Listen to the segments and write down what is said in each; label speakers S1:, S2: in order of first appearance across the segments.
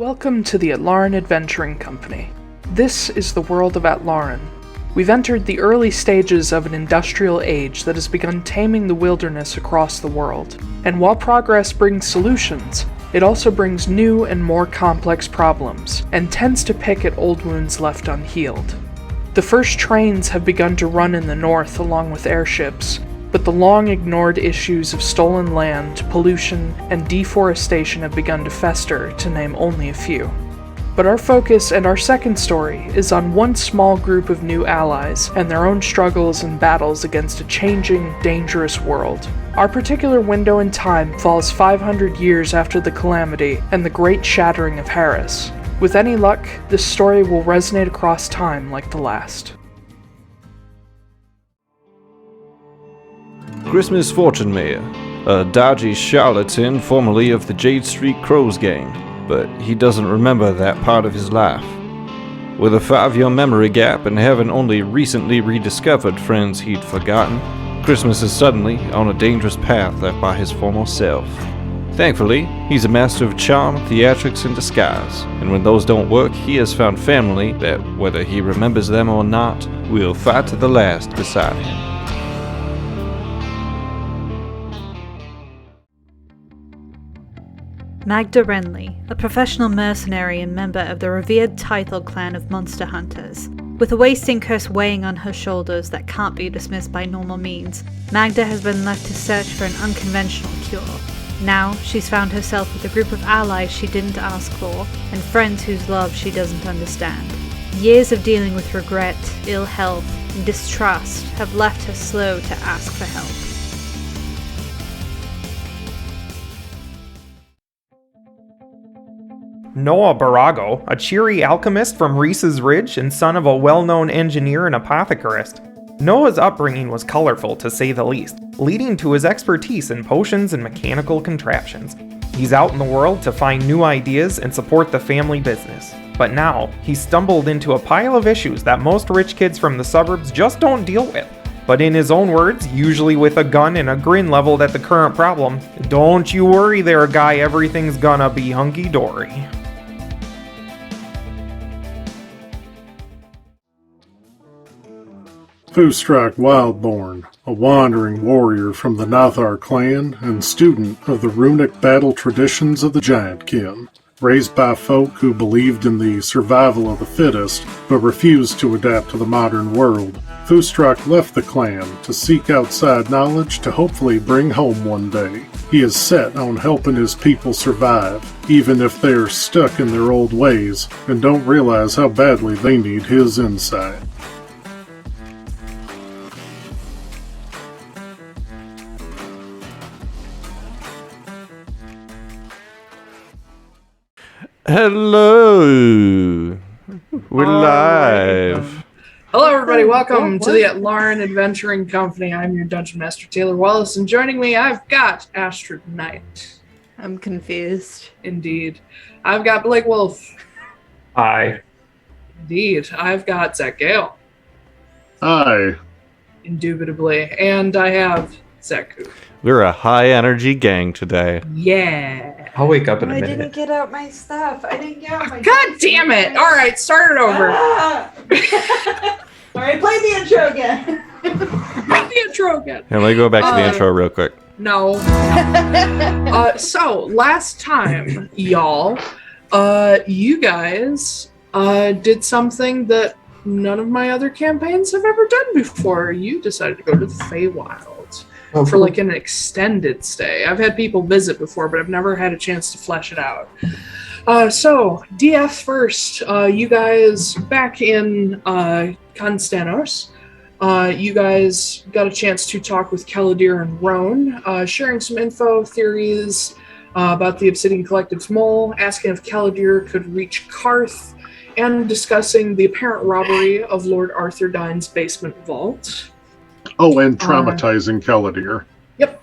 S1: Welcome to the Atlaran Adventuring Company. This is the world of Atlaran. We've entered the early stages of an industrial age that has begun taming the wilderness across the world. And while progress brings solutions, it also brings new and more complex problems, and tends to pick at old wounds left unhealed. The first trains have begun to run in the north along with airships, but the long-ignored issues of stolen land, pollution, and deforestation have begun to fester, to name only a few. But our focus and our second story is on one small group of new allies and their own struggles and battles against a changing, dangerous world. Our particular window in time falls 500 years after the calamity and the great shattering of Harris. With any luck, this story will resonate across time like the last.
S2: Christmas Fortunemær, a dodgy charlatan formerly of the Jade Street Crows gang, but he doesn't remember that part of his life. With a 5-year memory gap and having only recently rediscovered friends he'd forgotten, Christmas is suddenly on a dangerous path left by his former self. Thankfully, he's a master of charm, theatrics, and disguise, and when those don't work, he has found family that, whether he remembers them or not, will fight to the last beside him.
S3: Magda Wrenly, a professional mercenary and member of the revered Taiylor clan of monster hunters. With a wasting curse weighing on her shoulders that can't be dismissed by normal means, Magda has been left to search for an unconventional cure. Now, she's found herself with a group of allies she didn't ask for, and friends whose love she doesn't understand. Years of dealing with regret, ill health, and distrust have left her slow to ask for help.
S4: Noah Borago, a cheery alchemist from Reese's Ridge and son of a well-known engineer and apothecarist. Noah's upbringing was colorful, to say the least, leading to his expertise in potions and mechanical contraptions. He's out in the world to find new ideas and support the family business. But now, he's stumbled into a pile of issues that most rich kids from the suburbs just don't deal with. But in his own words, usually with a gun and a grin leveled at the current problem, "Don't you worry there, guy, everything's gonna be hunky-dory."
S5: Foostrak Wildborn, a wandering warrior from the Nathar clan and student of the runic battle traditions of the Giantkin. Raised by folk who believed in the survival of the fittest, but refused to adapt to the modern world, Foostrak left the clan to seek outside knowledge to hopefully bring home one day. He is set on helping his people survive, even if they are stuck in their old ways and don't realize how badly they need his insight.
S2: Hello! We're live!
S1: Hello everybody, welcome to the Atlaran Adventuring Company. I'm your Dungeon Master Taiylor Wallace, and joining me I've got Astrid Knight.
S6: I'm confused.
S1: Indeed. I've got Blake Wolfe.
S4: Hi.
S1: Indeed. I've got Zack Gale.
S5: Hi.
S1: Indubitably. And I have Zack Koop.
S2: We're a high-energy gang today.
S1: Yeah.
S4: I'll wake up in a
S6: I
S4: minute.
S6: didn't get out my stuff. I didn't get out my
S1: God damn it! Alright, start it over.
S6: Alright, play the intro again.
S1: Play the intro again.
S2: Here, let me go back to the intro real quick.
S1: No. So, last time, y'all, you guys did something that none of my other campaigns have ever done before. You decided to go to the Feywild for like an extended stay. I've had people visit before, but I've never had a chance to flesh it out. So, DF first, you guys back in Constanos, you guys got a chance to talk with Caladir and Roan, sharing some info, theories about the Obsidian Collective's mole, asking if Caladir could reach Karth, and discussing the apparent robbery of Lord Arthur Dine's basement vault.
S5: Oh, and traumatizing Caladir.
S1: Yep.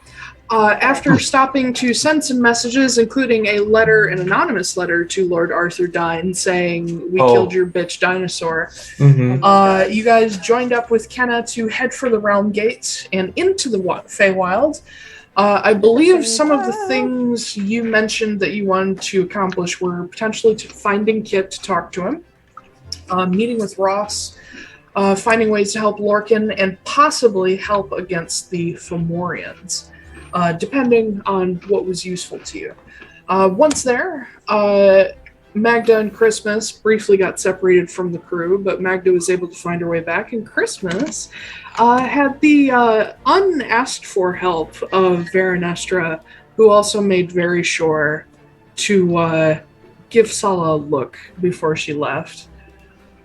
S1: After stopping to send some messages, including a letter, an anonymous letter to Lord Arthur Dine saying, "We killed your bitch dinosaur." Mm-hmm. You guys joined up with Kenna to head for the Realm Gate and into the Feywild. I believe some of the things you mentioned that you wanted to accomplish were potentially finding Kit to talk to him, meeting with Ross, finding ways to help Lorcan, and possibly help against the Fomorians, depending on what was useful to you. Once there, Magda and Christmas briefly got separated from the crew, but Magda was able to find her way back, and Christmas had the unasked for help of Veronestra, who also made very sure to give Sala a look before she left.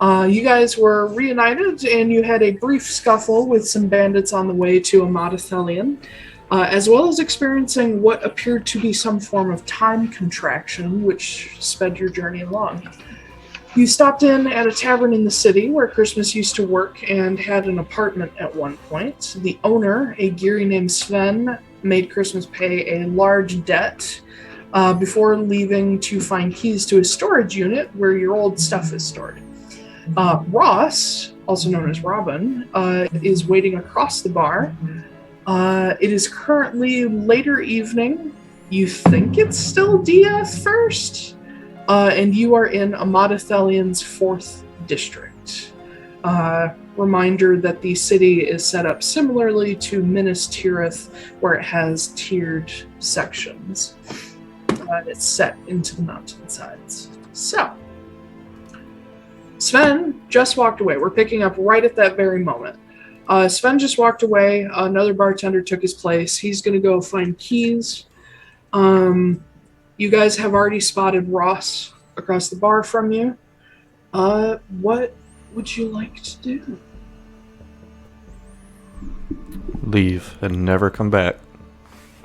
S1: You guys were reunited, and you had a brief scuffle with some bandits on the way to Amadathelion, as well as experiencing what appeared to be some form of time contraction, which sped your journey along. You stopped in at a tavern in the city where Christmas used to work and had an apartment at one point. The owner, a Geary named Sven, made Christmas pay a large debt before leaving to find keys to a storage unit where your old stuff is stored. Ross, also known as Robin, is waiting across the bar. It is currently later evening. You think it's still Dia first? And you are in Amadathelian's 4th district. Reminder that the city is set up similarly to Minas Tirith, where it has tiered sections. It's set into the mountainsides. So, Sven just walked away. We're picking up right at that very moment. Sven just walked away. Another bartender took his place. He's going to go find keys. You guys have already spotted Ross across the bar from you. What would you like to do?
S2: Leave and never come back.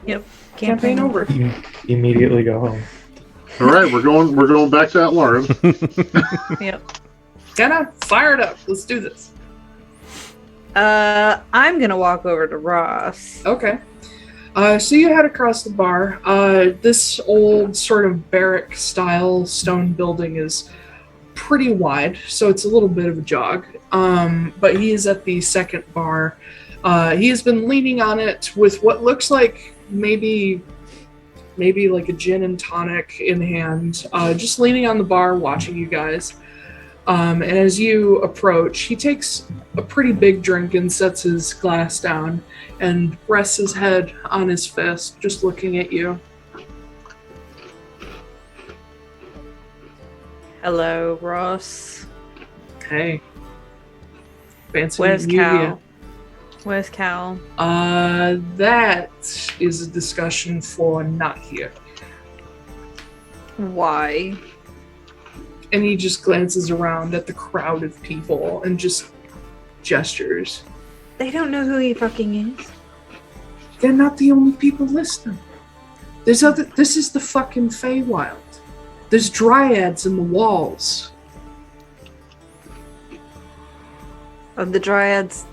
S3: Yep.
S1: Campaign over.
S4: Immediately go home.
S5: All right, we're going back to Atlaran.
S3: Yep.
S1: Kinda fired up. Let's do this.
S3: I'm gonna walk over to Ross.
S1: Okay. So you head across the bar. This old sort of barrack-style stone building is pretty wide, so it's a little bit of a jog. But he is at the second bar. He has been leaning on it with what looks like maybe like a gin and tonic in hand, just leaning on the bar, watching you guys. And as you approach, he takes a pretty big drink and sets his glass down and rests his head on his fist, just looking at you.
S3: Hello, Ross.
S1: Hey. Fancy
S3: Where's
S1: meeting you.
S3: Cal? Where's Cal?
S1: That is a discussion for not here.
S3: Why?
S1: And he just glances around at the crowd of people and just gestures.
S3: They don't know who he fucking is.
S1: They're not the only people listening. This is the fucking Feywild. There's dryads in the walls.
S3: Are the dryads?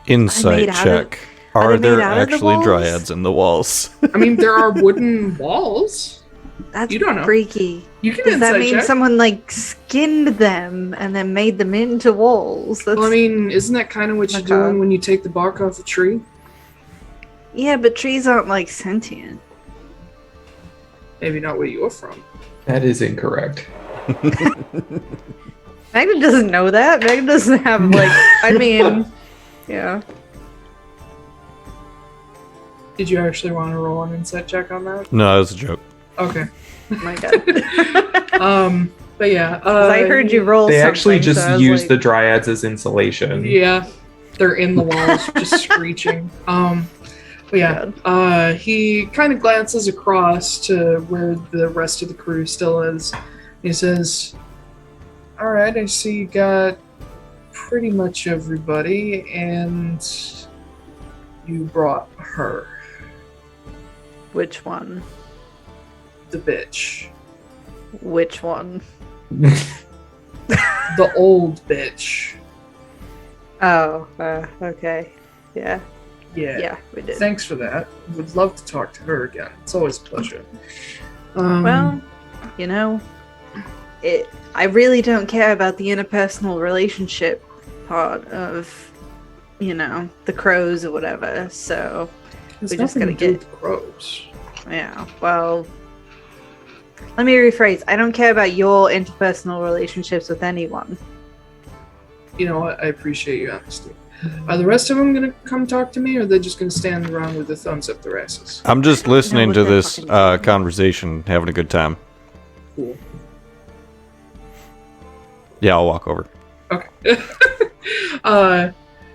S2: Insight check. Are there actually
S3: walls?
S2: dryads in the walls?
S1: I mean, there are wooden walls.
S3: That's
S1: You don't know.
S3: freaky.
S1: You can
S3: Does that
S1: insight
S3: mean
S1: check.
S3: someone like skinned them and then made them into walls? That's...
S1: Well, I mean, isn't that kind of what you're
S3: Macabre.
S1: doing when you take the bark off a tree?
S3: Yeah, but trees aren't like sentient.
S1: Maybe not where you're from.
S4: That is incorrect.
S3: Magda doesn't know that. Magda doesn't have like. I mean, yeah.
S1: Did you actually want to roll an insight check on that?
S2: No, that was a joke.
S1: Okay.
S3: Oh my god.
S1: But yeah.
S3: I heard you roll.
S4: They actually
S3: something,
S4: just
S3: so I was
S4: use
S3: like,
S4: the dryads as insulation.
S1: Yeah. They're in the walls, just screeching. But yeah, he kind of glances across to where the rest of the crew still is. He says, all right, I see you got pretty much everybody, and you brought her,
S3: Which one?
S1: the bitch.
S3: Which one?
S1: The old bitch.
S3: Oh, okay. Yeah.
S1: Yeah.
S3: Yeah, we did.
S1: Thanks for that. Would love to talk to her again. It's always a pleasure.
S3: Well, you know, I really don't care about the interpersonal relationship part of, you know, the crows or whatever, so...
S1: It's
S3: We just
S1: nothing
S3: gotta
S1: to do
S3: get.
S1: with crows.
S3: Yeah. Well, let me rephrase. I don't care about your interpersonal relationships with anyone.
S1: You know what? I appreciate your honesty. Are the rest of them gonna come talk to me, or are they just gonna stand around with their thumbs up their asses?
S2: I'm just listening
S3: what
S2: to
S3: they're
S2: this
S3: fucking doing.
S2: conversation, having a good time.
S1: Cool.
S2: Yeah, I'll walk over.
S1: Okay.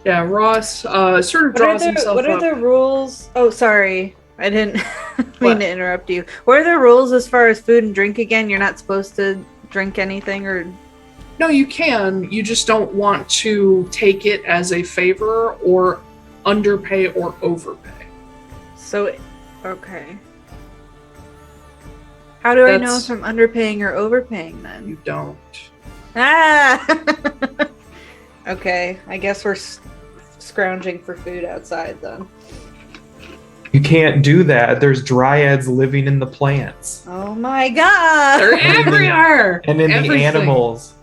S1: Yeah, Ross sort of draws himself
S3: What are
S1: up.
S3: the rules? Oh, sorry. I didn't mean
S1: What?
S3: to interrupt you. What are the rules as far as food and drink again? You're not supposed to drink anything or...
S1: No, you can. You just don't want to take it as a favor or underpay or overpay.
S3: So, okay. How do I know
S1: That's-
S3: if I'm underpaying or overpaying then?
S1: You don't.
S3: Ah! Okay, I guess we're scrounging for food outside then.
S4: You can't do that. There's dryads living in the plants
S3: Oh my god!
S1: They're everywhere!
S4: and in
S1: Everything.
S4: the animals.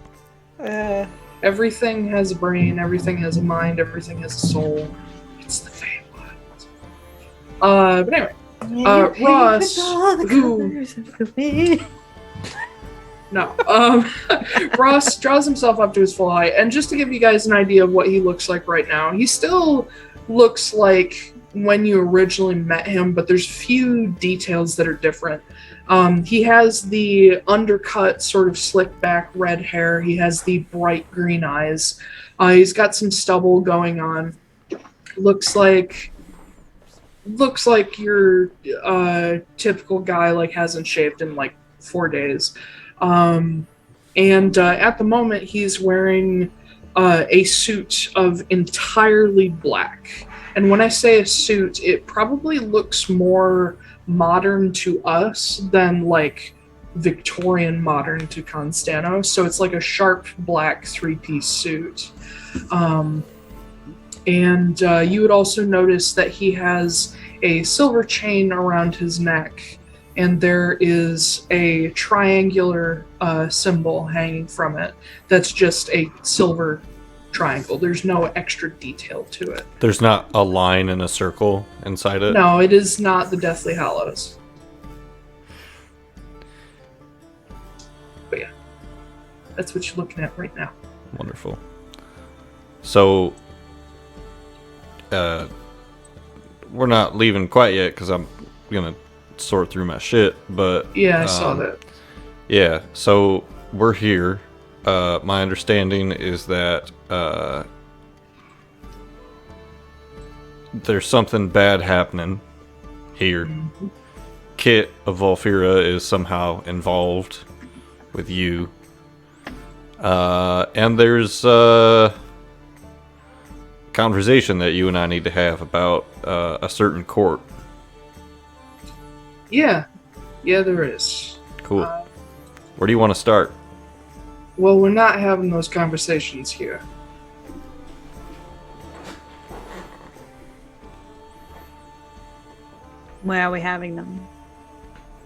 S1: Everything has a brain, everything has a mind, everything has a soul. It's the Feywild. But anyway, Ross, who- no. Ross draws himself up to his full height, and just to give you guys an idea of what he looks like right now, he still looks like when you originally met him, but there's few details that are different. He has the undercut, sort of slick back red hair. He has the bright green eyes. He's got some stubble going on. Looks like your typical guy, like hasn't shaved in like 4 days. And at the moment, he's wearing a suit of entirely black. And when I say a suit, it probably looks more modern to us than like Victorian modern to Constano. So it's like a sharp black three-piece suit. And you would also notice that he has a silver chain around his neck, and there is a triangular symbol hanging from it that's just a silver triangle. There's no extra detail to it.
S2: There's not a line in a circle inside it?
S1: No, it is not the Deathly Hallows. But yeah, that's what you're looking at right now.
S2: Wonderful. So, we're not leaving quite yet because I'm going to sort through my shit, but...
S1: Yeah, I saw that.
S2: Yeah, so we're here. My understanding is that there's something bad happening here.
S1: Mm-hmm.
S2: Kit of Volfira is somehow involved with you. And there's a conversation that you and I need to have about a certain court.
S1: Yeah, there is.
S2: Cool. Where do you want to start?
S1: Well, we're not having those conversations here.
S3: Where are we having them?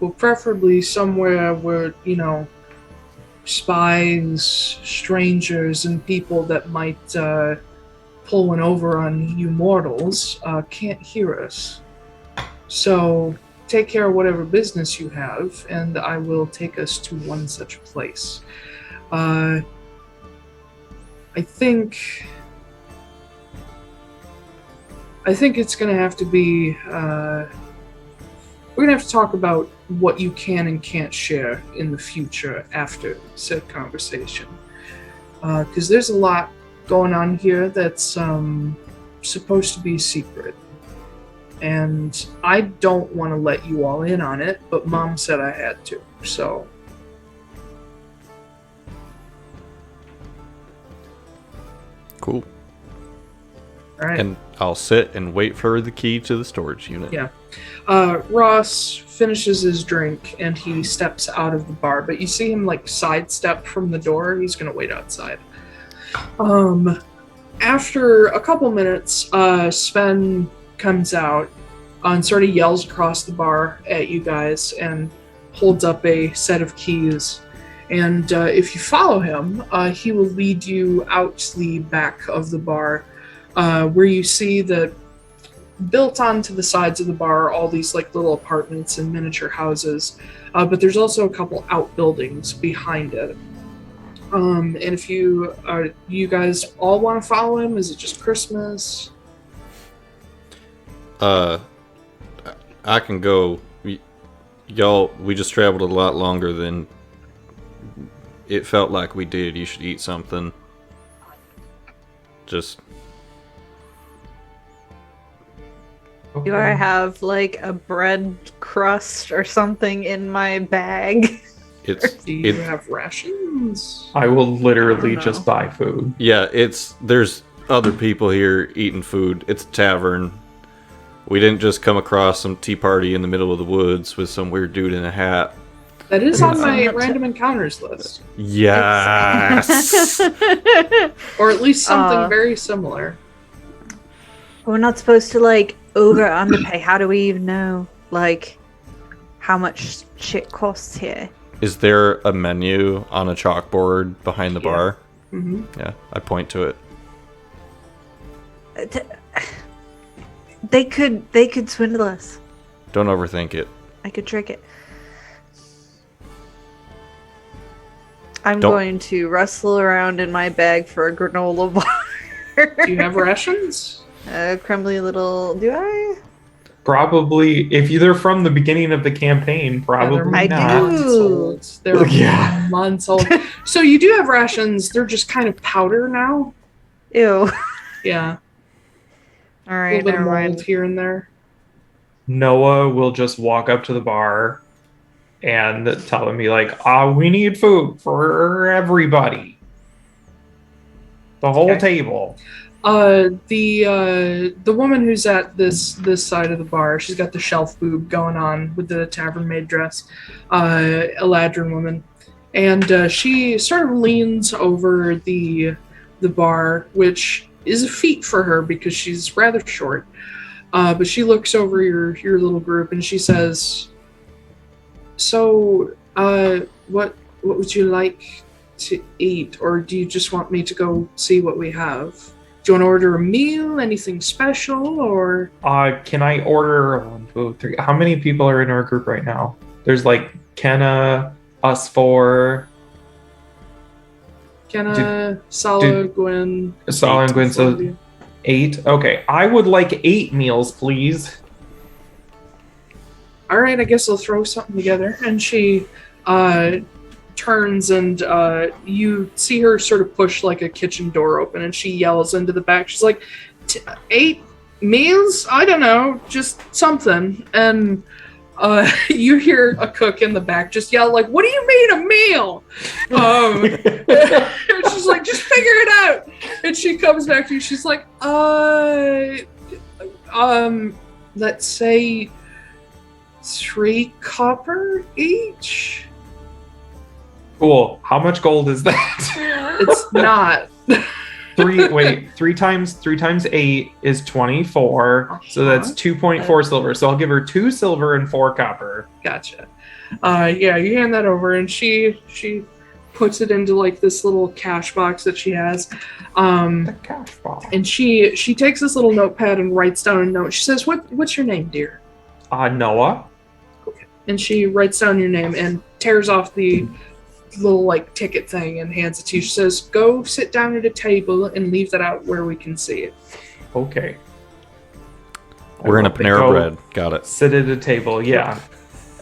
S1: Well, preferably somewhere where, spies, strangers, and people that might pull one over on you mortals can't hear us. So take care of whatever business you have, and I will take us to one such place. I think it's going to have to be... we're going to have to talk about what you can and can't share in the future after said conversation. Because there's a lot going on here that's supposed to be secret. And I don't want to let you all in on it, but Mom said I had to, so...
S2: Cool.
S1: All right.
S2: And I'll sit and wait for the key to the storage unit.
S1: Yeah. Ross finishes his drink and he steps out of the bar, but you see him like sidestep from the door. He's gonna wait outside. After a couple minutes, Sven comes out and sort of yells across the bar at you guys and holds up a set of keys. And if you follow him, he will lead you out to the back of the bar, where you see that built onto the sides of the bar are all these like little apartments and miniature houses, but there's also a couple outbuildings behind it. And if you guys all want to follow him, is it just Christmas?
S2: I can go. We just traveled a lot longer than it felt like we did. You should eat something. Just.
S3: Do I have like a bread crust or something in my bag?
S1: Do you have rations?
S4: I will literally
S1: know.
S4: just buy food.
S2: Yeah, there's other people here eating food. It's a tavern. We didn't just come across some tea party in the middle of the woods with some weird dude in a hat.
S1: That is on my random encounters list.
S2: Yes.
S1: Or at least something very similar.
S3: We're not supposed to like over underpay. How do we even know like how much shit costs here?
S2: Is there a menu on a chalkboard behind the bar?
S1: Mm-hmm.
S2: Yeah, I point to it.
S3: They could swindle us.
S2: Don't overthink it.
S3: I could trick it. I'm
S2: Don't-
S3: going to rustle around in my bag for a granola bar.
S1: Do you have rations?
S3: A crumbly little. Do I?
S4: Probably, if they're from the beginning of the campaign, probably
S3: I
S4: not.
S3: do.
S1: They're
S4: Yeah.
S1: months old. So you do have rations. They're just kind of powder now.
S3: Ew.
S1: Yeah.
S3: All
S1: A
S3: right,
S1: little bit of
S3: never
S1: mold
S3: mind.
S1: here and there.
S4: Noah will just walk up to the bar and tell them, be like, we need food for everybody. The whole
S1: Okay.
S4: table.
S1: The woman who's at this side of the bar, she's got the shelf boob going on with the tavern maid dress, Atlaran woman, and she sort of leans over the bar, which is a feat for her because she's rather short. But she looks over your little group and she says, "So, what would you like to eat, or do you just want me to go see what we have? Do you want to order a meal, anything special, or?"
S4: Can I order 1, 2, 3? How many people are in our group right now? There's like Kenna, us 4,
S1: Kenna, Sala, Gwen.
S4: Sala and Gwen, so
S1: four of you.
S4: 8. Okay, I would like 8 meals, please.
S1: All right, I guess I'll throw something together. And she turns and you see her sort of push like a kitchen door open, and she yells into the back. She's like, 8 meals? I don't know, just something. And you hear a cook in the back just yell like, "What do you mean a meal?" And she's like, "Just figure it out." And she comes back to you. She's like, let's say 3 copper each."
S4: Cool. How much gold is that?
S1: It's not.
S4: 3 times 8 is 24. So that's 2.4 silver. So I'll give her 2 silver and 4 copper.
S1: Gotcha. Yeah, you hand that over, and she puts it into like this little cash box that she has.
S4: The cash box.
S1: And she takes this little notepad and writes down a note. She says, "What's your name, dear?"
S4: Noah.
S1: And she writes down your name and tears off the little like ticket thing and hands it to you. She says, "Go sit down at a table and leave that out where we can see it."
S4: Okay.
S2: We're in a
S4: Go
S2: Panera Bread. Got it.
S4: Sit at a table, yeah.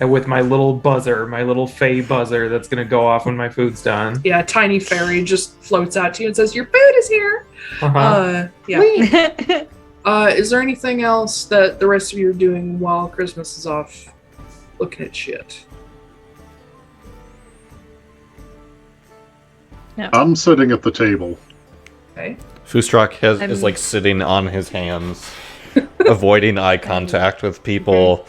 S4: And with my little buzzer, my little fey buzzer that's going to go off when my food's done.
S1: Yeah, a tiny fairy just floats out to you and says, "Your food is here."
S4: Uh-huh.
S1: Yeah. Is there anything else that the rest of you are doing while Christmas is off looking at shit?
S5: I'm sitting at the table.
S1: Okay.
S2: Foostrak is like sitting on his hands, avoiding eye contact with people.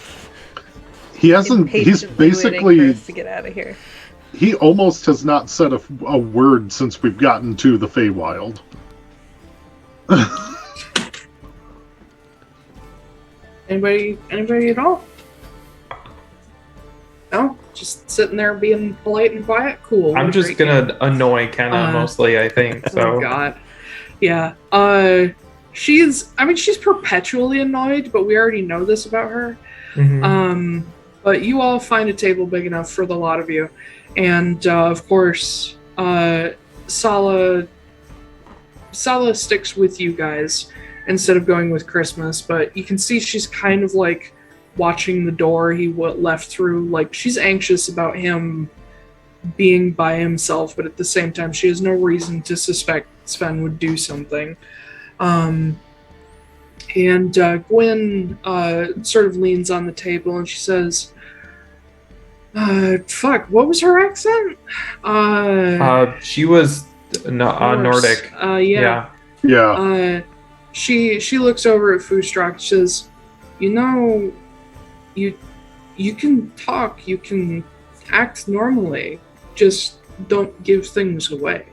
S5: He hasn't. He's
S3: Impatiently waiting for
S5: basically.
S3: us to get out of here.
S5: He almost has not said a word since we've gotten to the Feywild.
S1: Anybody at all? No? Just sitting there being polite and quiet? Cool.
S4: I'm just going to annoy Kenna mostly, I think.
S1: Oh
S4: So
S1: god. Yeah. she's perpetually annoyed, but we already know this about her.
S4: Mhm.
S1: But you all find a table big enough for the lot of you. And, of course, Sala sticks with you guys instead of going with Christmas, but you can see she's kind of like watching the door he left through. Like, she's anxious about him being by himself, but at the same time, she has no reason to suspect Sven would do something. And Gwen sort of leans on the table and she says, fuck, what was her accent?
S4: She was Nordic.
S1: Yeah. She looks over at Foostrak and says, you know, you can talk, you can act normally, just don't give things away.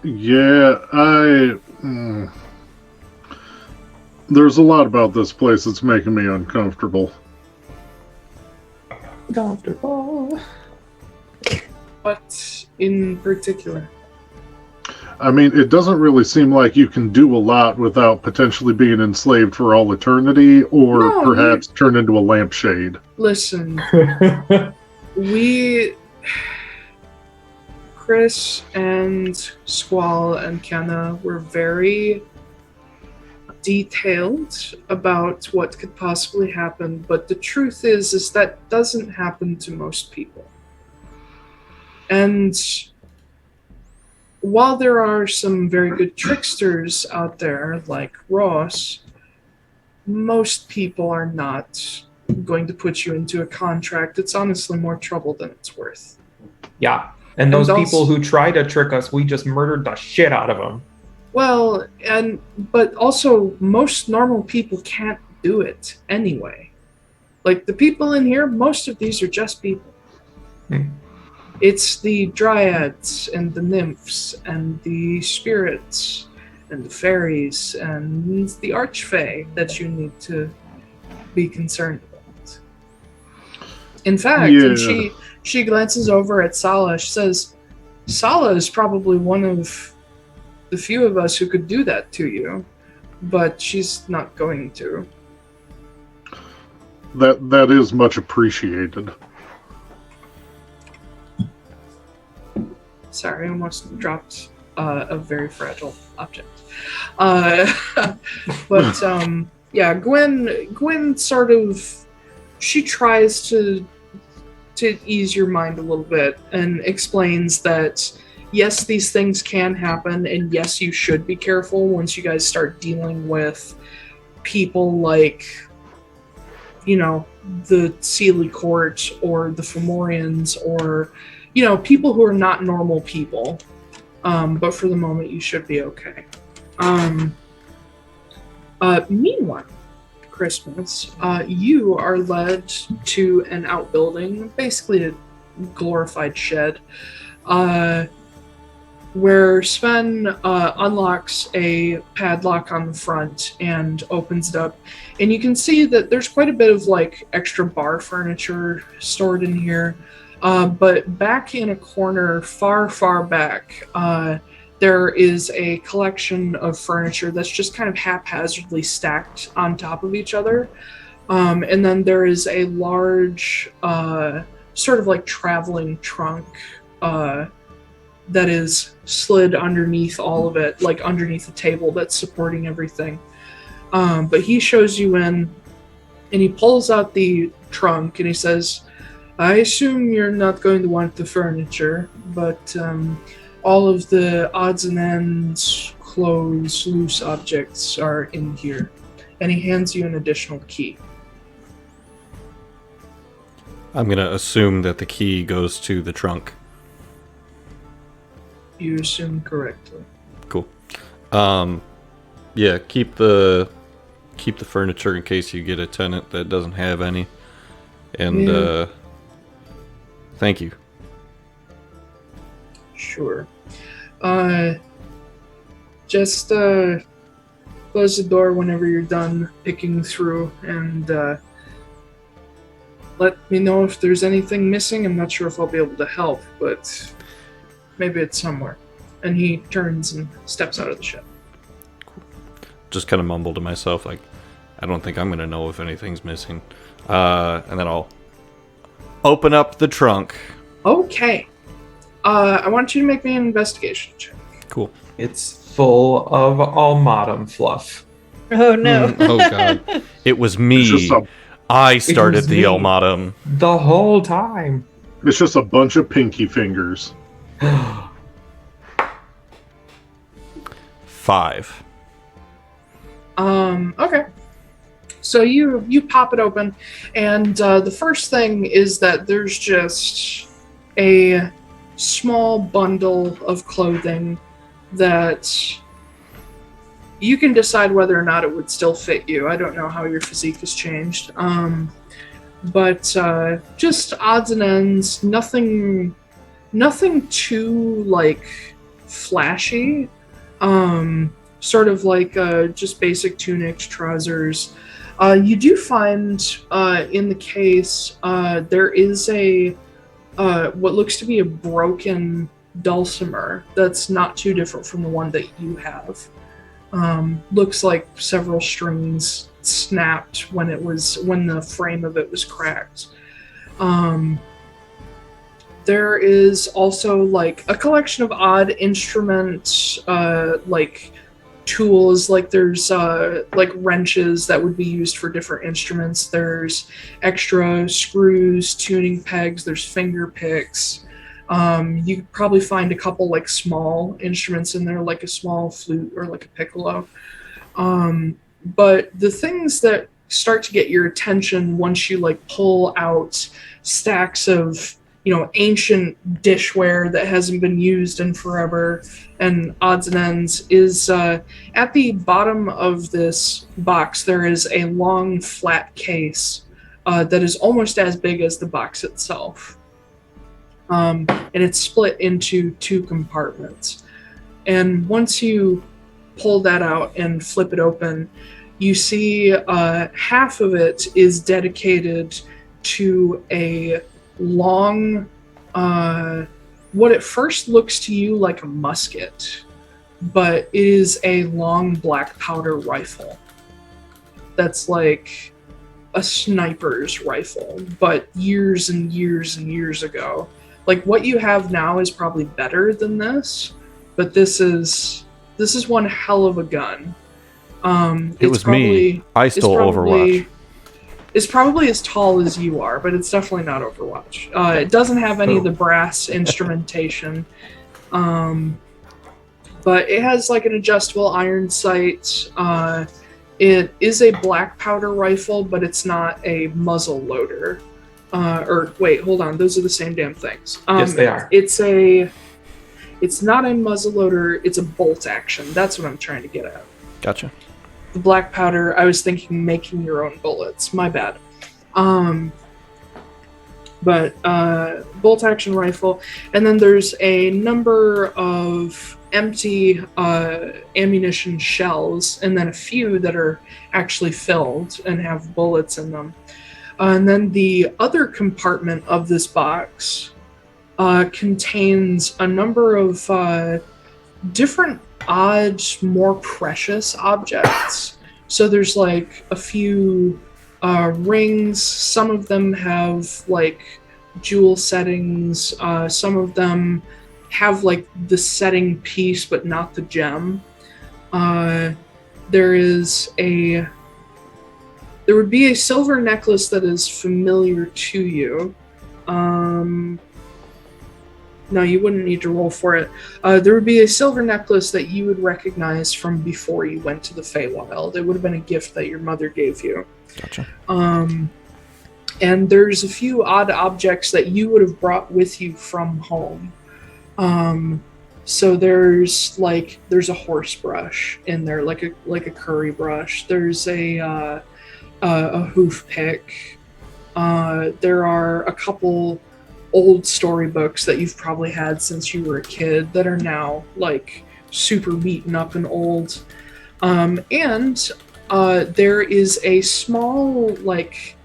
S5: Yeah, there's a lot about this place that's making me uncomfortable.
S1: Comfortable. What in particular?
S5: I mean, it doesn't really seem like you can do a lot without potentially being enslaved for all eternity, or perhaps turn into a lampshade.
S1: Listen, Chris and Squall and Kenna were very detailed about what could possibly happen, but the truth is that doesn't happen to most people. And while there are some very good tricksters out there, like Ross, most people are not going to put you into a contract. It's honestly more trouble than it's worth.
S4: Yeah, and those people who try to trick us, we just murdered the shit out of them.
S1: Well, but also most normal people can't do it anyway. Like the people in here, most of these are just people. It's the dryads and the nymphs and the spirits and the fairies and the archfey that you need to be concerned about. In fact, and she glances over at Sala. She says, Sala is probably one of the few of us who could do that to you, but she's not going to.
S5: That is much appreciated.
S1: Sorry, I almost dropped a very fragile object. But yeah, Gwen sort of, she tries to ease your mind a little bit and explains that yes, these things can happen, and yes, you should be careful once you guys start dealing with people like, you know, the Sealy Court or the Fomorians or, you know, people who are not normal people. But for the moment, you should be okay. Meanwhile, Christmas, you are led to an outbuilding, basically a glorified shed, where Sven unlocks a padlock on the front and opens it up. And you can see that there's quite a bit of like extra bar furniture stored in here. But back in a corner, far, far back, there is a collection of furniture that's just kind of haphazardly stacked on top of each other. And then there is a large, sort of like traveling trunk that is slid underneath all of it, like underneath the table that's supporting everything. But he shows you in, and he pulls out the trunk, and he says, I assume you're not going to want the furniture, but all of the odds and ends, clothes, loose objects are in here. And he hands you an additional key.
S2: I'm going to assume that the key goes to the trunk.
S1: You assume correctly.
S2: Cool. Yeah, keep the furniture in case you get a tenant that doesn't have any. And thank you.
S1: Sure. Just close the door whenever you're done picking through, and let me know if there's anything missing. I'm not sure if I'll be able to help, but maybe it's somewhere. And he turns and steps out of the ship.
S2: Just kind of mumble to myself, like, I don't think I'm going to know if anything's missing. And then I'll open up the trunk.
S1: Okay. I want you to make me an investigation check.
S2: Cool.
S4: It's full of Almatum fluff.
S3: Oh no.
S2: Oh god. It was me. I started the Almatum.
S4: The whole time.
S5: It's just a bunch of pinky fingers.
S2: 5.
S1: Okay. So you pop it open, and the first thing is that there's just a small bundle of clothing that you can decide whether or not it would still fit you. I don't know how your physique has changed. But just odds and ends, nothing too, like, flashy. Sort of like just basic tunics, trousers. You do find in the case there is a what looks to be a broken dulcimer that's not too different from the one that you have. Looks like several strings snapped when the frame of it was cracked. There is also like a collection of odd instruments, like tools, like there's like wrenches that would be used for different instruments. There's extra screws, tuning pegs, there's finger picks. You could probably find a couple like small instruments in there, like a small flute or like a piccolo. But the things that start to get your attention once you like pull out stacks of, you know, ancient dishware that hasn't been used in forever and odds and ends is at the bottom of this box there is a long flat case that is almost as big as the box itself. And it's split into 2 compartments. And once you pull that out and flip it open, you see half of it is dedicated to a long, what at first looks to you like a musket, but it is a long black powder rifle. That's like a sniper's rifle, but years and years and years ago. Like what you have now is probably better than this, but this is one hell of a gun.
S2: It was me. I stole Overwatch.
S1: It's probably as tall as you are, but it's definitely not Overwatch. It doesn't have any of the brass instrumentation, but it has like an adjustable iron sight. It is a black powder rifle, but it's not a muzzle loader. Or wait, hold on. Those are the same damn things.
S4: Yes, they are.
S1: It's not a muzzle loader. It's a bolt action. That's what I'm trying to get at.
S2: Gotcha.
S1: The black powder, I was thinking making your own bullets. My bad. But bolt action rifle. And then there's a number of empty ammunition shells, and then a few that are actually filled and have bullets in them. And then the other compartment of this box contains a number of different odd, more precious objects. So there's like a few rings. Some of them have like jewel settings. Some of them have like the setting piece, but not the gem. There would be a silver necklace that is familiar to you. No, you wouldn't need to roll for it. There would be a silver necklace that you would recognize from before you went to the Feywild. It would have been a gift that your mother gave you.
S2: Gotcha.
S1: And there's a few odd objects that you would have brought with you from home. So there's a horse brush in there, like a curry brush. There's a hoof pick. There are a couple old storybooks that you've probably had since you were a kid that are now like super beaten up and old. And there is a small like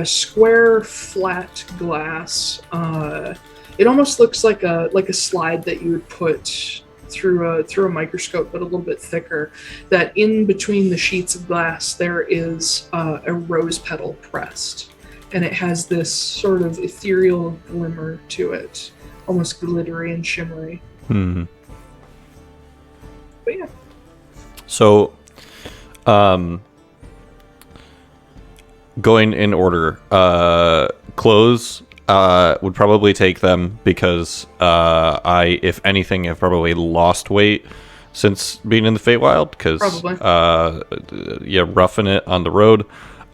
S1: square flat glass It almost looks like a slide that you would put through a microscope, but a little bit thicker. That in between the sheets of glass there is a rose petal pressed, and it has this sort of ethereal glimmer to it, almost glittery and shimmery. But yeah.
S2: So, going in order, clothes would probably take them because I, if anything, have probably lost weight since being in the Feywild because roughing it on the road.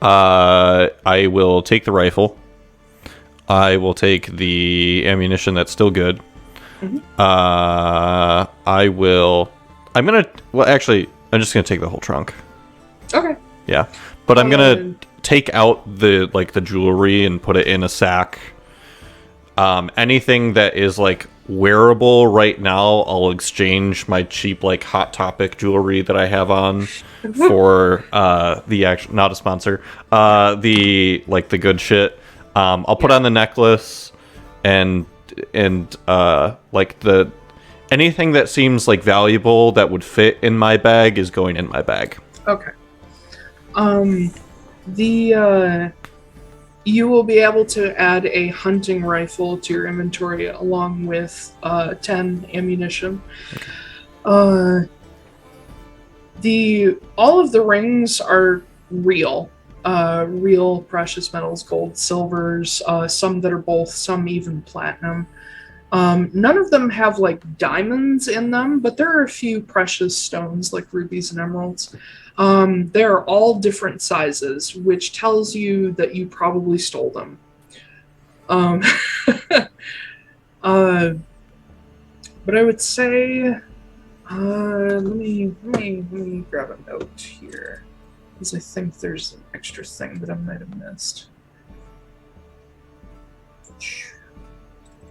S2: I will take the rifle. I will take the ammunition that's still good. I'm just gonna take the whole trunk.
S1: Okay.
S2: Yeah, but I'm gonna take out the jewelry and put it in a sack. Anything that is like wearable right now, I'll exchange my cheap Hot Topic jewelry that I have on for the actual, not a sponsor, the good shit. I'll put on the necklace and anything that seems valuable that would fit in my bag is going in my bag.
S1: Okay. You will be able to add a hunting rifle to your inventory along with 10 ammunition. Okay. All of the rings are real precious metals, gold, silvers, some that are both, some even platinum. None of them have diamonds in them, but there are a few precious stones like rubies and emeralds. They're all different sizes, which tells you that you probably stole them. But I would say, let me grab a note here, because I think there's an extra thing that I might have missed.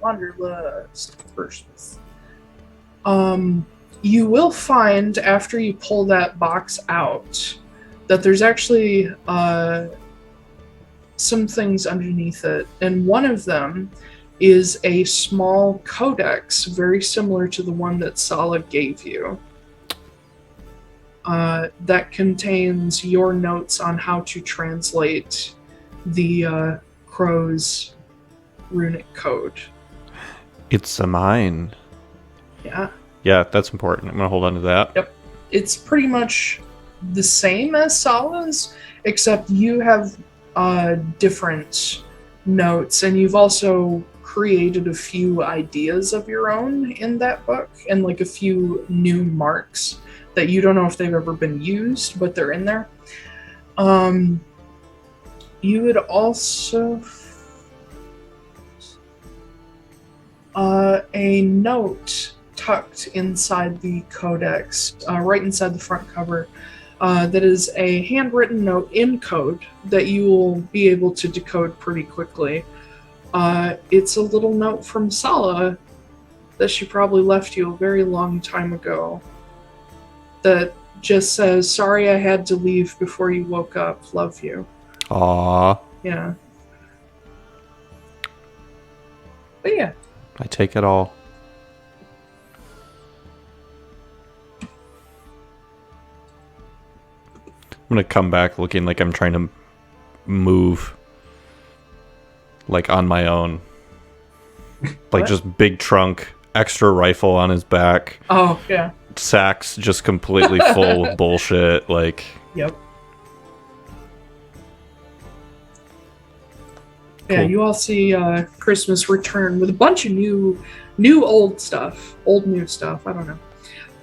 S1: Wanderlust first. You will find after you pull that box out that there's actually some things underneath it, and one of them is a small codex very similar to the one that Sala gave you. That contains your notes on how to translate the crow's runic code.
S2: It's a mine.
S1: Yeah.
S2: Yeah, that's important. I'm going to hold on to that.
S1: Yep. It's pretty much the same as Sala's, except you have different notes, and you've also created a few ideas of your own in that book, and a few new marks that you don't know if they've ever been used, but they're in there. You would also... a note tucked inside the codex, right inside the front cover, that is a handwritten note in code that you will be able to decode pretty quickly. It's a little note from Sala that she probably left you a very long time ago that just says, "Sorry I had to leave before you woke up. Love you."
S2: Aww.
S1: Yeah. But yeah.
S2: I take it all. I'm gonna come back looking like I'm trying to move on my own. Just big trunk, extra rifle on his back.
S1: Oh, yeah.
S2: Sacks just completely full of bullshit.
S1: Yep.
S2: Cool.
S1: Yeah, you all see Christmas return with a bunch of new old stuff. Old new stuff, I don't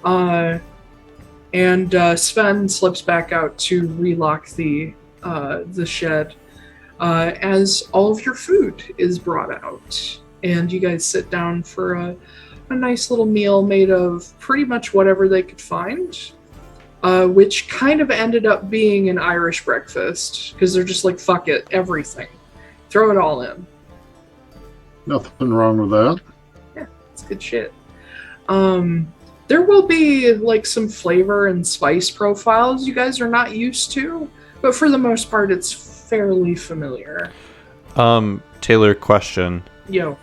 S1: know. And Sven slips back out to relock the shed as all of your food is brought out. And you guys sit down for a nice little meal made of pretty much whatever they could find, which kind of ended up being an Irish breakfast, because they're just fuck it, everything. Throw it all in.
S5: Nothing wrong with that.
S1: Yeah, it's good shit. There will be some flavor and spice profiles you guys are not used to, but for the most part it's fairly familiar.
S2: Taiylor, question.
S1: Yo.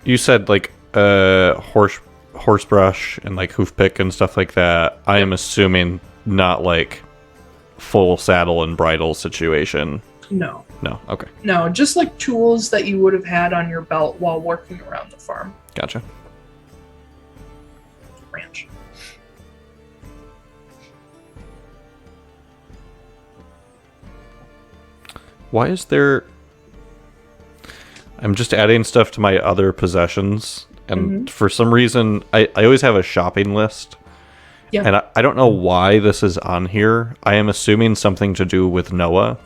S2: You said like horse brush and like hoof pick and stuff like that. I am assuming not like full saddle and bridle situation.
S1: No.
S2: No, okay.
S1: No, just like tools that you would have had on your belt while working around the farm.
S2: Gotcha.
S1: Ranch.
S2: Why is there... I'm just adding stuff to my other possessions, and for some reason, I always have a shopping list.
S1: Yeah.
S2: And I don't know why this is on here. I am assuming something to do with Noah.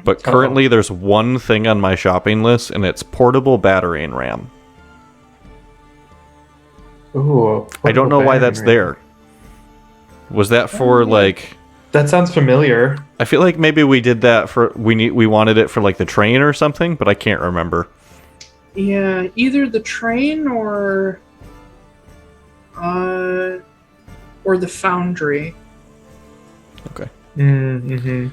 S2: But currently there's one thing on my shopping list, and it's portable battering ram.
S4: Ooh.
S2: I don't know why that's there. Was that for like...
S4: That sounds familiar.
S2: I feel like maybe we did that for... We wanted it for like the train or something, but I can't remember.
S1: Yeah, either the train or the foundry.
S2: Okay.
S4: Mm-hmm.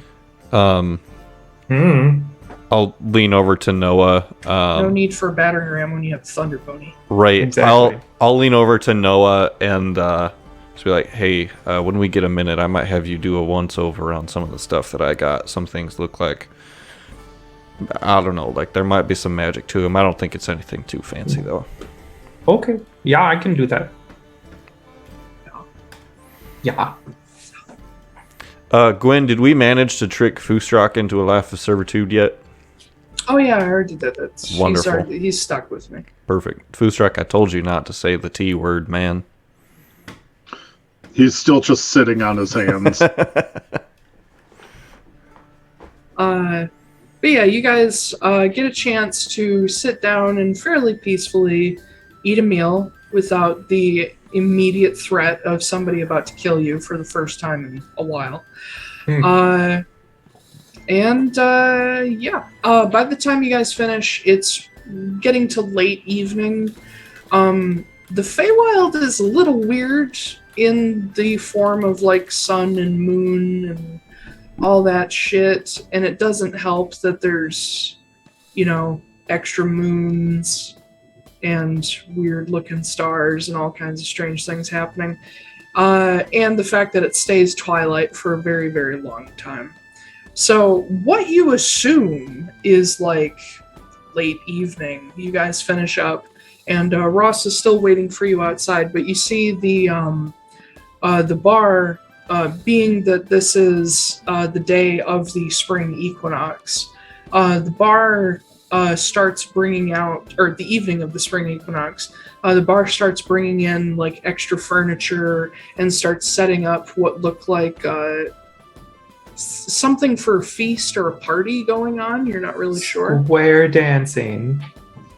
S2: I'll lean over to Noah.
S1: No need for a battering ram when you have Thunder Pony.
S2: Right.
S4: Exactly.
S2: I'll lean over to Noah and just be like, hey, when we get a minute, I might have you do a once-over on some of the stuff that I got. Some things look like, I don't know, like there might be some magic to them. I don't think it's anything too fancy, though.
S4: Okay. Yeah, I can do that. Yeah.
S2: Gwen, did we manage to trick Foostrak into a life of servitude yet?
S1: Oh yeah, I already did that.
S2: Wonderful.
S1: He's stuck with me.
S2: Perfect. Foostrak, I told you not to say the T word, man.
S5: He's still just sitting on his hands.
S1: But yeah, you guys get a chance to sit down and fairly peacefully eat a meal without the immediate threat of somebody about to kill you for the first time in a while. By the time you guys finish, it's getting to late evening. The Feywild is a little weird in the form of like sun and moon and all that shit, and it doesn't help that there's, extra moons and weird looking stars and all kinds of strange things happening. And the fact that it stays twilight for a very, very long time. So what you assume is like late evening. You guys finish up, and Ross is still waiting for you outside, but you see the bar, being that this is the day of the spring equinox, the bar starts bringing out, or the evening of the spring equinox, the bar starts bringing in like extra furniture and starts setting up what look like something for a feast or a party going on. You're not really sure.
S4: Square dancing.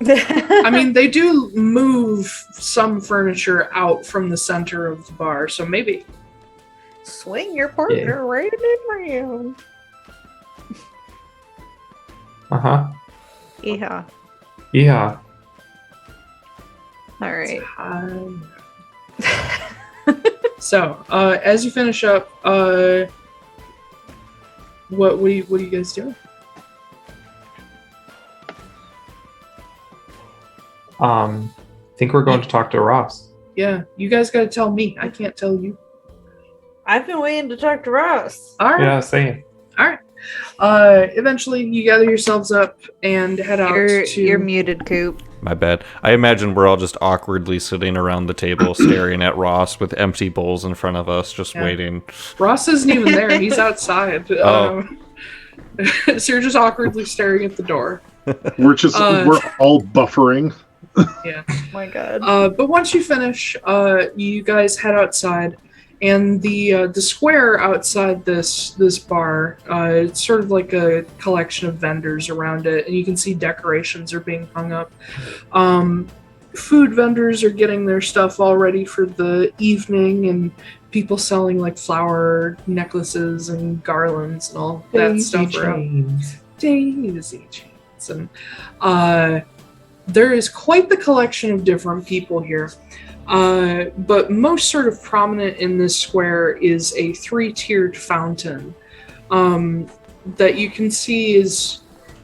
S1: I mean, they do move some furniture out from the center of the bar, so maybe.
S6: Swing your partner right around.
S4: Uh-huh.
S3: Yeah.
S4: Yeah.
S3: All right.
S1: So, as you finish up, what are you guys doing?
S4: I think we're going to talk to Ross.
S1: Yeah, you guys got to tell me. I can't tell you.
S6: I've been waiting to talk to Ross.
S1: All right.
S4: Yeah, same.
S1: All right. Eventually, you gather yourselves up and head out to...
S3: You're muted, Koop.
S2: My bad. I imagine we're all just awkwardly sitting around the table staring at Ross with empty bowls in front of us, just waiting.
S1: Ross isn't even there. He's outside.
S2: Oh.
S1: So you're just awkwardly staring at the door.
S5: We're all buffering.
S1: Yeah.
S6: Oh my god.
S1: But once you finish, you guys head outside, and the square outside this bar, it's sort of like a collection of vendors around it, and you can see decorations are being hung up. Food vendors are getting their stuff all ready for the evening, and people selling like flower necklaces and garlands and all that stuff around. Daisy chains. And there is quite the collection of different people here. But most sort of prominent in this square is a 3-tiered fountain that you can see is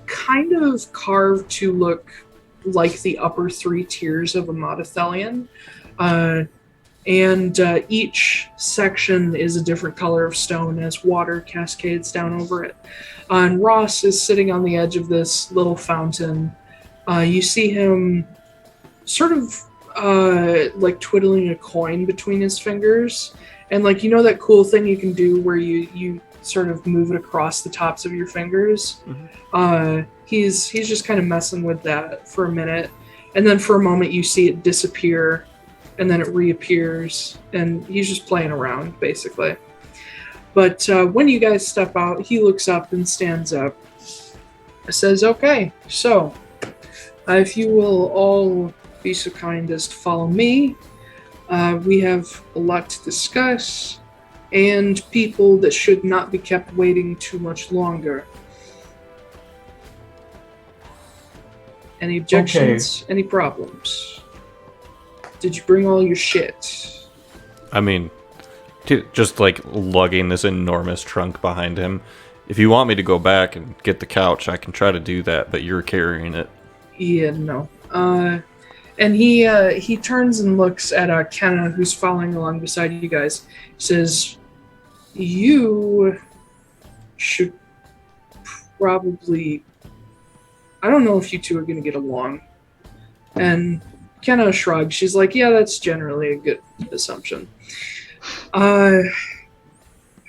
S1: kind of carved to look like the upper 3 tiers of a monothelion. And each section is a different color of stone as water cascades down over it. And Ross is sitting on the edge of this little fountain. You see him sort of like twiddling a coin between his fingers. And like, you know that cool thing you can do where you sort of move it across the tops of your fingers? Mm-hmm. He's just kind of messing with that for a minute. And then for a moment you see it disappear. And then it reappears, and he's just playing around, basically. But when you guys step out, he looks up and stands up. Says, okay, so if you will all be so kind as to follow me, we have a lot to discuss, and people that should not be kept waiting too much longer. Any objections? Okay. Any problems? Did you bring all your shit?
S2: I mean, just like lugging this enormous trunk behind him. If you want me to go back and get the couch, I can try to do that, but you're carrying it.
S1: Yeah, no. And he turns and looks at Kenna, who's following along beside you guys. Says, you should probably... I don't know if you two are going to get along. And Kenna shrugs. She's like, yeah, that's generally a good assumption. How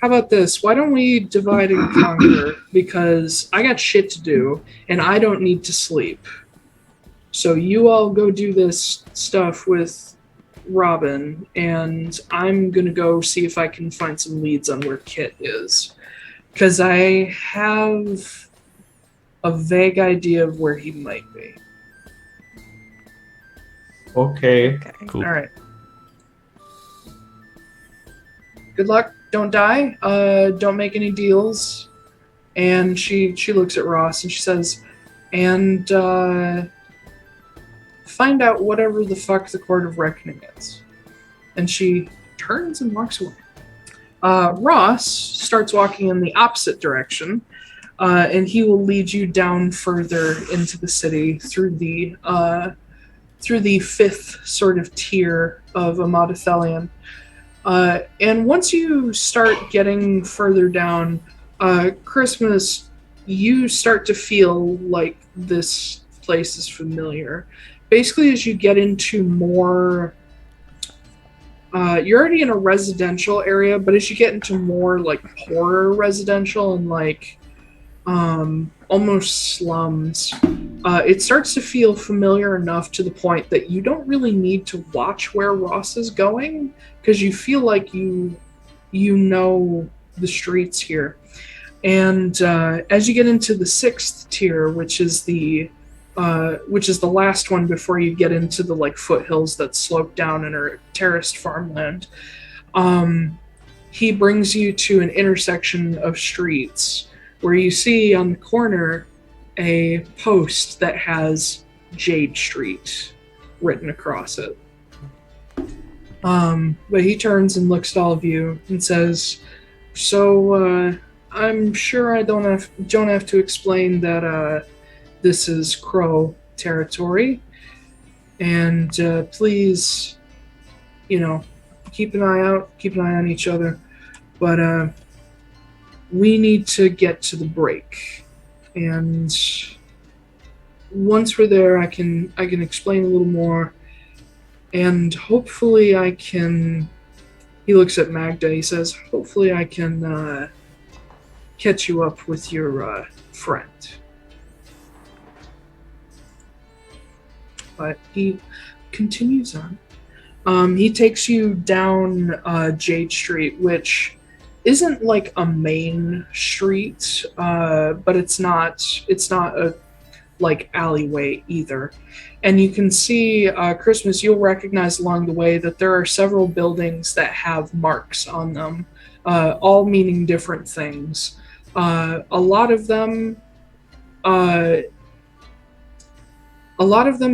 S1: about this? Why don't we divide and conquer? Because I got shit to do, and I don't need to sleep. So you all go do this stuff with Robin, and I'm going to go see if I can find some leads on where Kit is. Because I have a vague idea of where he might be.
S4: Okay.
S2: Cool.
S1: All right. Good luck. Don't die. Don't make any deals. And she looks at Ross and she says, and find out whatever the fuck the Court of Reckoning is. And she turns and walks away. Ross starts walking in the opposite direction, and he will lead you down further into the city through the 5th sort of tier of a monothelion. And once you start getting further down, Christmas, you start to feel like this place is familiar. Basically, as you get into more... you're already in a residential area, but as you get into more like poorer residential and like almost slums, it starts to feel familiar enough to the point that you don't really need to watch where Ross is going because you feel like you know the streets here. And as you get into the 6th tier, which is the last one before you get into the like foothills that slope down and are terraced farmland, he brings you to an intersection of streets where you see on the corner a post that has Jade Street written across it. But he turns and looks at all of you and says, so I'm sure I don't have to explain that this is Crow territory, and please, keep an eye out, keep an eye on each other, but we need to get to the break, and once we're there, I can explain a little more, and hopefully I can. He looks at Magda. He says, "Hopefully I can catch you up with your friend." But he continues on. He takes you down Jade Street, which isn't like a main street, but it's not a like alleyway either. And you can see, Christmas, you'll recognize along the way that there are several buildings that have marks on them, all meaning different things. A lot of them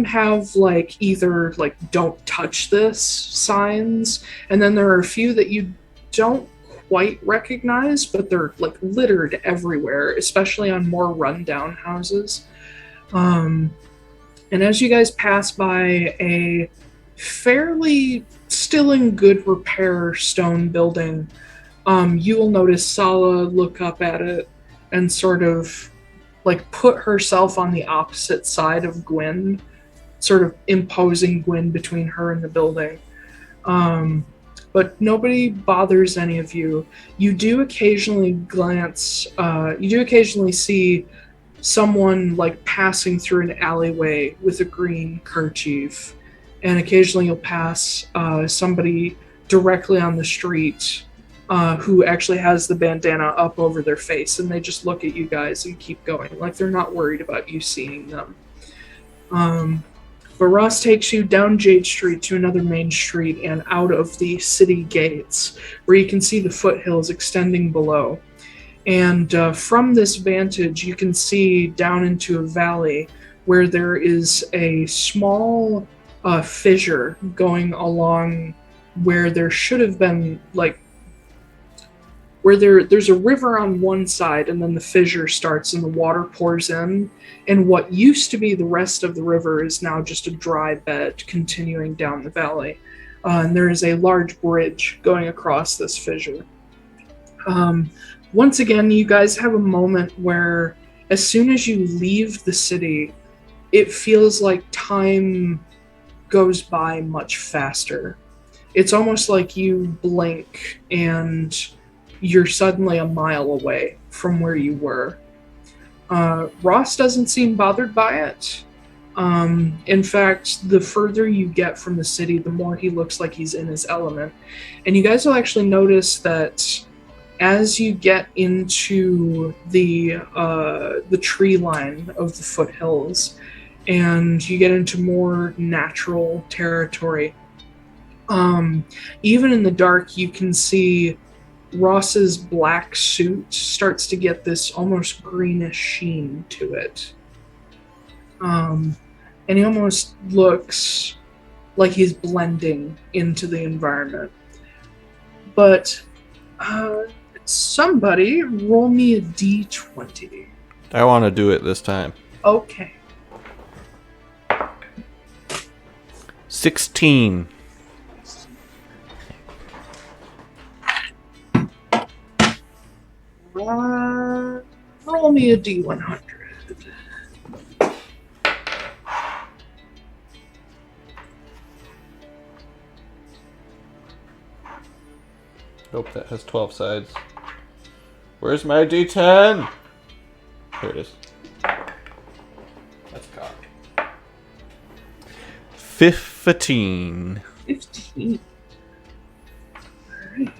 S1: have like either like "don't touch this" signs, and then there are a few that you don't quite recognize, but they're like littered everywhere, especially on more rundown houses. And as you guys pass by a fairly still in good repair stone building, you will notice Sala look up at it and sort of like put herself on the opposite side of Gwyn, sort of imposing Gwyn between her and the building. But nobody bothers any of you. You do occasionally see someone like passing through an alleyway with a green kerchief, and occasionally you'll pass somebody directly on the street who actually has the bandana up over their face, and they just look at you guys and keep going, like they're not worried about you seeing them. But Ross takes you down Jade Street to another main street and out of the city gates, where you can see the foothills extending below. And from this vantage, you can see down into a valley where there is a small fissure going along where there should have been, like, where there's a river on one side, and then the fissure starts and the water pours in, and what used to be the rest of the river is now just a dry bed continuing down the valley. And there is a large bridge going across this fissure. Once again, you guys have a moment where as soon as you leave the city, it feels like time goes by much faster. It's almost like you blink and you're suddenly a mile away from where you were. Ross doesn't seem bothered by it. In fact, the further you get from the city, the more he looks like he's in his element. And you guys will actually notice that as you get into the tree line of the foothills, and you get into more natural territory, even in the dark, you can see Ross's black suit starts to get this almost greenish sheen to it. And he almost looks like he's blending into the environment. But somebody roll me a d20.
S2: I want to do it this time.
S1: Okay.
S2: 16.
S1: Roll me a d100.
S2: Nope, that has 12 sides. Where's my d10? Here it is. That's cocked. 15.
S1: 15. Alright.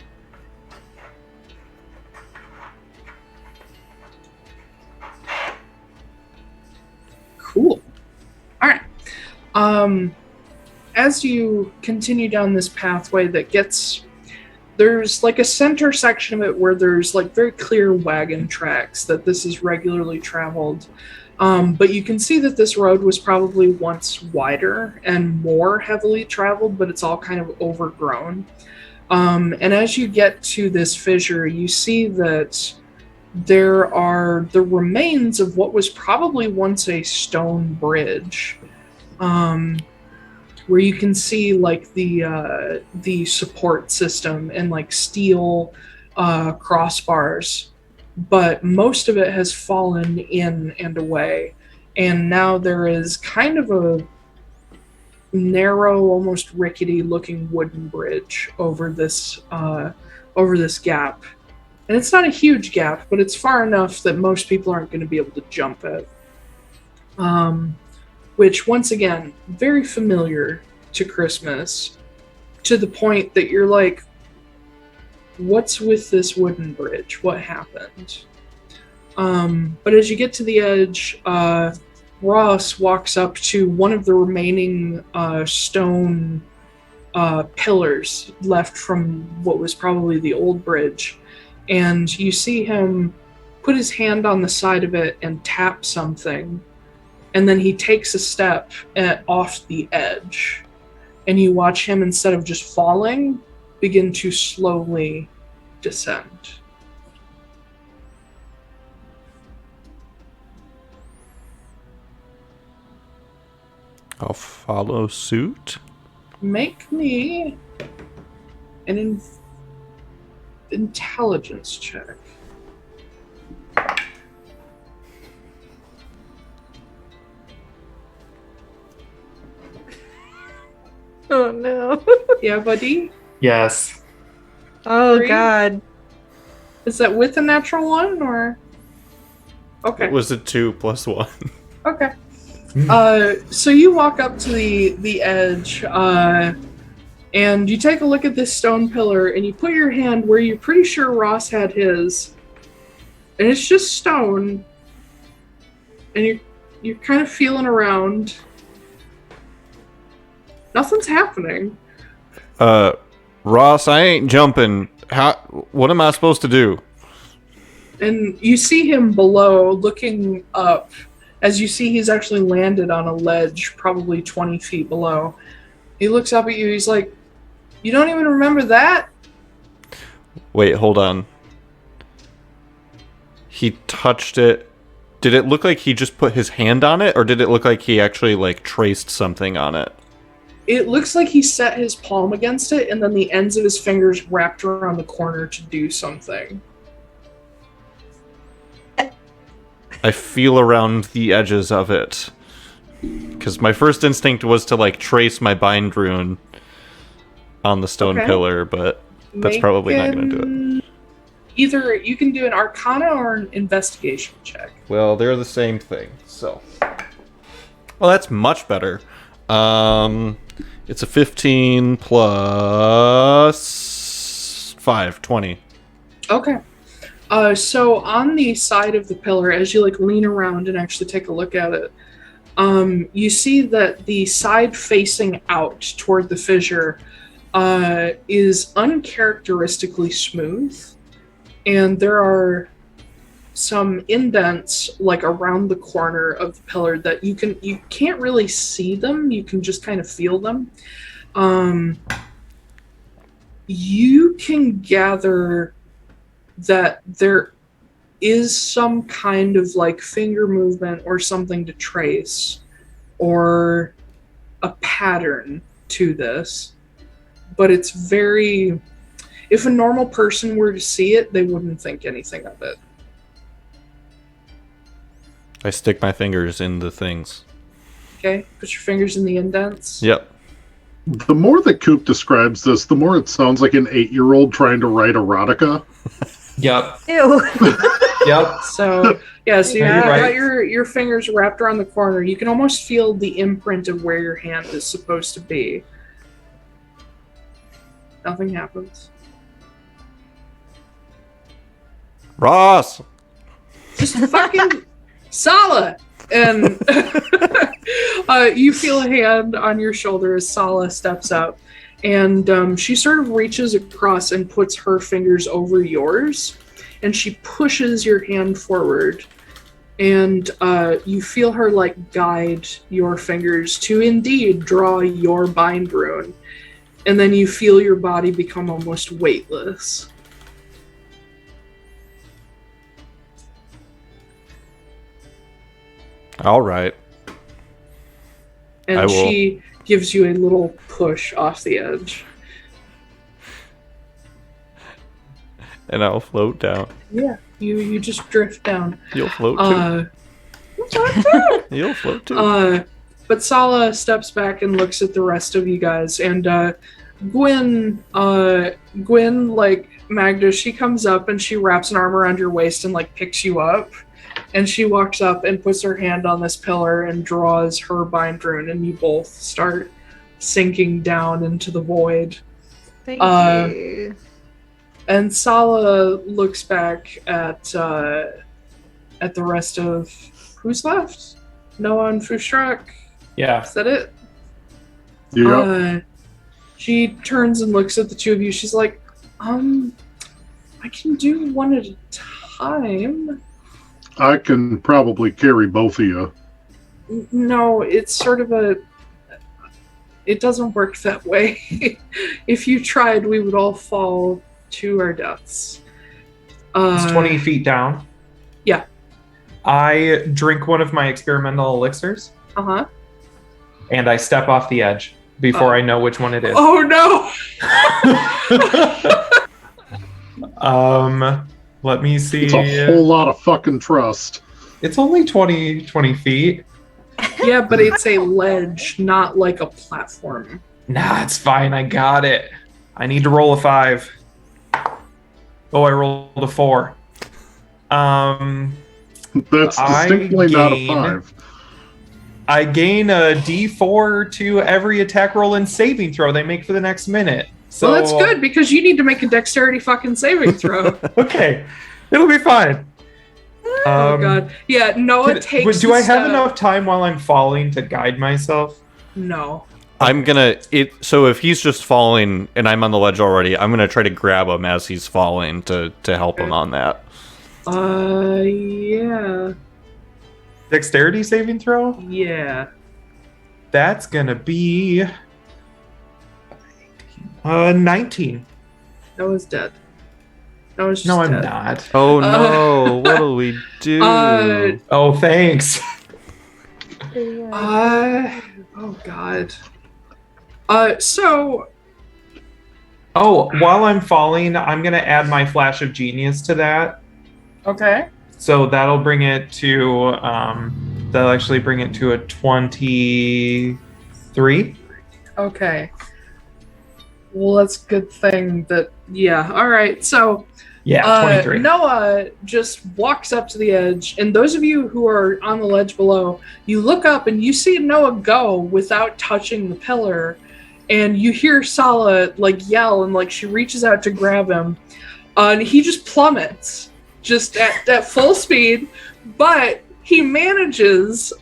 S1: Cool. Alright. As you continue down this pathway that gets... There's like a center section of it where there's like very clear wagon tracks that this is regularly traveled. But you can see that this road was probably once wider and more heavily traveled, but it's all kind of overgrown. And as you get to this fissure, you see that there are the remains of what was probably once a stone bridge. Where you can see like the support system and like steel crossbars, but most of it has fallen in and away, and now there is kind of a narrow, almost rickety looking wooden bridge over this gap. And it's not a huge gap, but it's far enough that most people aren't going to be able to jump it. Which, once again, very familiar to Christmas, to the point that you're like, what's with this wooden bridge? What happened? But as you get to the edge, Ross walks up to one of the remaining stone pillars left from what was probably the old bridge, and you see him put his hand on the side of it and tap something. And then he takes a step off the edge. And you watch him, instead of just falling, begin to slowly descend.
S2: I'll follow suit.
S1: Make me an intelligence check.
S6: Oh no.
S1: Yeah, buddy?
S4: Yes.
S6: Oh
S1: 3?
S6: god.
S1: Is that with a natural 1 or? Okay.
S2: It was a 2 plus 1.
S1: Okay. So you walk up to the edge, and you take a look at this stone pillar, and you put your hand where you're pretty sure Ross had his, and it's just stone, and you're kind of feeling around. Nothing's happening.
S2: Ross, I ain't jumping. What am I supposed to do?
S1: And you see him below, looking up. As you see, he's actually landed on a ledge, probably 20 feet below. He looks up at you, he's like, "You don't even remember that?"
S2: Wait, hold on. He touched it. Did it look like he just put his hand on it, or did it look like he actually, like, traced something on it?
S1: It looks like he set his palm against it, and then the ends of his fingers wrapped around the corner to do something.
S2: I feel around the edges of it. Because my first instinct was to, like, trace my bind rune on the stone pillar, but that's probably not going to do it.
S1: Either you can do an Arcana or an Investigation check.
S2: Well, they're the same thing, so. Well, that's much better. It's a 15 plus 5, 20.
S1: Okay. So on the side of the pillar, as you like lean around and actually take a look at it, you see that the side facing out toward the fissure is uncharacteristically smooth, and there are some indents like around the corner of the pillar that you can't really see them, you can just kind of feel them. You can gather that there is some kind of like finger movement or something to trace or a pattern to this, but it's very, if a normal person were to see it, they wouldn't think anything of it.
S2: I stick my fingers in the things.
S1: Okay, put your fingers in the indents.
S2: Yep.
S5: The more that Koop describes this, the more it sounds like an 8-year-old trying to write erotica.
S4: Yep.
S3: Ew.
S4: Yep.
S1: So yeah, so you've
S4: You're
S1: got
S4: right.
S1: your fingers wrapped around the corner. You can almost feel the imprint of where your hand is supposed to be. Nothing happens.
S2: Ross!
S1: Just fucking Sala! And you feel a hand on your shoulder as Sala steps up. And she sort of reaches across and puts her fingers over yours. And she pushes your hand forward. And you feel her like guide your fingers to indeed draw your bind rune. And then you feel your body become almost weightless.
S2: All right.
S1: And she gives you a little push off the edge.
S2: And I'll float down.
S1: Yeah, you just drift down.
S2: You'll float too. You'll float too.
S1: But Sala steps back and looks at the rest of you guys, and Gwen, like Magda, she comes up and she wraps an arm around your waist and like picks you up, and she walks up and puts her hand on this pillar and draws her bind rune, and you both start sinking down into the void.
S3: Thank you.
S1: And Sala looks back at the rest of who's left. Noah and Foostrak.
S4: Yeah.
S1: Is that it?
S5: Yeah.
S1: She turns and looks at the two of you. She's like, I can do one at a time.
S5: I can probably carry both of you.
S1: No, it's sort of it doesn't work that way. If you tried, we would all fall to our deaths.
S4: It's 20 feet down.
S1: Yeah.
S4: I drink one of my experimental elixirs.
S1: Uh-huh.
S4: and I step off the edge before I know which one it is.
S1: Oh no!
S4: Let me see.
S5: It's a whole lot of fucking trust.
S4: It's only 20 feet.
S1: Yeah, but it's a ledge, not like a platform.
S4: Nah, it's fine. I got it. I need to roll a 5. Oh, I rolled a 4.
S5: That's distinctly not a 5.
S4: I gain a D4 to every attack roll and saving throw they make for the next minute. So
S1: Well, that's good because you need to make a dexterity fucking saving throw.
S4: Okay, it'll be fine.
S1: Oh god. Yeah, Noah takes.
S4: Do I have enough time while I'm falling to guide myself?
S1: No.
S2: I'm gonna so if he's just falling and I'm on the ledge already, I'm gonna try to grab him as he's falling to help him on that.
S1: Yeah.
S4: Dexterity saving throw?
S1: Yeah.
S4: That's gonna be 19.
S1: Noah's dead. Noah's just
S4: No, I'm
S1: dead.
S4: not.
S2: Oh no, what'll we do?
S4: Oh, thanks.
S1: Oh god. So
S4: Oh, while I'm falling, I'm gonna add my flash of genius to that.
S1: okay.
S4: So that'll bring it to that'll actually bring it to a 23.
S1: Okay. Well, that's a good thing that all right. So
S4: Yeah, 23.
S1: Noah just walks up to the edge, and those of you who are on the ledge below, you look up and you see Noah go without touching the pillar, and you hear Sala like yell, and like she reaches out to grab him, and he just plummets, just at full speed, but he manages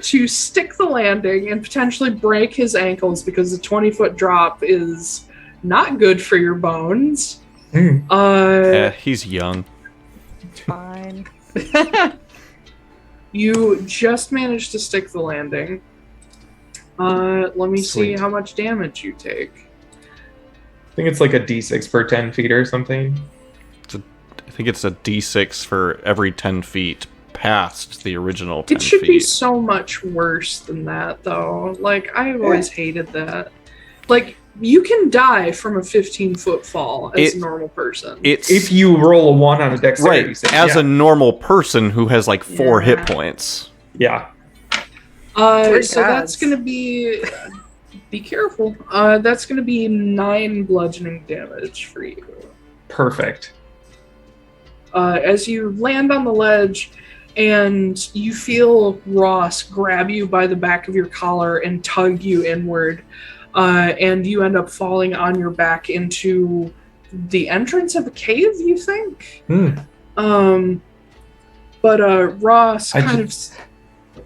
S1: to stick the landing and potentially break his ankles because the 20-foot drop is not good for your bones.
S2: Yeah, he's young.
S3: Fine.
S1: You just managed to stick the landing. Let me see
S4: Sweet.
S1: how much damage you take.
S4: I think it's like a D6 per 10 feet or something.
S2: I think it's a D6 for every 10 feet past the original 10
S1: It should
S2: feet.
S1: be so much worse than that, though. Like, I've always hated that. Like, you can die from a 15-foot fall as a normal person.
S4: If you roll a 1 on a dexterity
S2: right,
S4: save,
S2: as a normal person who has like 4 hit points.
S4: Yeah.
S1: So that's going to be... Be careful. That's going to be 9 bludgeoning damage for you.
S4: Perfect.
S1: As you land on the ledge and you feel Ross grab you by the back of your collar and tug you inward, and you end up falling on your back into the entrance of a cave, you think? But Ross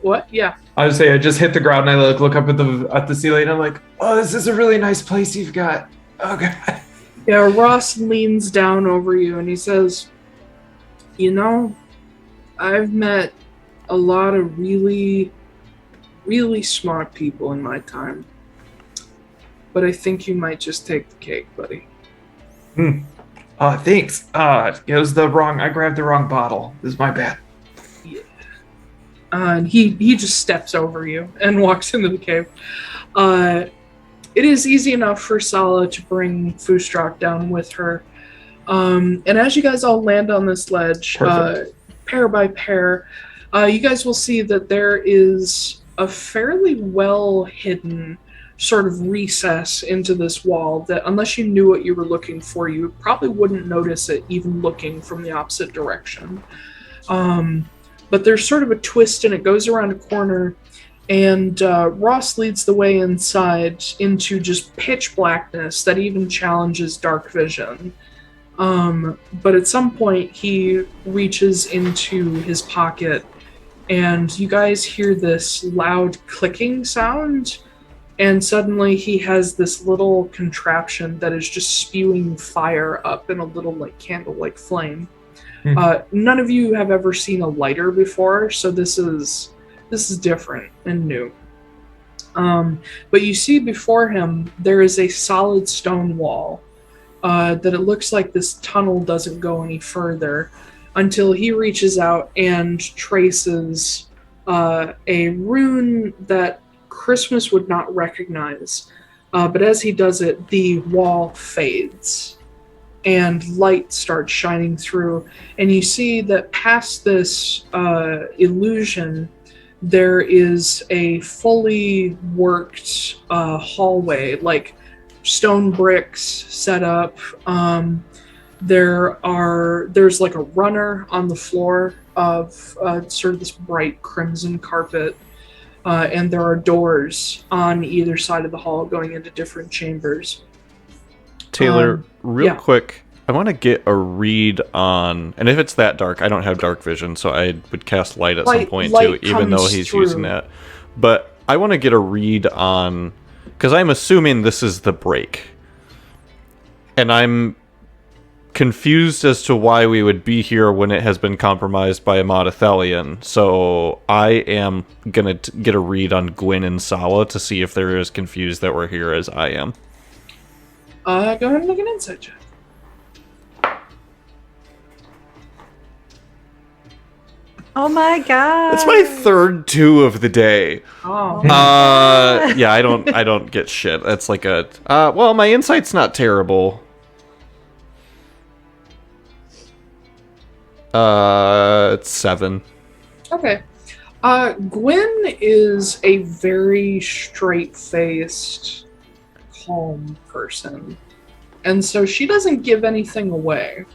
S1: What? Yeah.
S4: I would say I just hit the ground and I look up at the ceiling and I'm like, oh, this is a really nice place you've got. Oh, God.
S1: Yeah, Ross leans down over you and he says, you know, I've met a lot of really, really smart people in my time. But I think you might just take the cake, buddy.
S4: Thanks. It was I grabbed the wrong bottle. This is my bad.
S1: Yeah. And he just steps over you and walks into the cave. It is easy enough for Sala to bring Foostrak down with her. And as you guys all land on this ledge, pair by pair, you guys will see that there is a fairly well hidden sort of recess into this wall that, unless you knew what you were looking for, you probably wouldn't notice it even looking from the opposite direction. But there's sort of a twist and it goes around a corner, and Ross leads the way inside into just pitch blackness that even challenges dark vision. But at some point he reaches into his pocket and you guys hear this loud clicking sound, and suddenly he has this little contraption that is just spewing fire up in a little like candle-like flame. None of you have ever seen a lighter before, so this is different and new. But you see before him there is a solid stone wall that it looks like this tunnel doesn't go any further until he reaches out and traces a rune that Christmas would not recognize. But as he does it, the wall fades and light starts shining through. And you see that past this illusion, there is a fully worked hallway, like stone bricks set up. There's like a runner on the floor of sort of this bright crimson carpet. And there are doors on either side of the hall going into different chambers.
S2: Taiylor, real quick, I want to get a read on, and if it's that dark, I don't have dark vision, so I would cast light at some point too, even though he's using that. But I want to get a read on, because I'm assuming this is the break. And I'm confused as to why we would be here when it has been compromised by a Modathelian. So I am going to get a read on Gwyn and Sala to see if they're as confused that we're here as I am.
S1: Go ahead and make an insight check.
S3: Oh my god.
S2: It's my third 2 of the day.
S1: Oh.
S2: Yeah, I don't get shit. That's like a well, my insight's not terrible. It's 7.
S1: Okay. Gwyn is a very straight-faced, calm person. And so she doesn't give anything away.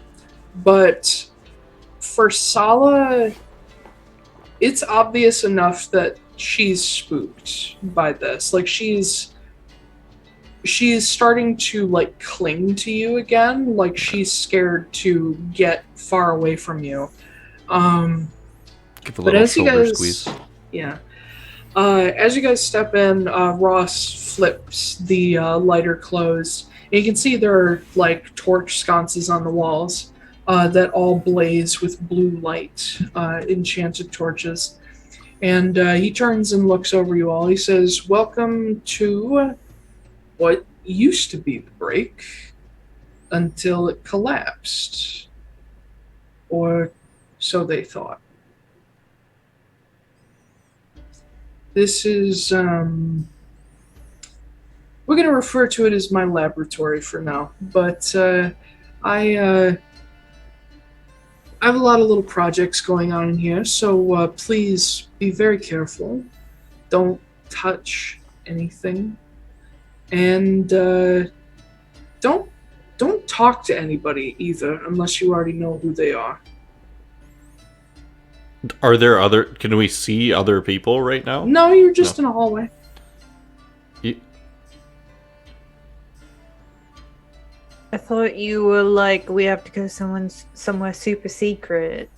S1: But for Sala, it's obvious enough that she's spooked by this. Like, she's starting to, like, cling to you again. Like, she's scared to get far away from you.
S2: Give a little shoulder squeeze.
S1: Yeah. As you guys step in, Ross flips the lighter closed. And you can see there are, like, torch sconces on the walls that all blaze with blue light, enchanted torches. And he turns and looks over you all. He says, "Welcome to what used to be the break until it collapsed. Or so they thought. This is, we're going to refer to it as my laboratory for now, but I have a lot of little projects going on in here, so please be very careful. Don't touch anything. And don't talk to anybody either, unless you already know who they are."
S2: Are there other... Can we see other people right now?
S1: No, you're just in a hallway.
S3: I thought you were like, we have to go somewhere super secret.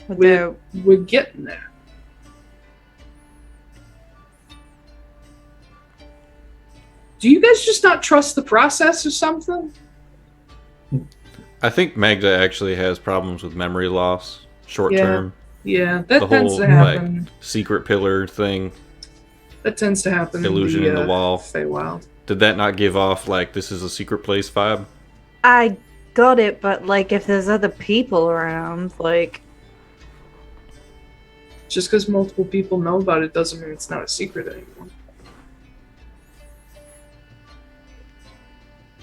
S1: We're getting there. Do you guys just not trust the process or something?
S2: I think Magda actually has problems with memory loss, short term.
S1: Yeah, that
S2: the
S1: tends
S2: whole,
S1: to happen.
S2: Like, secret pillar thing.
S1: That tends to happen.
S2: Illusion in the wall.
S1: Feywild.
S2: Did that not give off, like, this is a secret place vibe?
S3: I got it, but, like, if there's other people around, like...
S1: Just because multiple people know about it doesn't mean it's not a secret anymore.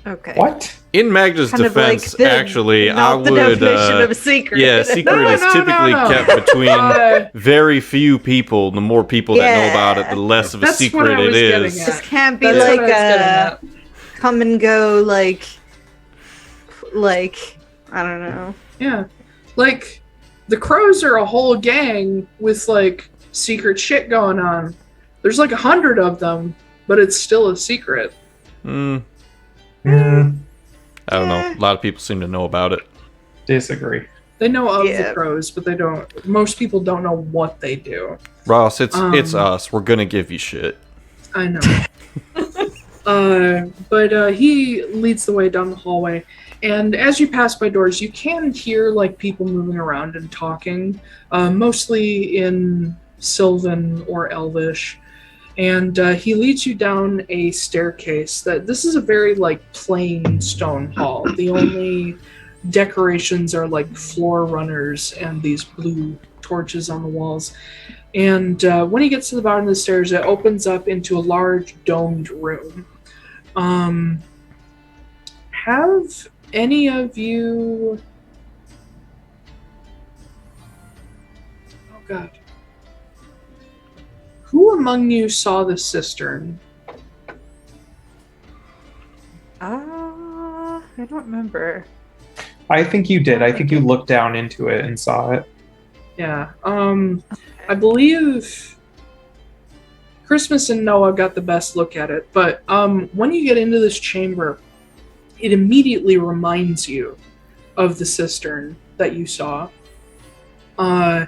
S3: Okay.
S4: What?
S2: In Magda's
S3: Kind of
S2: defense,
S3: like
S2: actually, I
S3: not the
S2: would...
S3: definition of a secret.
S2: Yeah, secret is
S1: No.
S2: typically kept between very few people. The more people that know about it, the less of a
S1: That's what
S2: secret
S1: I was
S2: it
S1: getting
S2: is.
S1: at.
S3: This can't be
S1: That's
S3: like
S1: what I was getting
S3: a come and go, like, I don't know.
S1: Yeah. Like, the Crows are a whole gang with, like, secret shit going on. There's like 100 of them, but it's still a secret.
S2: I don't know. A lot of people seem to know about it.
S4: Disagree.
S1: They know of the Crows, but they don't. Most people don't know what they do.
S2: Ross, it's us. We're gonna give you shit.
S1: I know. But he leads the way down the hallway, and as you pass by doors, you can hear like people moving around and talking, mostly in Sylvan or Elvish. And he leads you down a staircase. This is a very like plain stone hall. The only decorations are like floor runners and these blue torches on the walls. And when he gets to the bottom of the stairs, it opens up into a large domed room. Have any of you... Oh, God. Who among you saw the cistern?
S6: I don't remember.
S4: I think you did. I think you looked down into it and saw it.
S1: Yeah. I believe Christmas and Noah got the best look at it, but when you get into this chamber, it immediately reminds you of the cistern that you saw.
S2: Dead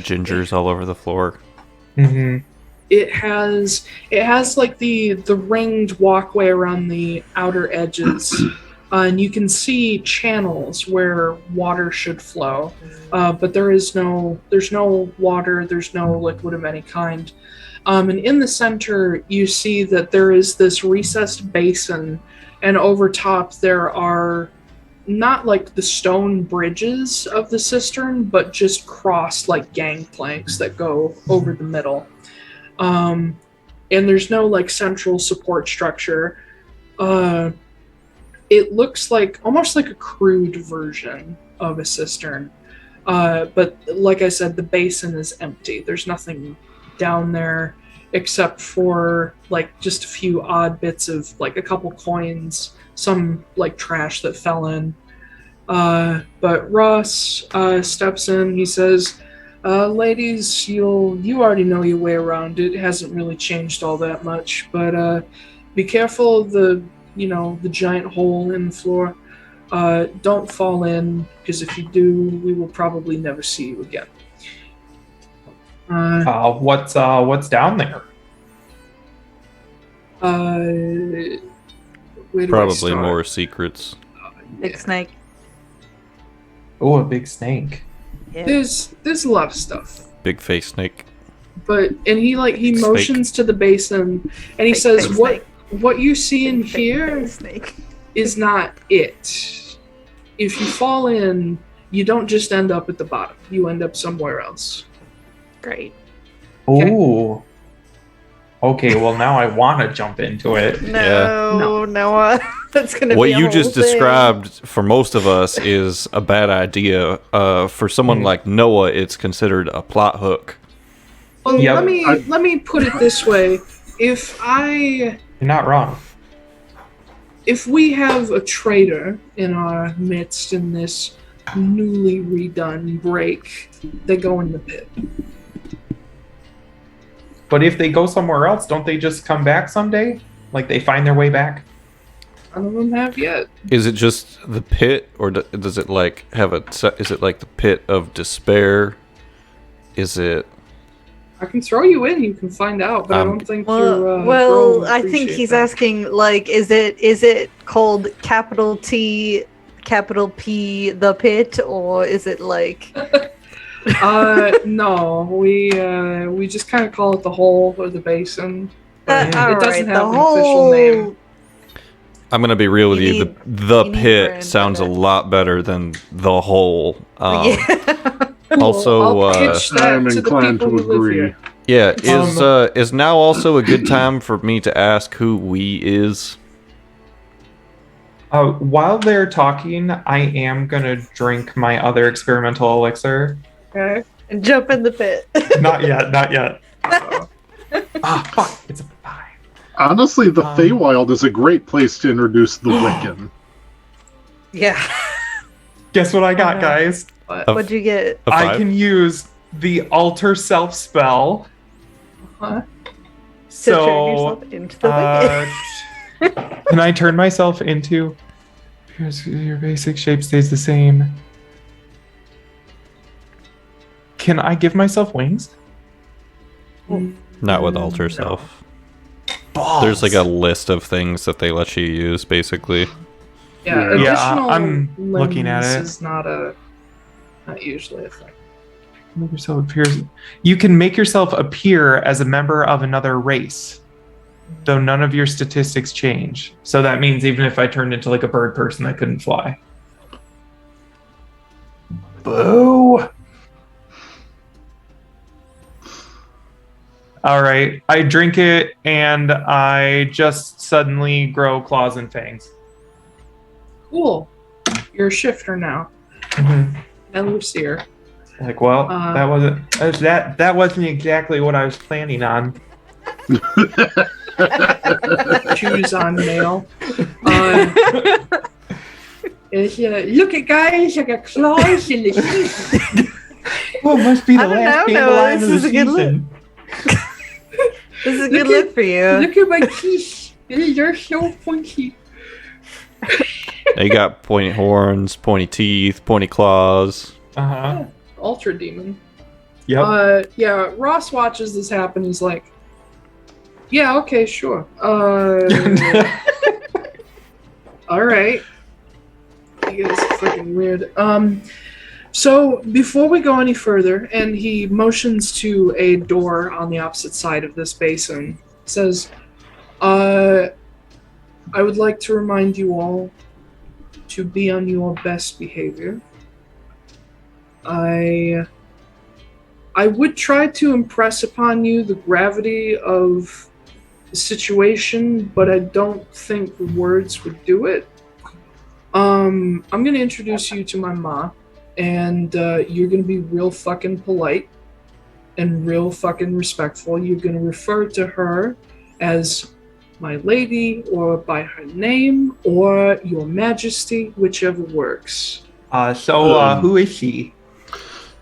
S2: gingers all over the floor.
S4: Mm-hmm.
S1: It has like the ringed walkway around the outer edges, and you can see channels where water should flow, but there's no water, there's no liquid of any kind. And in the center, you see that there is this recessed basin, and over top there are not like the stone bridges of the cistern, but just crossed like gangplanks that go over the middle. And there's no like central support structure. It looks like almost like a crude version of a cistern. But like I said, the basin is empty. There's nothing down there except for like just a few odd bits of like a couple coins, some like trash that fell in. But Ross steps in. He says, ladies, you already know your way around. It hasn't really changed all that much, but be careful of the giant hole in the floor. Don't fall in, because if you do, we will probably never see you again.
S4: What's down there?
S1: Where do I
S2: Probably
S1: start?
S2: more secrets.
S3: Big snake.
S4: Oh, a big snake.
S3: Yeah.
S1: There's a lot of stuff.
S2: Big face snake.
S1: He
S2: Snake.
S1: motions to the basin, and he
S3: Big
S1: says,
S3: face
S1: what you see in
S3: Big
S1: here
S3: snake.
S1: is not it. If you fall in, you don't just end up at the bottom. You end up somewhere else.
S3: Great.
S4: Oh. Okay, well now I want to jump into it.
S6: No, Noah. That's gonna
S2: What
S6: be a
S2: you
S6: whole
S2: just
S6: thing.
S2: described for most of us is a bad idea. For someone like Noah, it's considered a plot hook.
S1: Well,
S4: Yep.
S1: let me put it this way: if
S4: You're not wrong.
S1: we have a traitor in our midst in this newly redone break, they go in the pit.
S4: But if they go somewhere else, don't they just come back someday? Like they find their way back?
S1: None of them have yet.
S2: Is it just the pit, or does it like have is it like the pit of despair? Is it?
S1: I can throw you in. You can find out, but I don't think your
S6: Well,
S1: girl
S6: I think
S1: appreciate
S6: he's
S1: that.
S6: asking, like, is it called capital T, capital P, the pit, or is it like?
S1: No, we just kind of call it the hole or the basin. But
S6: all
S1: it doesn't
S6: right,
S1: have
S6: the
S1: an official name.
S2: I'm gonna be real with
S6: You
S2: you.
S6: need-
S2: The
S6: you need
S2: pit
S6: brand
S2: sounds a
S6: better.
S2: lot better than the hole.
S6: Yeah.
S2: Also,
S1: I'll pitch that
S5: I'm
S1: to the
S5: inclined
S1: people
S5: to
S1: who live
S5: agree.
S1: here.
S2: yeah, is now also a good time for me to ask who we is?
S4: While they're talking, I am gonna drink my other experimental elixir.
S1: Okay.
S6: And jump in the pit.
S4: Not yet, not yet. Fuck, it's a 5.
S5: Honestly, the Feywild is a great place to introduce the Wiccan.
S6: Yeah.
S4: Guess what I got, guys?
S6: What'd you get?
S2: A
S4: I
S2: 5?
S4: can use the alter self spell.
S1: Huh?
S6: To turn
S4: So,
S6: yourself into the Wiccan.
S4: can I turn myself into? Your basic shape stays the same. Can I give myself wings?
S2: Not with alter self.
S4: Balls.
S2: There's like a list of things that they let you use, basically.
S1: Yeah,
S5: Yeah,
S1: additional
S4: I'm looking at
S1: limbs
S4: it.
S1: is not usually a thing.
S4: Make yourself appear. You can make yourself appear as a member of another race, though none of your statistics change. So that means even if I turned into like a bird person, I couldn't fly. Boo! All right. I drink it, and I just suddenly grow claws and fangs.
S1: Cool. You're a shifter now.
S4: Mm-hmm.
S1: And Lucier.
S4: Like, well, that wasn't exactly what I was planning on.
S1: Shoes on nail.
S7: Look at guys, I got claws in the teeth.
S4: Well, it must be the
S6: I don't
S4: last
S6: know,
S4: dandelion
S6: this
S4: of the
S6: is a good
S4: season.
S6: This is a good look for you.
S7: Look at my teeth. They're so pointy.
S2: They got pointy horns, pointy teeth, pointy claws.
S4: Uh-huh.
S1: Ultra demon.
S4: Yep.
S1: Yeah, Ross watches this happen. He's like, yeah, okay, sure. All right. You guys are freaking weird. So before we go any further, and he motions to a door on the opposite side of this basin, says, I would like to remind you all to be on your best behavior. I would try to impress upon you the gravity of the situation, but I don't think the words would do it. I'm going to introduce you to my ma, and you're going to be real fucking polite and real fucking respectful. You're going to refer to her as my lady, or by her name, or your majesty, whichever works.
S4: Who is she?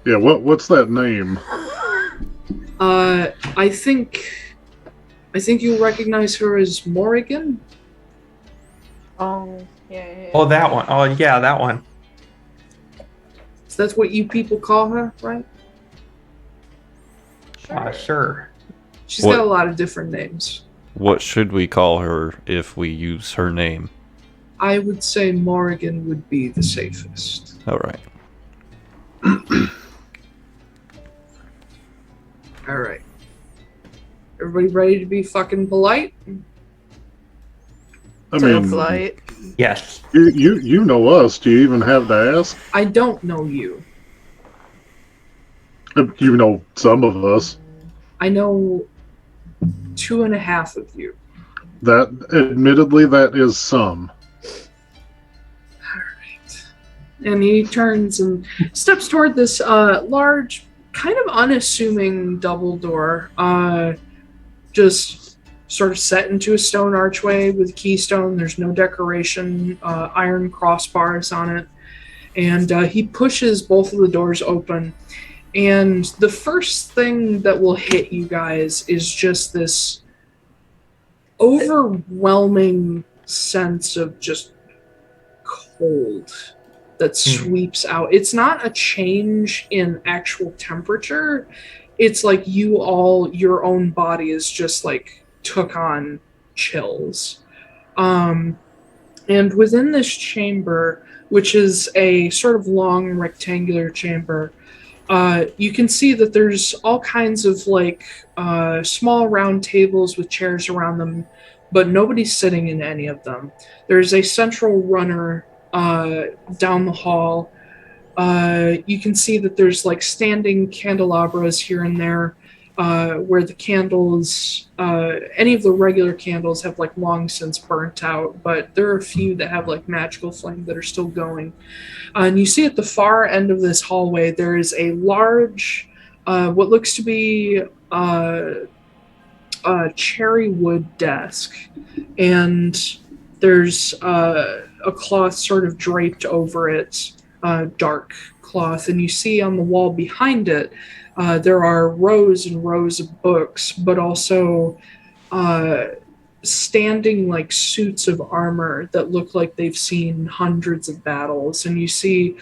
S5: Yeah, what's that name?
S1: I think you'll recognize her as Morrigan.
S6: Oh, yeah.
S4: Oh, that one. Oh, yeah, that one.
S1: So that's what you people call her, right?
S4: Sure.
S1: She's got a lot of different names.
S2: What should we call her if we use her name?
S1: I would say Morrigan would be the safest.
S2: All right.
S1: All right. Everybody ready to be fucking polite?
S5: I
S6: So
S5: mean,
S6: polite.
S4: Yes.
S5: you know us. Do you even have to ask?
S1: I don't know you.
S5: You know some of us.
S1: I know 2.5 of you.
S5: That, admittedly, that is some.
S1: Alright. And he turns and steps toward this large, kind of unassuming double door. Just sort of set into a stone archway with keystone. There's no decoration, iron crossbars on it. And he pushes both of the doors open. And the first thing that will hit you guys is just this overwhelming sense of just cold that sweeps out. It's not a change in actual temperature. It's like your own body is just like took on chills. And within this chamber, which is a sort of long rectangular chamber, you can see that there's all kinds of like small round tables with chairs around them, but nobody's sitting in any of them. There's a central runner down the hall. You can see that there's like standing candelabras here and there, where the candles, any of the regular candles have like long since burnt out, but there are a few that have like magical flame that are still going. And you see at the far end of this hallway, there is a large, what looks to be a cherry wood desk. And there's a cloth sort of draped over it, dark cloth. And you see on the wall behind it, there are rows and rows of books, but also standing like suits of armor that look like they've seen hundreds of battles. And you see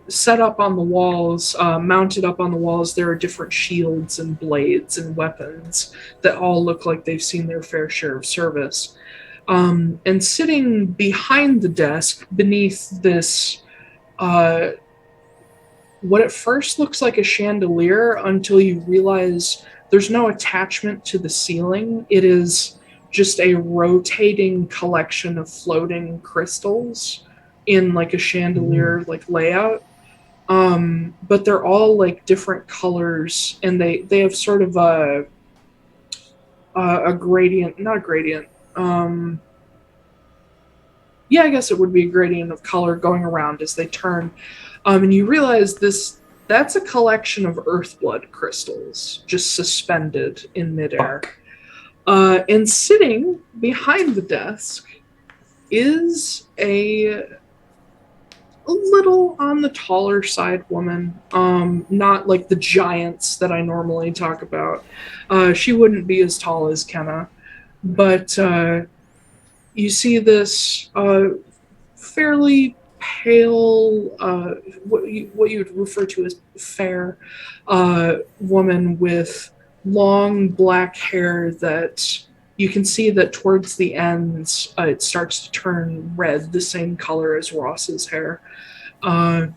S1: set up on the walls, mounted up on the walls, there are different shields and blades and weapons that all look like they've seen their fair share of service. And sitting behind the desk, beneath this, what at first looks like a chandelier until you realize there's no attachment to the ceiling. It is just a rotating collection of floating crystals in like a chandelier like layout. But they're all like different colors, and they have sort of a gradient, not a gradient. Yeah, I guess it would be a gradient of color going around as they turn. And you realize that's a collection of earth blood crystals just suspended in midair. And sitting behind the desk is a little on the taller side woman. Not like the giants that I normally talk about. She wouldn't be as tall as Kenna, but you see this fairly pale, what you would refer to as fair woman with long black hair that you can see that towards the ends it starts to turn red, the same color as Ross's hair. And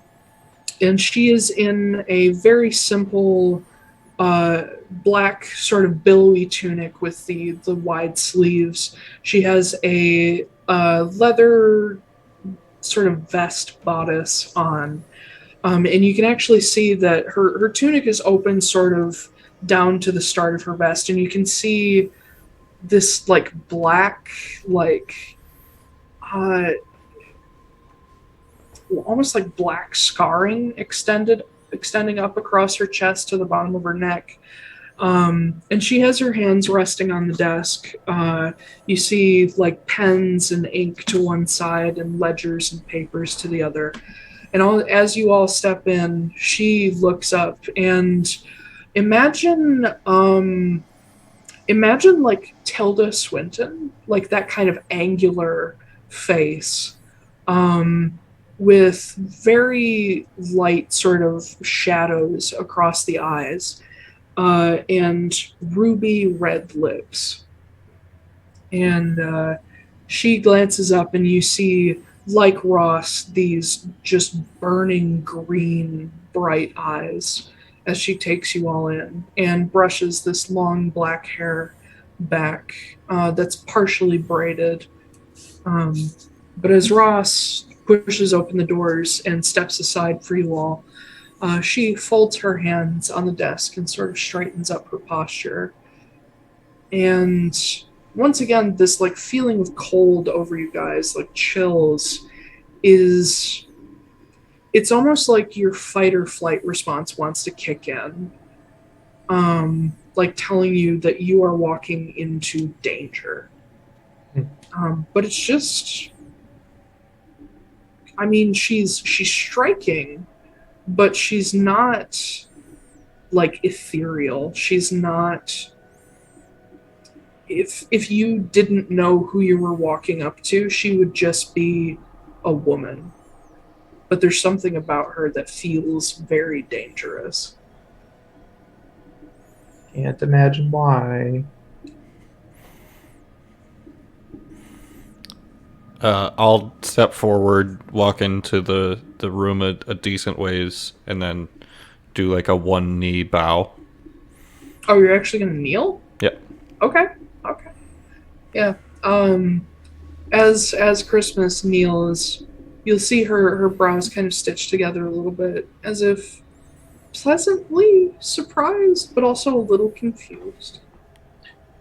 S1: she is in a very simple black sort of billowy tunic with the wide sleeves. She has a leather sort of vest bodice on. And you can actually see that her tunic is open sort of down to the start of her vest, and you can see this like black, like almost like black scarring extending up across her chest to the bottom of her neck. And she has her hands resting on the desk. You see like pens and ink to one side and ledgers and papers to the other. And as you all step in, she looks up and imagine like Tilda Swinton, like that kind of angular face, with very light sort of shadows across the eyes, and ruby red lips. And she glances up and you see, like Ross, these just burning green, bright eyes as she takes you all in and brushes this long black hair back that's partially braided. But as Ross pushes open the doors and steps aside for you all, she folds her hands on the desk and sort of straightens up her posture. And once again, this like feeling of cold over you guys, like chills, it's almost like your fight or flight response wants to kick in. Like telling you that you are walking into danger. But it's just, I mean, she's striking, but she's not like ethereal. She's not, if you didn't know who you were walking up to, she would just be a woman. But there's something about her that feels very dangerous.
S4: Can't imagine why.
S2: I'll step forward, walk into the room a decent ways, and then do like a one knee bow.
S1: Oh, you're actually gonna kneel?
S2: Yep.
S1: Okay. Yeah. As Christmas kneels, you'll see her brows kind of stitched together a little bit, as if pleasantly surprised, but also a little confused.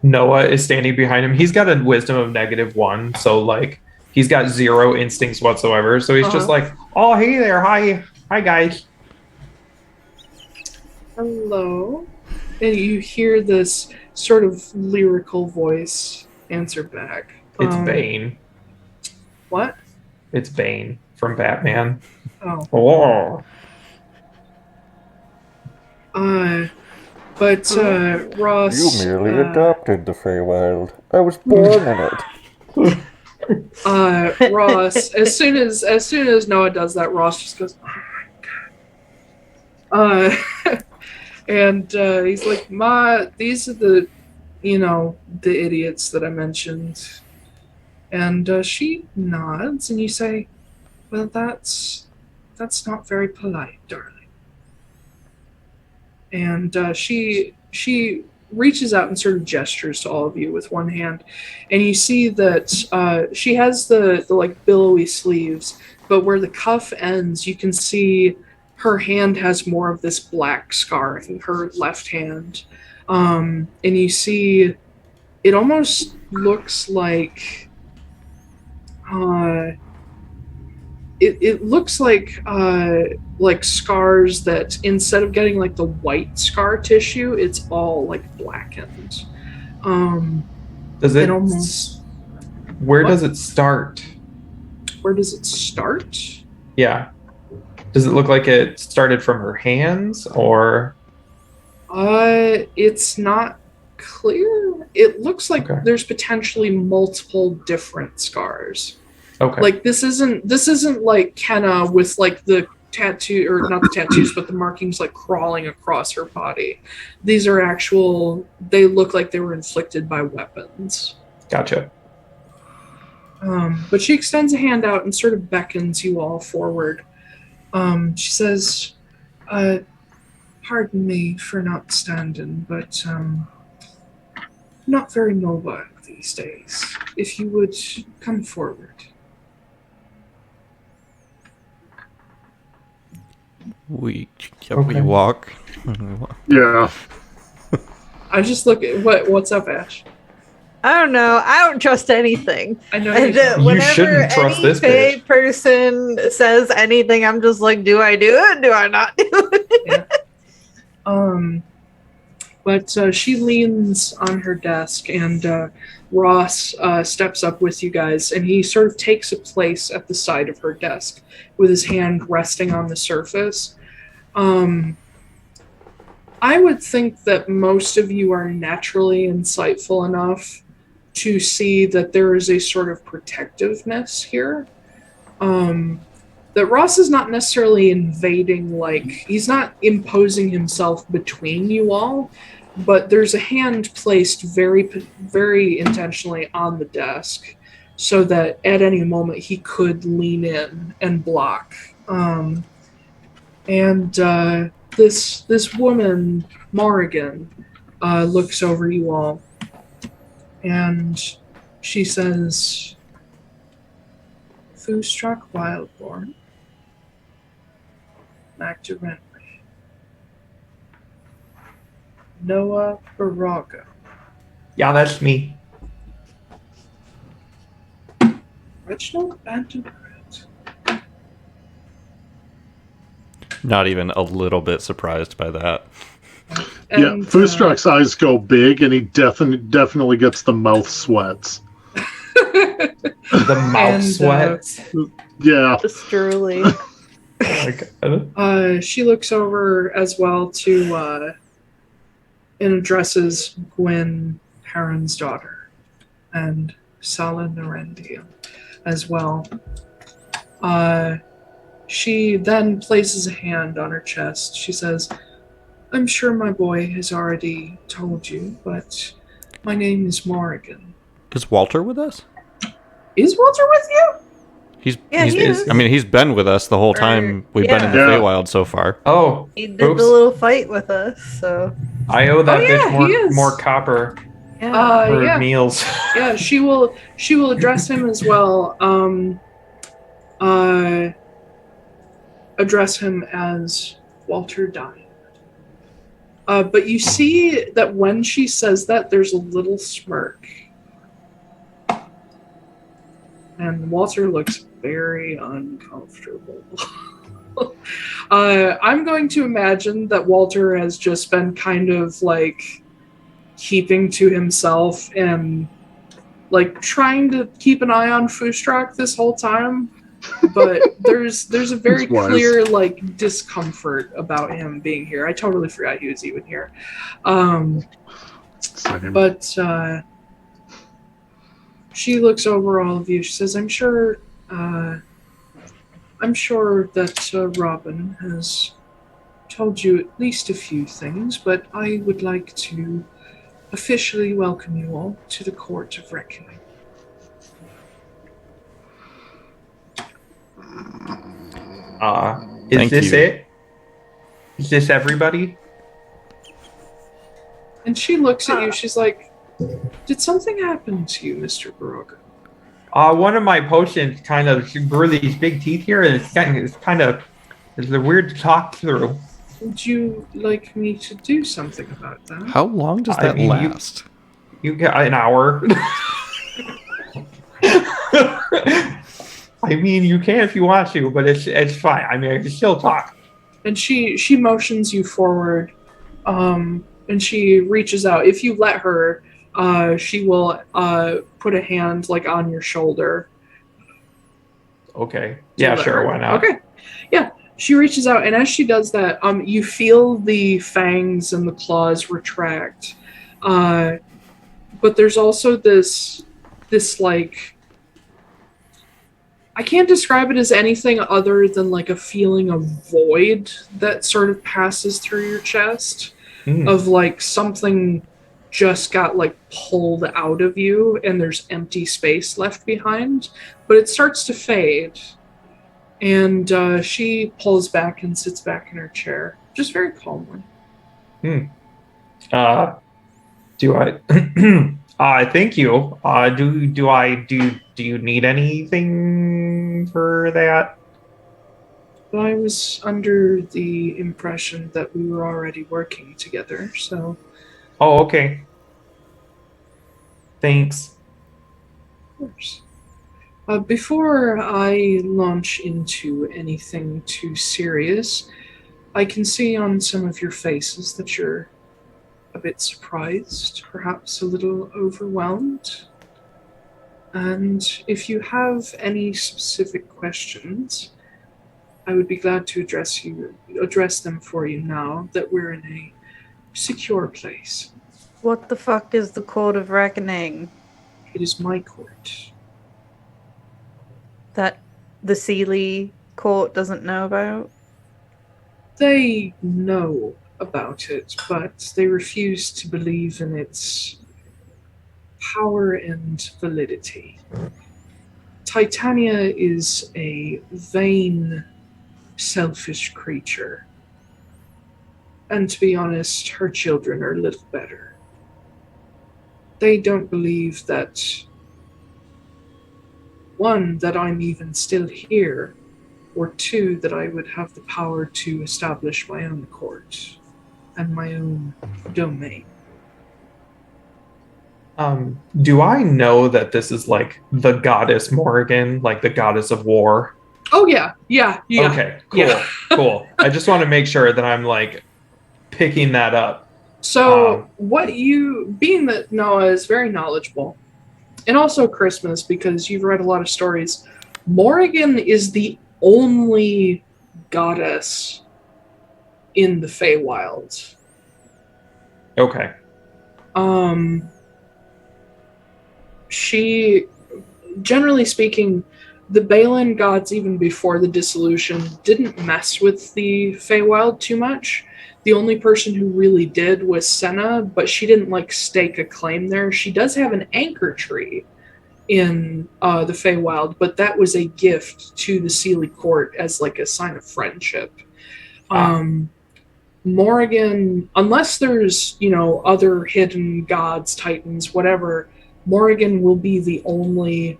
S4: Noah is standing behind him. He's got a wisdom of -1, so like he's got 0 instincts whatsoever. So he's just like, oh, hey there, hi guys.
S1: Hello. And you hear this sort of lyrical voice answer back.
S4: It's Bane.
S1: What?
S4: It's Bane from Batman.
S1: Oh. But Ross,
S8: you merely adopted the Feywild. I was born in it.
S1: Ross, as soon as Noah does that, Ross just goes, oh my god. And he's like, Ma, these are the idiots that I mentioned. And she nods, and you say, well, that's not very polite, darling. And she reaches out and sort of gestures to all of you with one hand, and you see that she has the like billowy sleeves, but where the cuff ends, you can see her hand has more of this black scar in her left hand. And you see it almost looks like it looks like scars that instead of getting like the white scar tissue, it's all like blackened.
S4: Does it? Where
S1: What?
S4: does it start?
S1: Where does it start?
S4: Yeah. Does it look like it started from her hands, or?
S1: It's not clear. It looks like there's potentially multiple different scars.
S4: Okay.
S1: Like this isn't like Kenna with like the tattoo, or not the tattoos, but the markings like crawling across her body. These are actual. They look like they were inflicted by weapons.
S4: Gotcha.
S1: But she extends a hand out and sort of beckons you all forward. She says, pardon me for not standing, but not very mobile these days. If you would come forward.
S2: We walk.
S5: Yeah.
S1: I just look at what's up, Ash.
S6: I don't know. I don't trust anything.
S1: I know
S6: And
S1: you
S6: whenever
S4: shouldn't trust
S6: any
S4: this
S6: Fae
S4: bitch.
S6: person says anything, I'm just like, do I do it? Do I not do it?
S1: Yeah. But she leans on her desk, and Ross steps up with you guys, and he sort of takes a place at the side of her desk with his hand resting on the surface. I would think that most of you are naturally insightful enough to see that there is a sort of protectiveness here. That Ross is not necessarily invading, like, he's not imposing himself between you all, but there's a hand placed very, very intentionally on the desk so that at any moment he could lean in and block. This woman, Morrigan, looks over you all, and she says, Foostrak Wildborn, Magda Wrenly, Noah Borago,
S4: Yeah, that's me.
S1: Reginald Bantameret.
S2: Not even a little bit surprised by that.
S5: Yeah, Foostrak's eyes go big, and he definitely gets the mouth sweats.
S4: The mouth sweats.
S5: Yeah.
S6: Just truly.
S1: She looks over as well to and addresses Gwen Heron's daughter and Sala Narendian as well. She then places a hand on her chest. She says, I'm sure my boy has already told you, but my name is Morrigan.
S2: Is Walter with us?
S1: Is Walter with you?
S2: He's
S6: he is.
S2: I mean, he's been with us the whole time we've been in the Feywild so far.
S4: Oh,
S6: He did the little fight with us, so.
S4: I owe that
S1: he
S4: bitch
S1: is.
S4: more copper
S6: Yeah.
S4: for meals.
S1: Yeah, she will address him as well. Address him as Walter Dine. But you see that when she says that, there's a little smirk. And Walter looks very uncomfortable. I'm going to imagine that Walter has just been kind of like keeping to himself and like trying to keep an eye on Foostrak this whole time. But there's a very clear like discomfort about him being here. I totally forgot he was even here. But she looks over all of you. She says, I'm sure that Robin has told you at least a few things, but I would like to officially welcome you all to the Court of Reckoning.
S4: Is
S2: Thank
S4: this
S2: you.
S4: it? Is this everybody?
S1: And she looks at you. She's like, did something happen to you, Mr. Borago?
S4: One of my potions kind of grew these big teeth here, and it's kind of They're weird to talk through.
S1: Would you like me to do something about that?
S2: How long does that last?
S4: You get an hour. I mean, you can if you want to, but it's fine. I mean, I can still talk.
S1: And she motions you forward, and she reaches out. If you let her, she will put a hand like on your shoulder.
S4: Okay. Yeah, sure. Why not?
S1: Okay. Yeah. She reaches out, and as she does that, you feel the fangs and the claws retract. But there's also this like, I can't describe it as anything other than like a feeling of void that sort of passes through your chest, of like something just got like pulled out of you and there's empty space left behind, but it starts to fade. And she pulls back and sits back in her chair, just very calmly.
S4: Do I thank you. Do you need anything for that?
S1: I was under the impression that we were already working together, so...
S4: Oh, okay. Thanks.
S1: Of course. Before I launch into anything too serious, I can see on some of your faces that you're a bit surprised, perhaps a little overwhelmed. And if you have any specific questions, I would be glad to address them for you now that we're in a secure place.
S6: What the fuck is the Court of Reckoning?
S1: It is my court.
S6: That the Sealy court doesn't know about?
S1: They know about it, but they refuse to believe in its power and validity. Titania is a vain, selfish creature. And to be honest, her children are little better. They don't believe that, one, that I'm even still here, or two, that I would have the power to establish my own court and my own domain.
S4: Do I know that this is like the goddess Morrigan, like the goddess of war?
S1: Oh, yeah.
S4: Okay, cool,
S1: yeah.
S4: Cool. I just want to make sure that I'm like picking that up.
S1: So, being that Noah is very knowledgeable, and also Christmas, because you've read a lot of stories, Morrigan is the only goddess in the Feywild.
S4: Okay.
S1: She, generally speaking, the Balin gods, even before the dissolution, didn't mess with the Feywild too much. The only person who really did was Senna, but she didn't like stake a claim there. She does have an anchor tree in the Feywild, but that was a gift to the Sealy court as like a sign of friendship. Morrigan, unless there's, other hidden gods, titans, whatever, Morrigan will be the only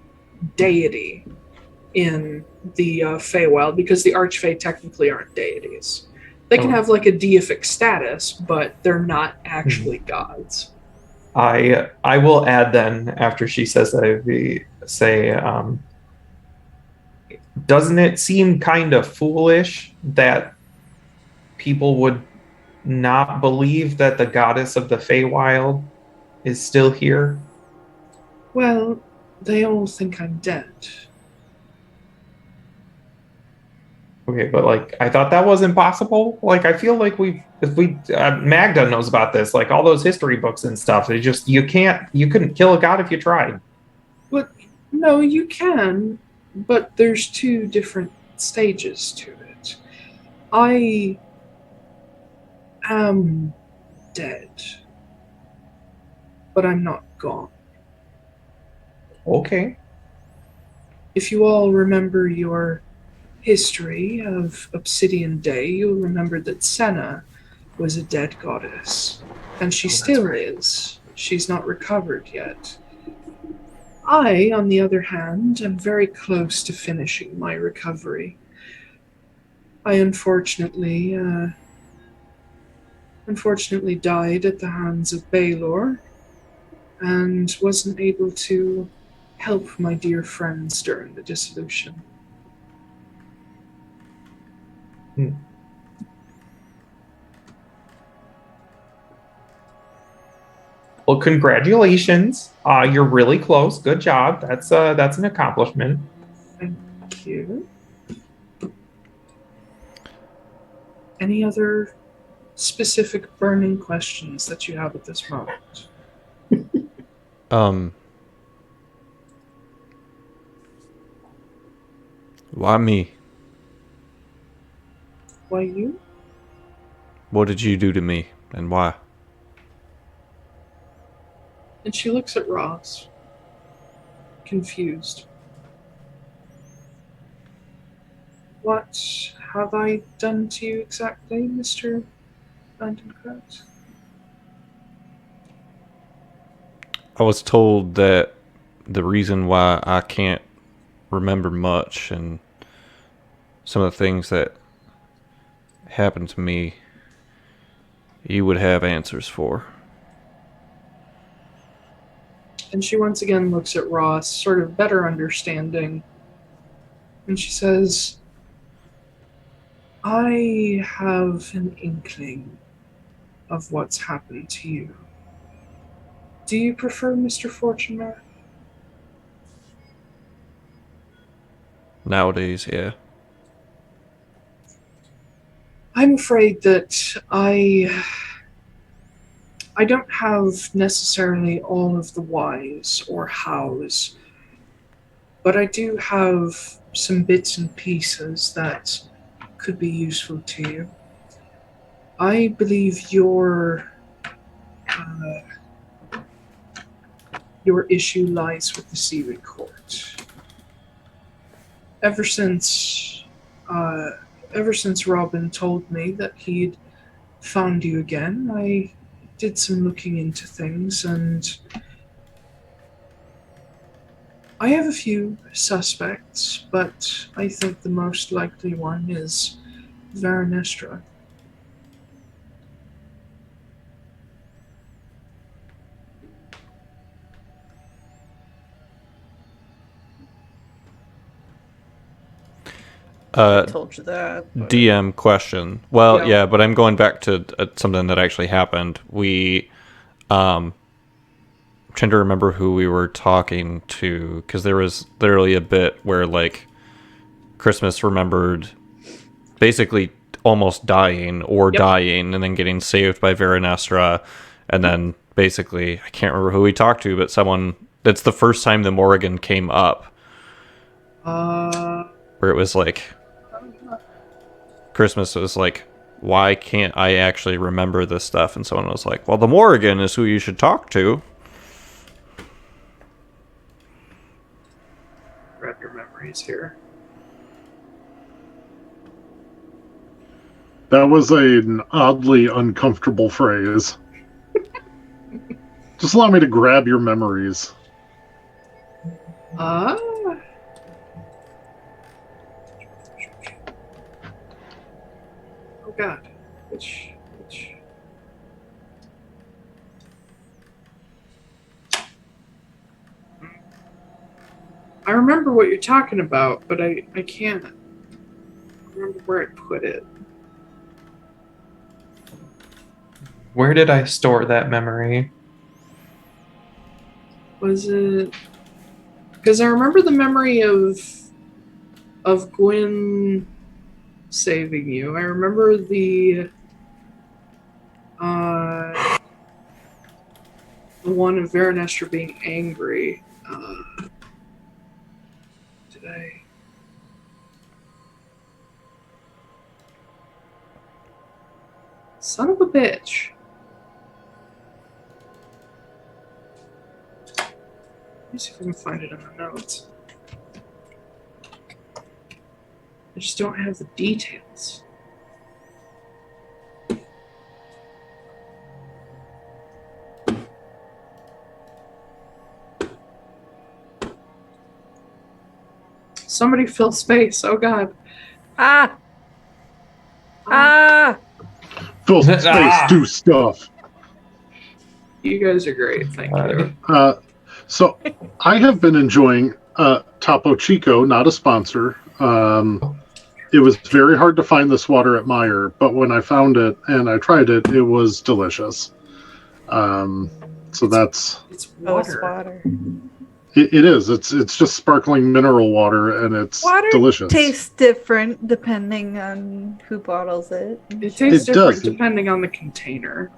S1: deity in the Feywild, because the Archfey technically aren't deities. They can have like a deific status, but they're not actually gods.
S4: I will add then, after she says that, doesn't it seem kind of foolish that people would not believe that the goddess of the Feywild is still here?
S1: Well, they all think I'm dead.
S4: Okay, but like, I thought that was impossible. Like, I feel like Magda knows about this, like all those history books and stuff. They just, you couldn't kill a god if you tried.
S1: But no, you can, but there's two different stages to it. I am dead, but I'm not gone.
S4: Okay.
S1: If you all remember your history of Obsidian Day, you'll remember that Senna was a dead goddess, and she still is. She's not recovered yet. I, on the other hand, am very close to finishing my recovery. I unfortunately died at the hands of Baylor and wasn't able to help my dear friends during the dissolution.
S4: Well, congratulations. You're really close. Good job. That's an accomplishment.
S1: Thank you. Any other specific burning questions that you have at this moment?
S2: Why me?
S1: Why you?
S2: What did you do to me, and why?
S1: And she looks at Ross, confused. What have I done to you exactly, Mr. Vandenkrais?
S2: I was told that the reason why I can't remember much and some of the things that happened to me, you would have answers for.
S1: And she once again looks at Ross, sort of better understanding. And she says, I have an inkling of what's happened to you. Do you prefer Mr. Fortunemær?
S2: Nowadays, yeah.
S1: I'm afraid that I don't have necessarily all of the whys or hows, but I do have some bits and pieces that could be useful to you. I believe your issue lies with the Seaweed Court. Ever since Robin told me that he'd found you again, I did some looking into things, and I have a few suspects, but I think the most likely one is Varanestra.
S6: I told you that. But...
S2: DM question. Well,
S1: Yeah.
S2: yeah, but I'm going back to something that actually happened. We, trying to remember who we were talking to, because there was literally a bit where, like, Christmas remembered basically almost dying or dying and then getting saved by Varanestra, and then basically, I can't remember who we talked to, but someone, that's the first time the Morrigan came up. Where it was like, Christmas was like, why can't I actually remember this stuff? And someone was like, well, the Morrigan is who you should talk to.
S1: Grab your memories here.
S5: That was an oddly uncomfortable phrase. Just allow me to grab your memories.
S1: Oh God, which... I remember what you're talking about, but I can't remember where I put it.
S4: Where did I store that memory?
S1: Was it... Because I remember the memory of Gwyn saving you. I remember the one of Varanestra being angry. Did I... Son of a bitch. Let me see if I can find it in the notes. I just don't have the details. Somebody fill space. Oh God.
S6: Ah! Ah!
S5: Fill some space, do stuff.
S1: You guys are great. Thank you.
S5: So I have been enjoying Topo Chico, not a sponsor. It was very hard to find this water at Meijer, but when I found it and I tried it, it was delicious. So that's...
S1: It's
S6: Oh, it's
S1: water.
S6: water.
S5: It is. It's just sparkling mineral water, and it's
S6: Water
S5: delicious.
S6: tastes different depending on who bottles it.
S1: It tastes
S5: It
S1: different
S5: does.
S1: depending on the container.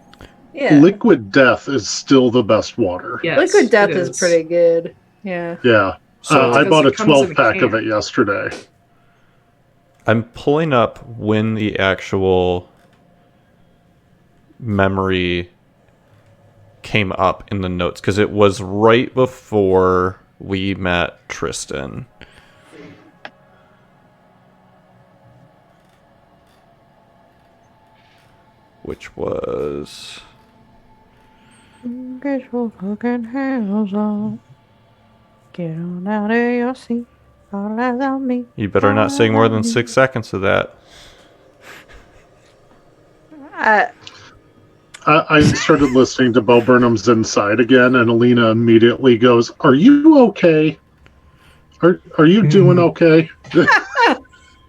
S6: Yeah.
S5: Liquid Death is still the best water.
S1: Yes,
S6: Liquid Death
S1: it
S6: is pretty good. Yeah.
S5: Yeah.
S2: So
S5: I bought a
S1: Because it comes in a
S5: 12-pack of
S1: can.
S5: it yesterday.
S2: I'm pulling up when the actual memory came up in the notes, because it was right before we met Tristan. Which was...
S3: Get your fucking hands up. Get on out of your seat. All eyes on me.
S2: You better not sing more than 6 seconds of that.
S5: I started listening to Bo Burnham's Inside again, and Alina immediately goes, "Are you okay? Are you doing okay?"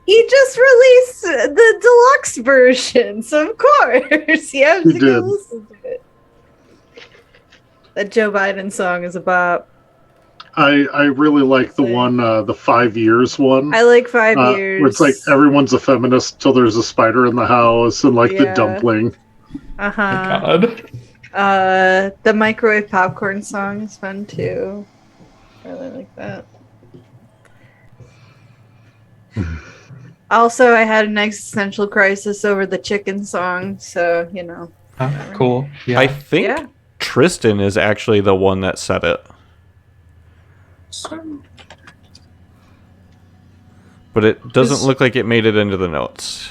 S6: He just released the deluxe version, so of course you have
S5: He
S6: to
S5: did.
S6: go listen to it. That Joe Biden song is a bop.
S5: I really like the one, the 5 years one.
S6: I like 5 years.
S5: Where it's like everyone's a feminist till there's a spider in the house, and like the
S6: Yeah.
S5: dumpling.
S6: Uh-huh.
S1: God.
S6: The microwave popcorn song is fun too. I really like that. Also, I had an existential crisis over the chicken song, so you know.
S4: Cool. Yeah.
S2: I think
S6: Yeah.
S2: Tristan is actually the one that said it. But it doesn't look like it made it into the notes.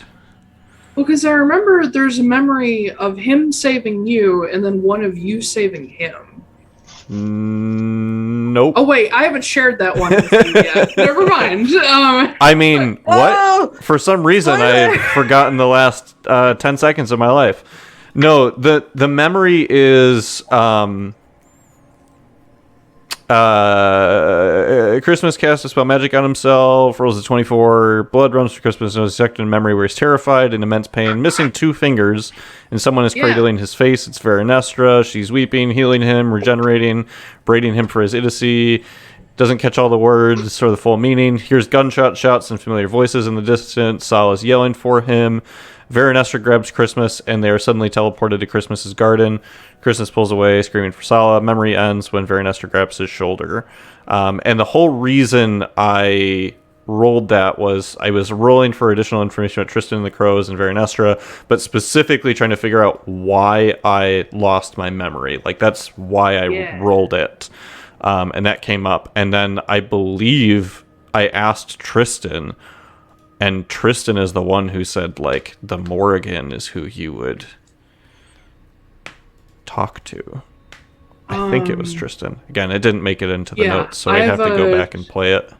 S1: Well, because I remember there's a memory of him saving you and then one of you saving him.
S2: Nope.
S1: Oh, wait, I haven't shared that one with you yet. Never mind.
S2: I mean,
S6: Whoa!
S2: what? For some reason, I've forgotten the last 10 seconds of my life. No, the memory is Christmas casts a spell magic on himself, rolls a 24, blood runs for Christmas, knows a second memory where he's terrified, in immense pain, missing 2 fingers, and someone is cradling his face. It's Veronestra. She's weeping, healing him, regenerating, braiding him for his idiocy. Doesn't catch all the words or the full meaning. Hears gunshot shouts and familiar voices in the distance. Sal is yelling for him. Veronestra grabs Christmas, and they are suddenly teleported to Christmas's garden. Christmas pulls away, screaming for Sala. Memory ends when Veronestra grabs his shoulder. And the whole reason I rolled that was I was rolling for additional information about Tristan and the Crows and Veronestra, but specifically trying to figure out why I lost my memory. Like, that's why I rolled it. And that came up. And then I believe I asked Tristan, and Tristan is the one who said, like, the Morrigan is who you would talk to. I think it was Tristan. Again, it didn't make it into the notes, so I'd have to go back and play it.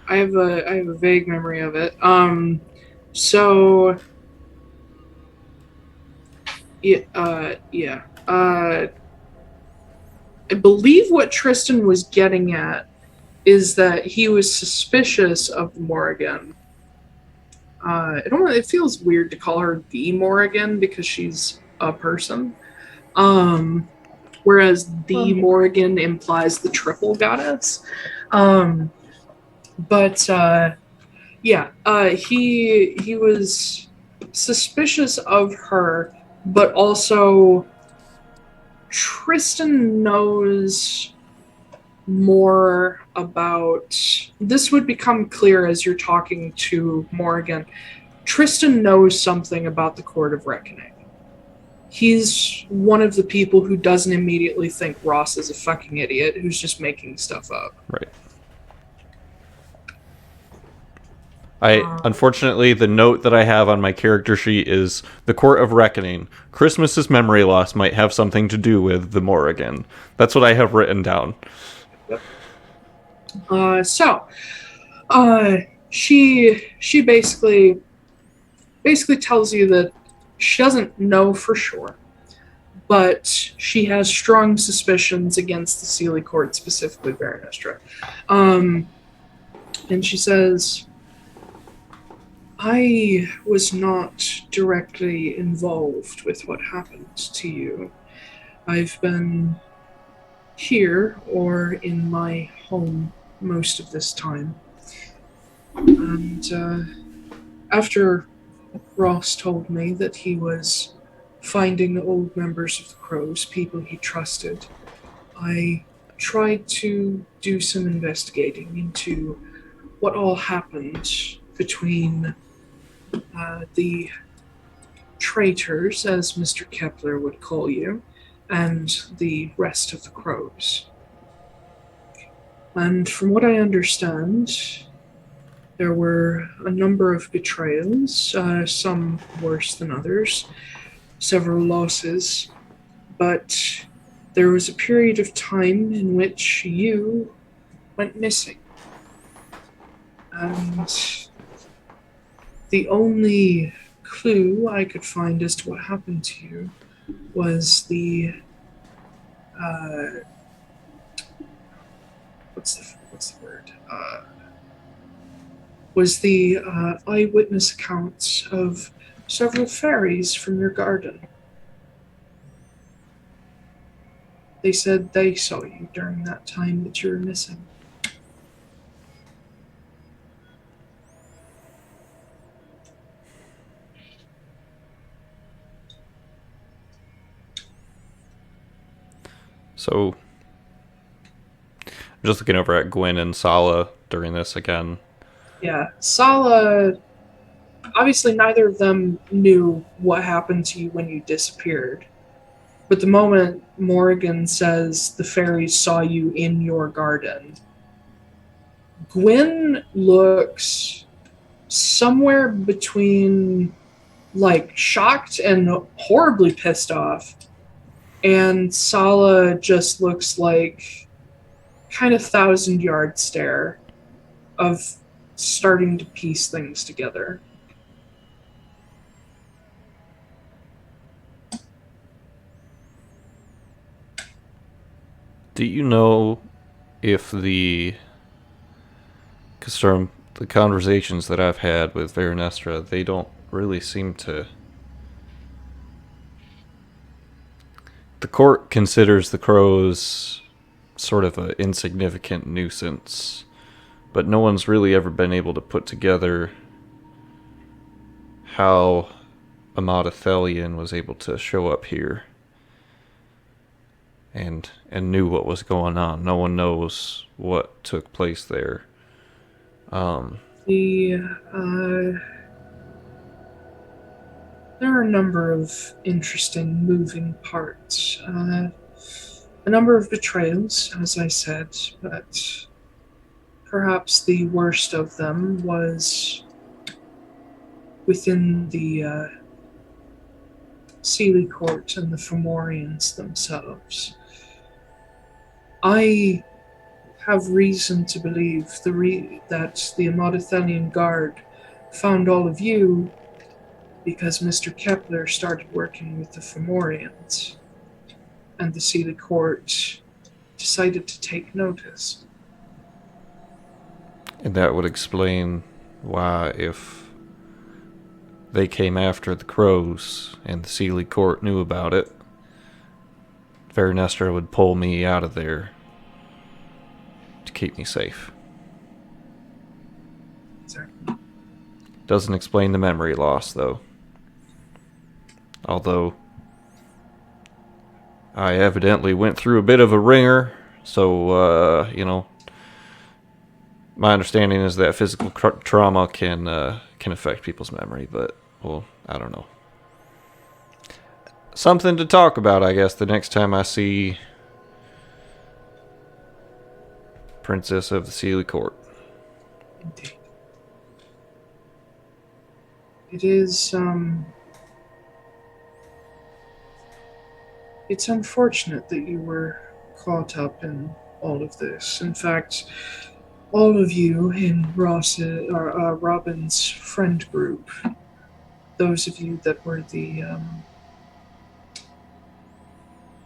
S1: I have a vague memory of it. So I believe what Tristan was getting at is that he was suspicious of Morrigan. It feels weird to call her the Morrigan because she's a person. Whereas the Morrigan implies the triple goddess. He was suspicious of her, but also Tristan knows more about... This would become clear as you're talking to Morrigan. Tristan knows something about the Court of Reckoning. He's one of the people who doesn't immediately think Ross is a fucking idiot who's just making stuff up.
S2: Right. Unfortunately, the note that I have on my character sheet is the Court of Reckoning. Christmas's memory loss might have something to do with the Morrigan. That's what I have written down.
S1: She basically basically tells you that she doesn't know for sure, but she has strong suspicions against the Sealy Court, specifically Baron Estra. And she says, I was not directly involved with what happened to you. I've been here or in my home most of this time. And after Ross told me that he was finding old members of the Crows, people he trusted, I tried to do some investigating into what all happened between the traitors, as Mr. Kepler would call you, and the rest of the Crows. And from what I understand, there were a number of betrayals, some worse than others, several losses, but there was a period of time in which you went missing. And the only clue I could find as to what happened to you was the what's the word? Was the eyewitness accounts of several fairies from your garden. They said they saw you during that time that you were missing.
S2: So, I'm just looking over at Gwen and Sala during this again.
S1: Yeah, Sala, obviously neither of them knew what happened to you when you disappeared. But the moment Morrigan says the fairies saw you in your garden, Gwen looks somewhere between, like, shocked and horribly pissed off. And Sala just looks like kind of 1,000-yard stare of starting to piece things together.
S2: Do you know if because from the conversations that I've had with Veronestra, they don't really seem to... The court considers the Crows sort of an insignificant nuisance, but no one's really ever been able to put together how Amodathelion was able to show up here and knew what was going on. No one knows what took place there.
S1: There are a number of interesting moving parts. A number of betrayals, as I said, but perhaps the worst of them was within the Sealy Court and the Fomorians themselves. I have reason to believe that the Amodathelian Guard found all of you because Mr. Kepler started working with the Fomorians, and the Sealy Court decided to take notice.
S2: And that would explain why, if they came after the Crows and the Sealy Court knew about it, Veronestra would pull me out of there to keep me safe.
S1: Exactly.
S2: Doesn't explain the memory loss, though. Although I evidently went through a bit of a ringer, so, my understanding is that physical trauma can affect people's memory, but, well, I don't know. Something to talk about, I guess, the next time I see Princess of the Sealy Court.
S1: Indeed. It is, it's unfortunate that you were caught up in all of this. In fact, all of you in Robin's friend group those of you that were the,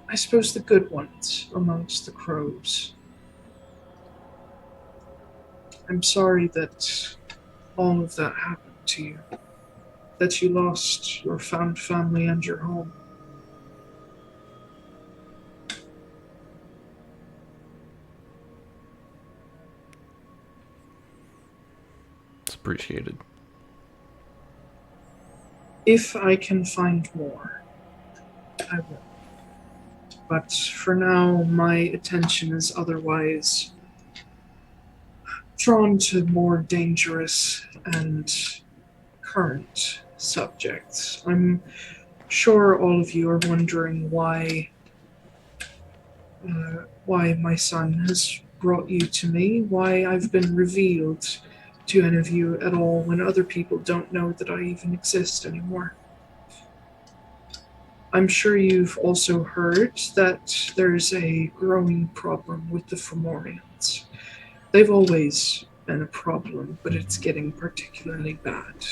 S1: I suppose the good ones amongst the crows. I'm sorry that all of that happened to you, that you lost your found family and your home.
S2: It's appreciated.
S1: If I can find more, I will. But for now, my attention is otherwise drawn to more dangerous and current subjects. I'm sure all of you are wondering why my son has brought you to me, why I've been revealed to any of you at all when other people don't know that I even exist anymore. I'm sure you've also heard that there's a growing problem with the Fomorians. They've always been a problem, but it's getting particularly bad.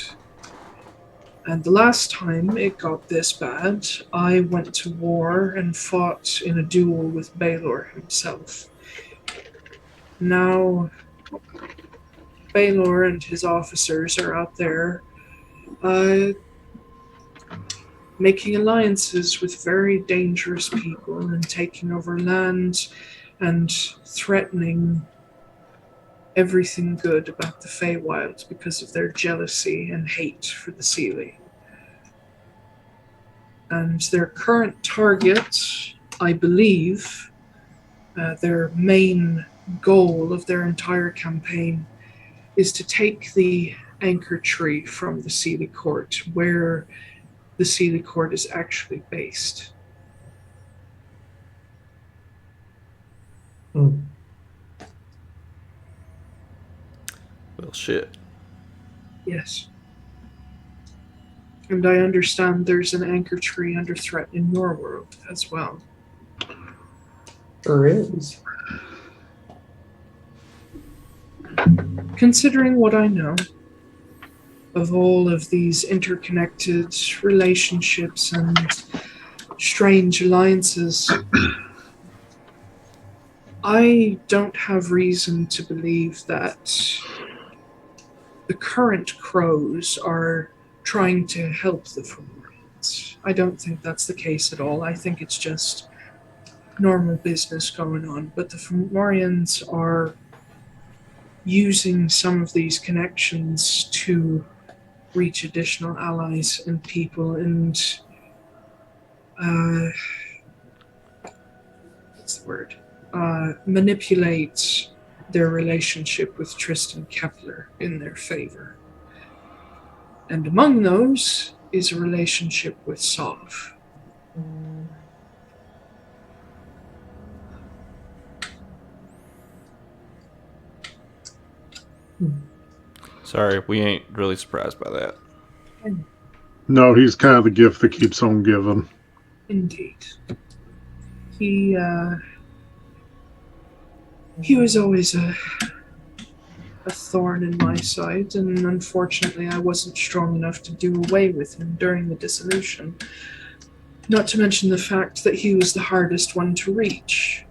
S1: And the last time it got this bad, I went to war and fought in a duel with Baylor himself. Now, Baylor and his officers are out there making alliances with very dangerous people and taking over land and threatening everything good about the Feywild because of their jealousy and hate for the Seelie. And their current target, I believe, their main goal of their entire campaign is to take the anchor tree from the Seelie Court, where the Seelie Court is actually based.
S2: Well, shit.
S1: Yes. And I understand there's an anchor tree under threat in your world as well.
S9: There is.
S1: Considering what I know of all of these interconnected relationships and strange alliances, I don't have reason to believe that the current crows are trying to help the Fomorians. I don't think that's the case at all. I think it's just normal business going on. But the Fomorians are using some of these connections to reach additional allies and people and what's the word? Manipulate their relationship with Tristan Kepler in their favor. And among those is a relationship with Sov.
S2: Sorry, we ain't really surprised by that.
S5: No, he's kind of the gift that keeps on giving.
S1: Indeed. He was always a thorn in my side, and unfortunately I wasn't strong enough to do away with him during the dissolution. Not to mention the fact that he was the hardest one to reach,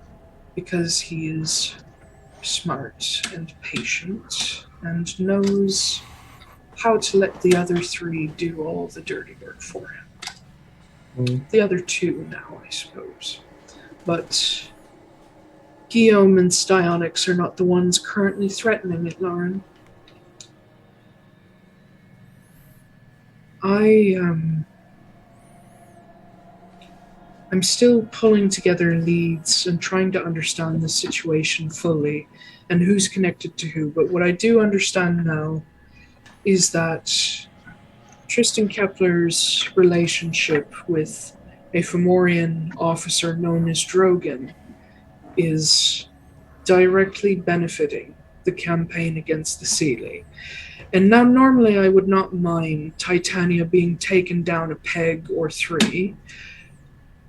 S1: because he is smart and patient and knows how to let the other three do all the dirty work for him. The other two now, I suppose. But Guillaume and Styonix are not the ones currently threatening Atlaran. I'm still pulling together leads and trying to understand the situation fully and who's connected to who. But what I do understand now is that Tristan Kepler's relationship with a Fomorian officer known as Drogan is directly benefiting the campaign against the Seelie. And now normally I would not mind Titania being taken down a peg or three.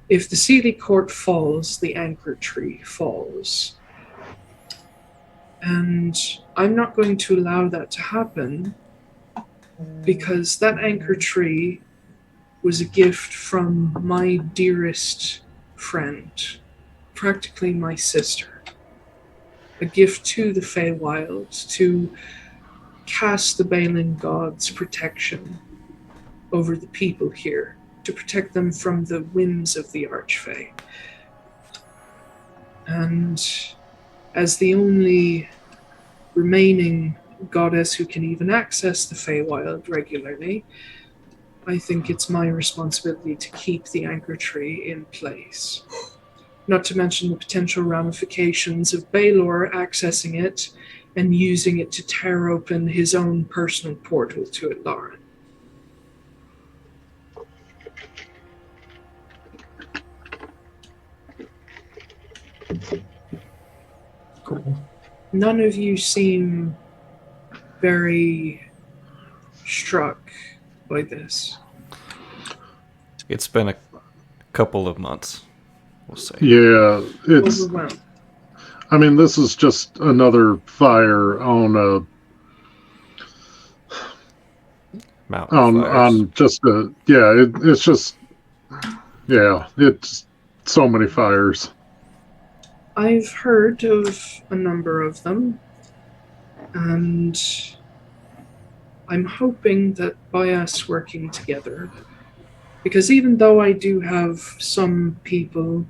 S1: If the Seelie Court falls, the anchor tree falls. And I'm not going to allow that to happen because that anchor tree was a gift from my dearest friend, practically my sister. A gift to the Feywild to cast the Balin God's protection over the people here, to protect them from the whims of the Archfey. And as the only remaining goddess who can even access the Feywild regularly, I think it's my responsibility to keep the anchor tree in place. Not to mention the potential ramifications of Baelor accessing it and using it to tear open his own personal portal to Atlaran.
S4: Cool.
S1: None of you seem very struck by this.
S2: It's been a couple of months, we'll say.
S5: Yeah, it's.
S1: Overwhelmed.
S5: I mean, this is just another fire on a
S2: Mountain fires.
S5: on just a it's just it's so many fires.
S1: I've heard of a number of them, and I'm hoping that by us working together, because even though I do have some people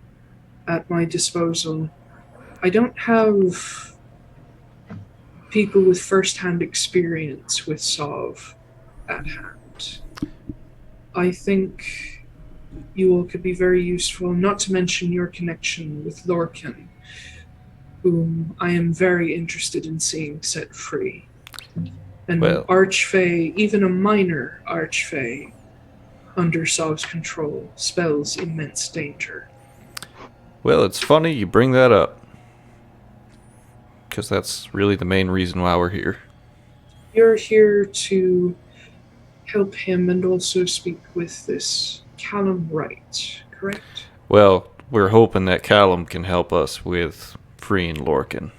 S1: at my disposal, I don't have people with first-hand experience with Sov at hand. I think you all could be very useful, not to mention your connection with Lorcan, whom I am very interested in seeing set free. And
S2: Well,
S1: Archfey, even a minor Archfey, under Sov's control, spells immense danger.
S2: well, it's funny you bring that up, because that's really the main reason why we're here.
S1: You're here to help him and also speak with this Callum Wright, correct?
S2: Well, we're hoping that Callum can help us with freeing Lorcan.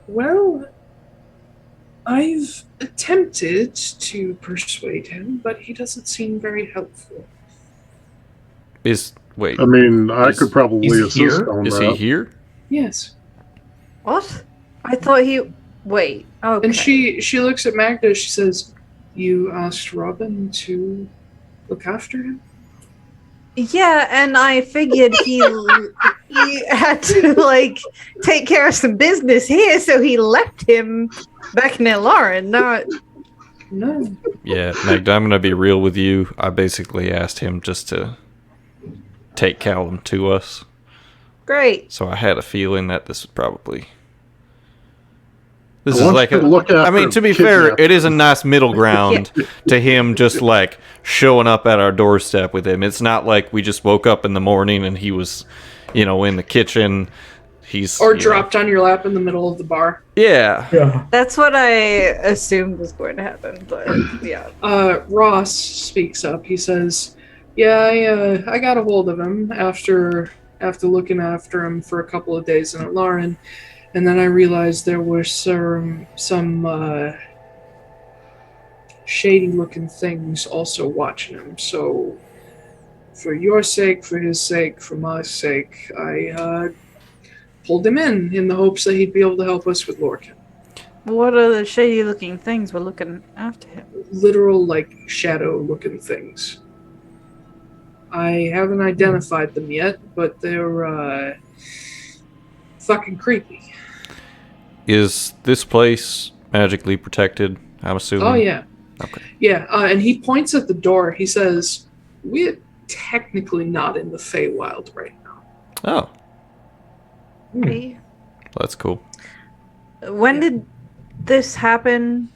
S1: Well, I've attempted to persuade him, but he doesn't seem very helpful.
S2: Wait,
S5: I mean, I could probably
S4: he's
S5: assist
S4: here?
S5: on
S2: is
S5: that.
S2: he here?
S1: Yes.
S6: What? I thought he. Wait. Okay.
S1: And she looks at Magda, she says, "You asked Robin to look after him?"
S6: Yeah, and I figured he had to take care of some business here, so he left him back in Atlaran. Not.
S1: No.
S2: Yeah, Magda, I'm going to be real with you. I basically asked him just to take Callum to us.
S6: Great.
S2: So I had a feeling that this would probably... This
S5: I
S2: is
S5: want
S2: like
S5: you
S2: a...
S5: to look
S2: I
S5: after
S2: mean, to be
S5: kidnap.
S2: fair, it is a nice middle ground to him just like showing up at our doorstep with him. It's not like we just woke up in the morning and he was, in the kitchen. He's...
S1: Or dropped on your lap in the middle of the bar.
S2: Yeah.
S4: Yeah.
S6: That's what I assumed was going to happen, but yeah.
S1: Ross speaks up. He says, "Yeah, I got a hold of him after looking after him for a couple of days in Atlaran, and then I realized there were some shady-looking things also watching him. So, for your sake, for his sake, for my sake, I pulled him in the hopes that he'd be able to help us with Lorcan.
S3: What are the shady looking things we're looking after him?
S1: Literal, shadow-looking things. I haven't identified them yet, but they're fucking creepy."
S2: Is this place magically protected, I'm assuming?
S1: Oh, yeah.
S2: Okay.
S1: Yeah, and he points at the door. He says, "We're technically not in the Feywild right now."
S2: Oh,
S3: Hey.
S2: that's cool.
S3: When did this happen?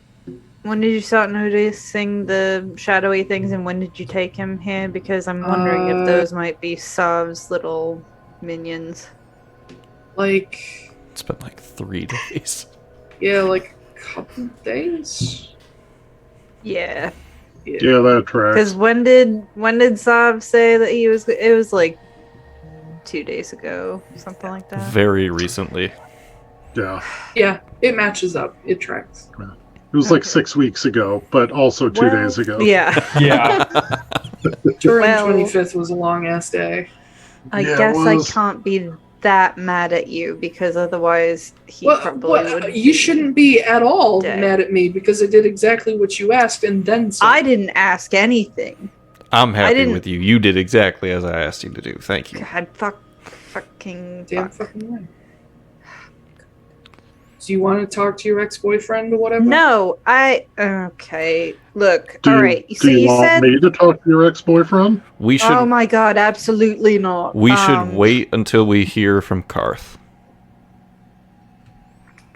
S3: When did you start noticing the shadowy things, and when did you take him here? Because I'm wondering if those might be Sav's little minions.
S2: It's been 3 days.
S1: Yeah, a couple days?
S3: Yeah.
S5: Yeah, that tracks.
S3: Because when did Sav say that he was? It was 2 days ago, something like that.
S2: Very recently.
S5: Yeah.
S1: Yeah, it matches up. It tracks.
S5: It was like 6 weeks ago, but also 2 days ago.
S6: Yeah.
S4: Yeah.
S1: Turing
S6: Well-
S1: 25th was a long ass day.
S6: I
S5: Yeah, it
S6: guess I
S5: was.
S6: can't be that mad at you because otherwise he probably would.
S1: You shouldn't be at all
S6: dead.
S1: mad at me because I did exactly what you asked and then some.
S6: I didn't ask anything.
S2: I'm happy
S6: didn't-
S2: with you. You did exactly as I asked you to do. Thank you.
S6: God, fucking.
S1: Damn
S6: Fuck.
S1: fucking way. Do you want to talk to your ex-boyfriend or whatever?
S6: No, okay. Look,
S5: Do,
S6: all right.
S5: do
S6: So
S5: you
S6: you
S5: want
S6: said.
S5: me to talk to your ex-boyfriend?
S2: We should
S6: Oh my God, absolutely not.
S2: we should wait until we hear from Karth.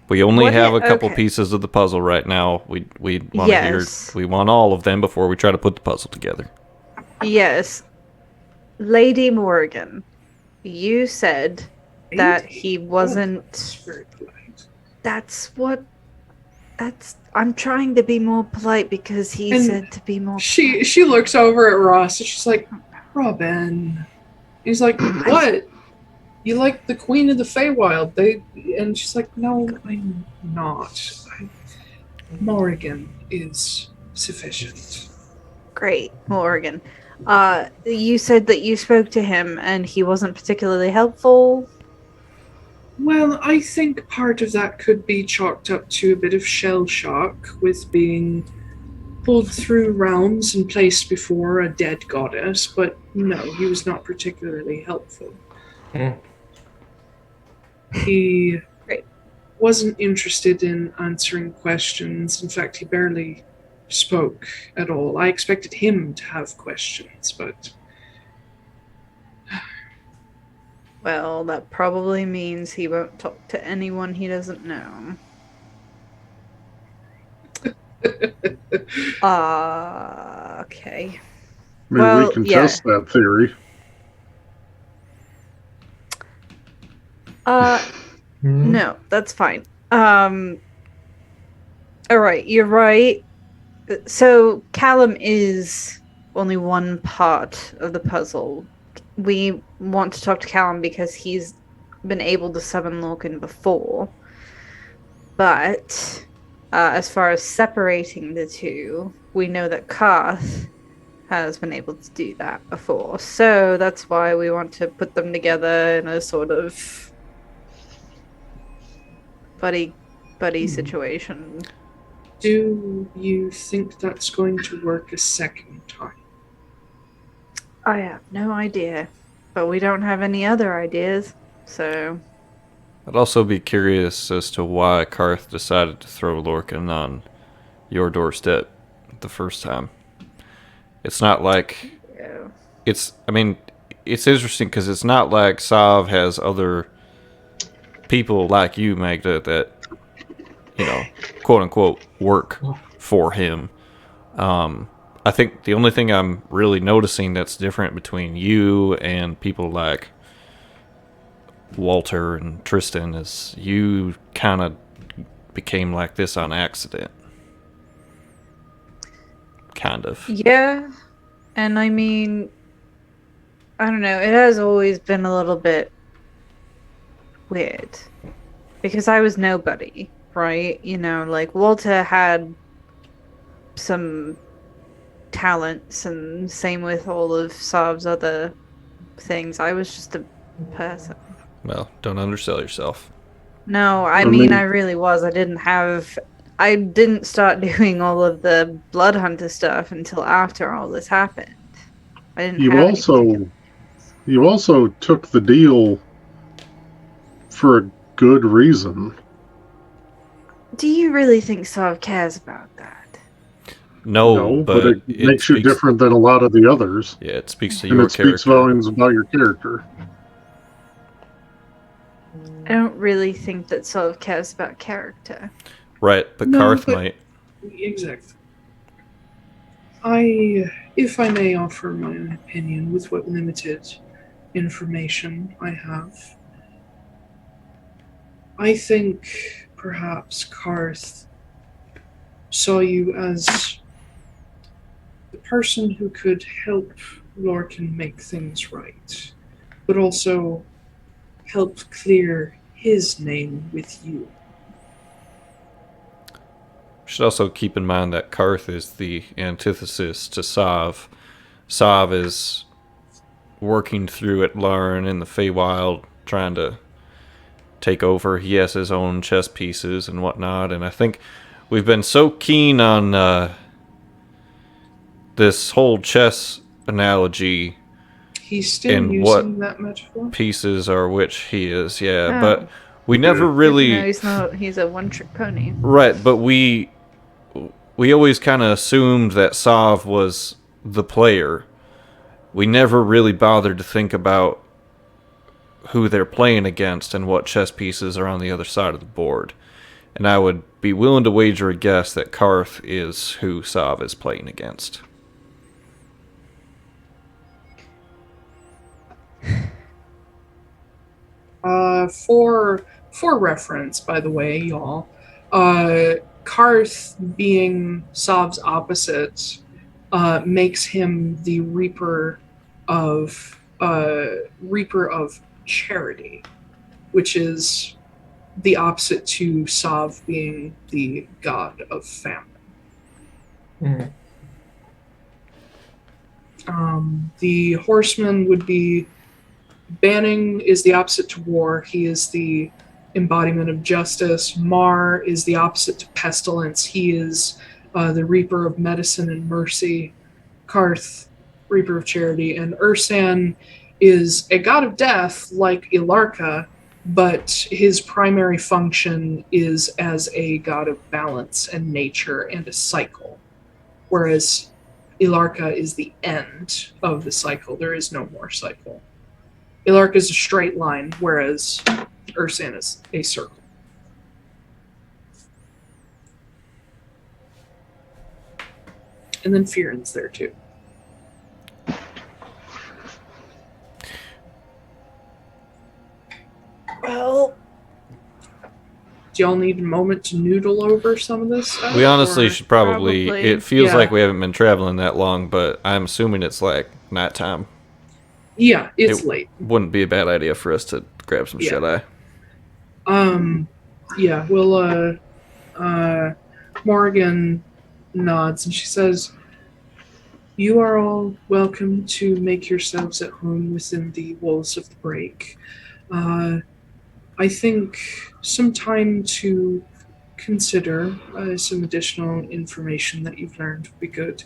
S2: We only
S6: What
S2: have
S6: i-
S2: a couple
S6: okay.
S2: pieces of the puzzle right now. We want to hear.
S6: Yes.
S2: We want all of them before we try to put the puzzle together.
S6: Yes, Lady Morrigan, you said that he wasn't.
S1: That's very polite.
S6: I'm trying to be more polite because he
S1: And
S6: said to be more.
S1: She looks over at Ross and she's like, Robin. He's like, what? You like the Queen of the Feywild? And she's like, no, I'm not. Morrigan is sufficient.
S6: Great, Morrigan. You said that you spoke to him and he wasn't particularly helpful.
S1: Well, I think part of that could be chalked up to a bit of shell shock with being pulled through realms and placed before a dead goddess, but no, he was not particularly helpful. He
S6: Great.
S1: wasn't interested in answering questions. In fact, he barely spoke at all. I expected him to have questions, but
S6: Well, that probably means he won't talk to anyone he doesn't know. Okay.
S5: I mean,
S6: Well,
S5: we can
S6: yeah.
S5: test that theory.
S6: No, that's fine. All right, you're right. So Callum is only one part of the puzzle. We want to talk to Callum because he's been able to summon Lorcan before. But as far as separating the two, we know that Karth has been able to do that before. So that's why we want to put them together in a sort of buddy situation.
S1: do you think that's going to work a second time?
S6: I have no idea, but we don't have any other ideas, so
S2: I'd also be curious as to why Karth decided to throw Lorcan on your doorstep the first time. It's not like
S6: yeah.
S2: it's interesting because it's not like Sav has other people like you, Magda, that, quote unquote, work for him. I think the only thing I'm really noticing that's different between you and people like Walter and Tristan is you kind of became like this on accident. Kind of.
S6: Yeah, and I mean, I don't know, it has always been a little bit weird because I was nobody, right? Like Walter had some talents, and same with all of Sav's other things. I was just a person.
S2: Well, don't undersell yourself.
S6: No, I mean, I really was. I didn't start doing all of the blood hunter stuff until after all this happened. I didn't have
S5: You also took the deal for a good reason.
S6: Do you really think Sav cares about that?
S2: No,
S5: but it makes you
S2: speaks-
S5: different than a lot of the others.
S2: Yeah, it speaks to
S5: And
S2: your
S5: it speaks
S2: character.
S5: volumes about your character.
S6: I don't really think that Sav cares about character.
S2: Right, but
S1: No,
S2: Karth
S1: but-
S2: might.
S1: Exactly. If I may offer my own opinion with what limited information I have, I think perhaps Karth saw you as the person who could help Lorcan make things right, but also help clear his name with you.
S2: should also keep in mind that Karth is the antithesis to Sav. Sav is working through Atlaran in the Feywild, trying to take over. He has his own chess pieces and whatnot, and I think we've been so keen on this whole chess analogy.
S1: He's still using that metaphor?
S2: Pieces are which he is, yeah, but we never really...
S6: No, he's a one-trick pony.
S2: Right, but we always kind of assumed that Sav was the player. We never really bothered to think about who they're playing against and what chess pieces are on the other side of the board. And I would be willing to wager a guess that Karth is who Sav is playing against.
S1: For reference, by the way, y'all, Karth being Sav's opposite makes him the Reaper of Charity, which is the opposite to Sav being the god of famine. The horseman would be Banning is the opposite to war. He is the embodiment of justice. Mar is the opposite to pestilence. He is the reaper of medicine and mercy. Karth, reaper of charity. And Ursan is a god of death like Ilarka, but his primary function is as a god of balance and nature and a cycle. Whereas Ilarka is the end of the cycle. There is no more cycle. Ilarka is a straight line, whereas Ursan is a circle. And then Fearin's there too. Well, do y'all need a moment to noodle over some of this stuff?
S2: We honestly should probably. It feels like we haven't been traveling that long, but I'm assuming it's like nighttime.
S1: Yeah, it's late.
S2: Wouldn't be a bad idea for us to grab some shut-eye.
S1: Yeah, we'll, Morrigan nods and she says, "You are all welcome to make yourselves at home within the walls of the break. I think some time to consider some additional information that you've learned would be good.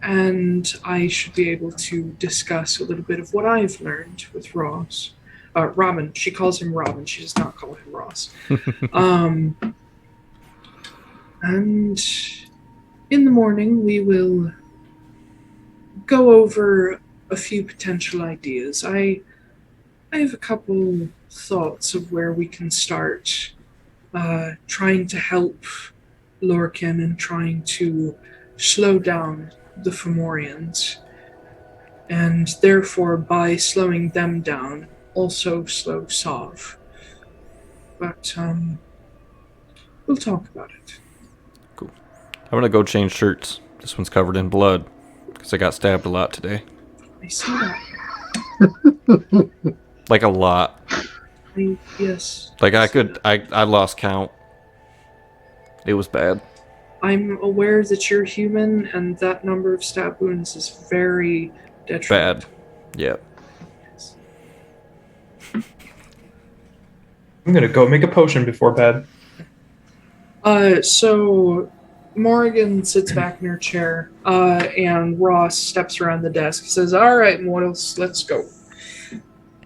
S1: And I should be able to discuss a little bit of what I've learned with Ross. Robin. She calls him Robin. She does not call him Ross. And in the morning, we will go over a few potential ideas. I have a couple thoughts of where we can start trying to help Lorcan and trying to slow down the Fomorians, and therefore by slowing them down also slow Sav. But we'll talk about it."
S2: Cool. I'm gonna go change shirts. This one's covered in blood because I got stabbed a lot today.
S1: I see that.
S2: Like a lot.
S1: Yes.
S2: Like I lost count. It was bad.
S1: I'm aware that you're human, and that number of stab wounds is very detrimental.
S2: Bad. Yeah.
S1: Yes.
S4: I'm gonna go make a potion before bed.
S1: So Morrigan sits back in her chair, and Ross steps around the desk. He says, "All right, mortals, let's go."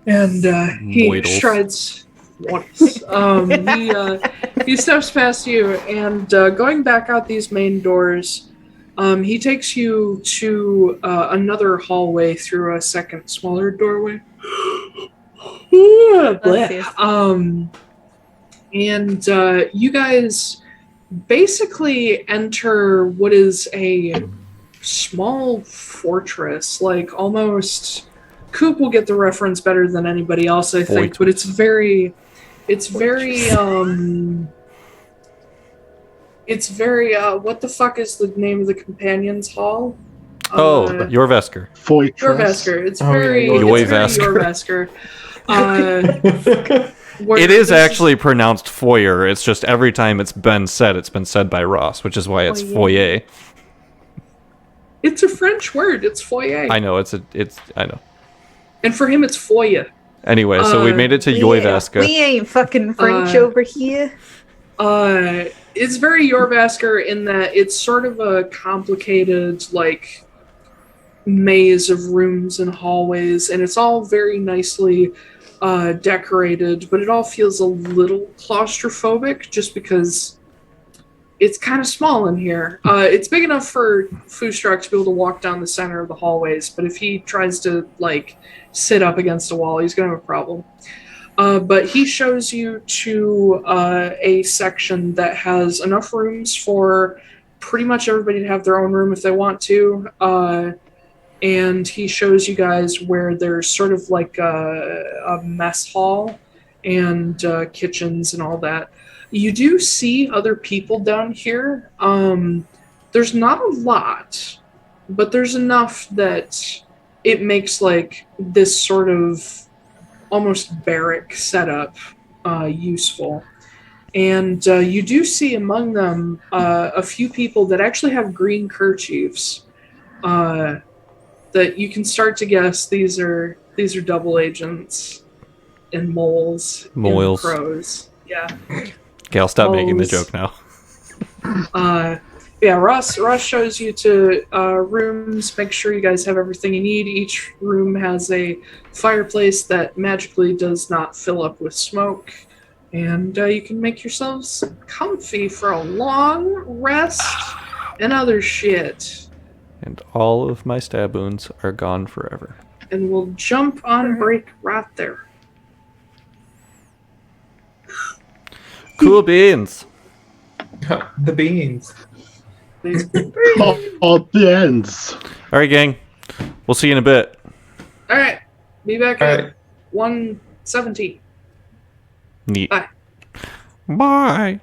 S1: And he strides. He steps past you, and going back out these main doors, he takes you to another hallway through a second, smaller doorway. And you guys basically enter what is a small fortress, like almost. Koop will get the reference better than anybody else, I think, but it's very, what the fuck is the name of the Companion's Hall?
S2: Jorvesker.
S1: Jorvesker. It's very Jorvesker.
S2: It is actually pronounced foyer. It's just every time it's been said by Ross, which is why it's foyer.
S1: It's a French word. It's foyer.
S2: I know, I know.
S1: And for him, it's foyer.
S2: Anyway, so we made it to Yoivaska.
S6: We ain't fucking French over here.
S1: It's very Yorvasker in that it's sort of a complicated, like, maze of rooms and hallways, and it's all very nicely decorated, but it all feels a little claustrophobic just because it's kind of small in here. It's big enough for Foostrak to be able to walk down the center of the hallways, but if he tries to, like, sit up against a wall, he's going to have a problem. But he shows you to a section that has enough rooms for pretty much everybody to have their own room if they want to. And he shows you guys where there's sort of like a mess hall and kitchens and all that. You do see other people down here. There's not a lot, but there's enough that it makes like this sort of almost barrack setup useful. And you do see among them a few people that actually have green kerchiefs that you can start to guess these are double agents and moles and crows. Yeah.
S2: Okay, I'll stop making the joke now.
S1: Yeah, Ross shows you to rooms. Make sure you guys have everything you need. Each room has a fireplace that magically does not fill up with smoke. And you can make yourselves comfy for a long rest and other shit.
S2: And all of my stab wounds are gone forever.
S1: And we'll jump on break right there.
S2: Cool beans.
S4: The beans.
S5: All beans.
S2: All right, gang. We'll see you in a bit.
S1: All right. Be back at 1:17.
S2: Neat.
S1: Bye.
S2: Bye.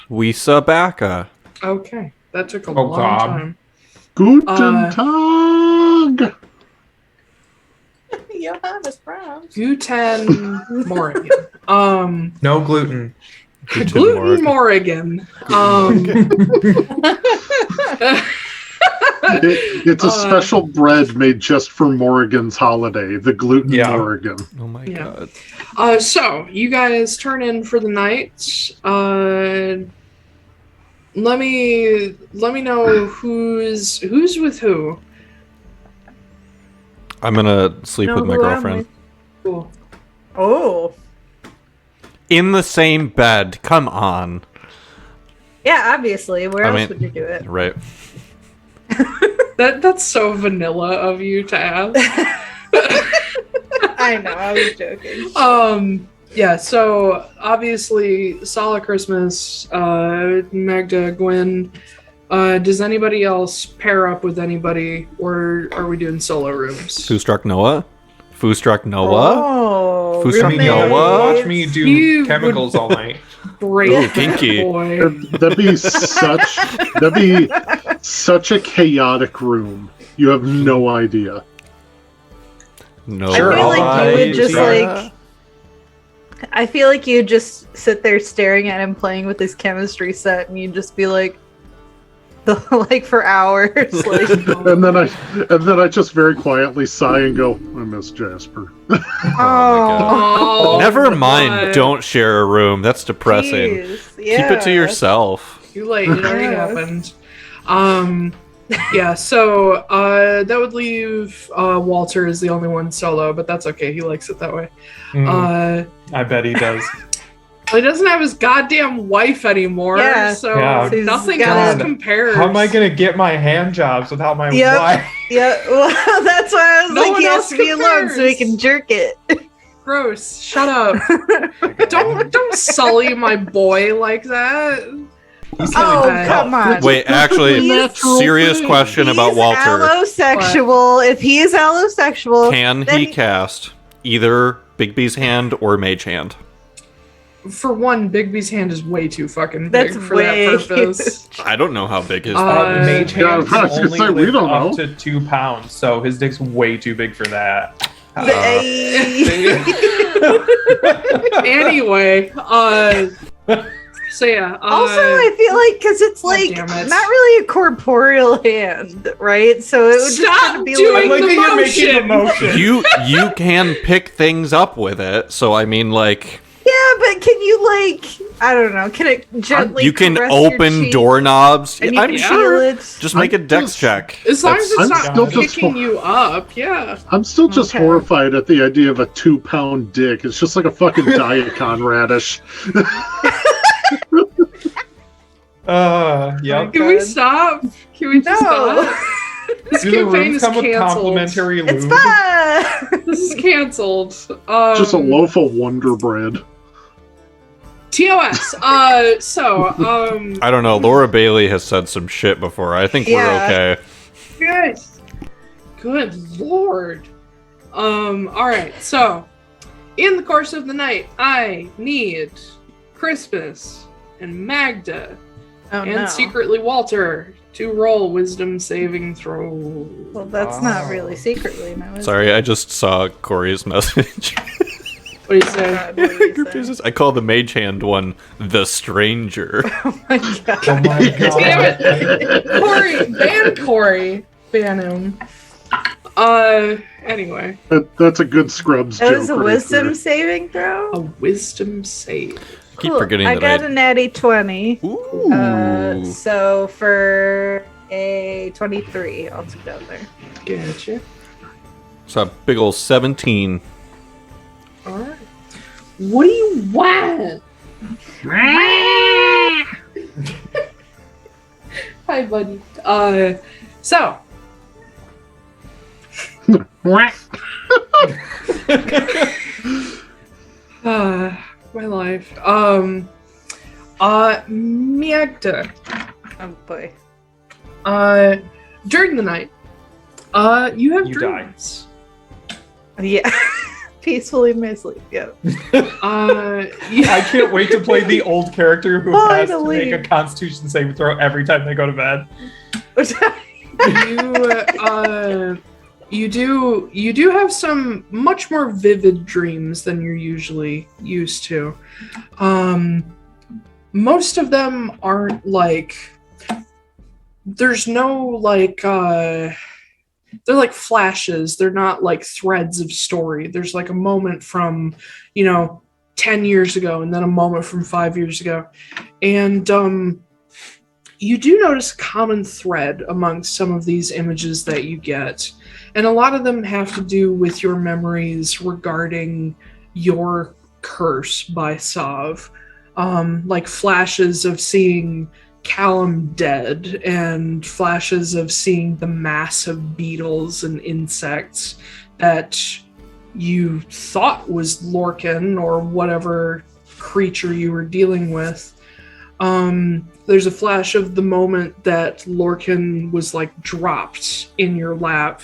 S2: We Sabaka.
S1: Okay, that took a
S4: Oh,
S1: long
S4: God.
S1: time.
S5: Guten Tag!
S6: Johannes Brahms.
S1: Guten Morrigan.
S4: No gluten.
S1: Gluten Morrigan.
S5: It's a special bread made just for Morrigan's holiday, the gluten Morrigan.
S2: Oh my god.
S1: So you guys turn in for the night. Let me know who's with who.
S2: I'm gonna sleep with my girlfriend.
S1: Cool.
S3: Oh.
S2: In the same bed. Come on.
S3: Yeah, obviously. Where
S2: I
S3: else
S2: mean,
S3: would you do it?
S2: Right.
S1: That's so vanilla of you to ask.
S3: I know, I was joking.
S1: Yeah, so obviously Solid Christmas, Magda, Gwen. Does anybody else pair up with anybody, or are we doing solo rooms?
S2: Foostrak Noah? Foostrak Noah?
S3: Oh,
S2: Foostrak
S3: roommates.
S2: Noah?
S4: Watch me do
S1: You
S4: chemicals all night.
S1: Great
S2: Ooh, kinky.
S1: boy.
S5: That'd be such a chaotic room. You have no idea.
S2: No.
S4: Sure,
S3: I feel like you would just
S2: idea.
S3: I feel like you'd just sit there staring at him playing with his chemistry set, and you'd just be like, for hours. Like,
S5: And then I just very quietly sigh and go, I miss Jasper.
S3: oh,
S2: Never mind,
S1: God.
S2: don't share a room. That's depressing.
S3: jeez. Yeah.
S2: Keep it to yourself.
S1: Too late. It already
S3: Yes.
S1: happened. Yeah. So that would leave Walter as the only one solo, but that's okay. He likes it that way.
S4: I bet he does.
S1: He doesn't have his goddamn wife anymore,
S3: Yeah.
S1: so
S4: Yeah.
S1: nothing
S3: He's
S1: else
S3: got-
S1: compares.
S4: How am I gonna get my hand jobs without my
S3: Yep.
S4: wife?
S3: Yeah, well, that's why I was
S1: No
S3: like,
S1: one
S3: he has
S1: else
S3: to be alone so he
S1: compares.
S3: can jerk it.
S1: Gross. Shut up. don't sully my boy like that.
S3: Oh, come on.
S2: Wait, actually,
S5: natural
S2: serious
S5: thing.
S2: question about
S3: He's
S2: Walter.
S3: allosexual. If he is allosexual,
S2: Can
S3: then
S2: he cast either Bigby's hand or Mage Hand?
S1: For one, Bigby's hand is way too fucking
S3: That's
S1: big for
S3: way
S1: that purpose.
S2: I don't know how big his
S4: Mage
S5: Yeah, I
S4: hand
S5: was about to
S4: only
S5: say, we
S4: live
S5: don't
S4: up
S5: know.
S4: to 2 pounds, so his dick's way too big for that.
S1: Anyway, so yeah.
S3: Also, I feel like because it's
S1: God
S3: like
S1: damn it.
S3: not really a corporeal hand, right? So it would just
S1: Stop
S3: kind of be
S1: doing
S3: like,
S4: I like
S1: the
S4: that you're making the motion.
S2: You can pick things up with it, so I mean, like,
S3: yeah, but can you I don't know, can it gently?
S2: you can
S3: caress your
S2: open
S3: cheek
S2: doorknobs.
S3: and you
S2: I'm
S3: can
S2: sure.
S3: feel it.
S2: Just make a dex check.
S1: as long as it's
S5: I'm
S1: not
S5: still just
S1: picking you up, yeah.
S5: I'm still just
S3: Okay.
S5: horrified at the idea of a 2-pound dick. It's just like a fucking Diacon radish.
S4: Yep.
S1: Can we stop? Can we just
S3: No.
S1: stop? This
S4: Do the
S1: campaign
S4: rooms
S1: is
S4: come with
S1: canceled.
S4: complimentary
S3: It's
S4: lube?
S3: fun.
S1: This is canceled.
S5: Just a loaf of Wonder Bread.
S1: TOS.
S2: I don't know. Laura Bailey has said some shit before. I think we're
S3: Yeah.
S2: okay.
S1: Yes. Good lord. Alright, so in the course of the night, I need Crispus and Magda
S3: Oh
S1: and
S3: no.
S1: secretly Walter to roll wisdom saving throw.
S3: Well, that's not really secretly. No, is
S2: Sorry, I just saw Corey's message.
S1: What do you say?
S3: God, what did he say?
S2: I call the Mage Hand one the Stranger.
S3: Oh my god.
S4: Oh my god.
S1: Damn it! Corey, ban him. Anyway,
S5: That's a good Scrubs
S3: That
S5: joke.
S3: was a
S5: right
S3: wisdom
S5: there.
S3: saving throw?
S1: a wisdom save.
S2: I keep forgetting
S3: I
S2: that
S3: got a natty 20.
S2: Ooh.
S3: So for a 23 altogether.
S1: Gotcha.
S2: So a big ol' 17.
S1: Alright. What do you want? Hi, buddy. So. My life. Magda.
S3: Oh boy.
S1: During the night, you have
S4: You die.
S1: dreams.
S3: Yeah.
S6: Peacefully in my sleep, yeah.
S4: I can't wait to play the old character who has to make a Constitution saving throw every time they go to bed.
S1: You do have some much more vivid dreams than you're usually used to. Most of them aren't like, there's no like they're like flashes. They're not like threads of story. There's like a moment from 10 years ago and then a moment from 5 years ago. And you do notice a common thread amongst some of these images that you get. And a lot of them have to do with your memories regarding your curse by Sav. Like flashes of seeing Callum dead and flashes of seeing the mass of beetles and insects that you thought was Lorcan or whatever creature you were dealing with. There's a flash of the moment that Lorcan was like dropped in your lap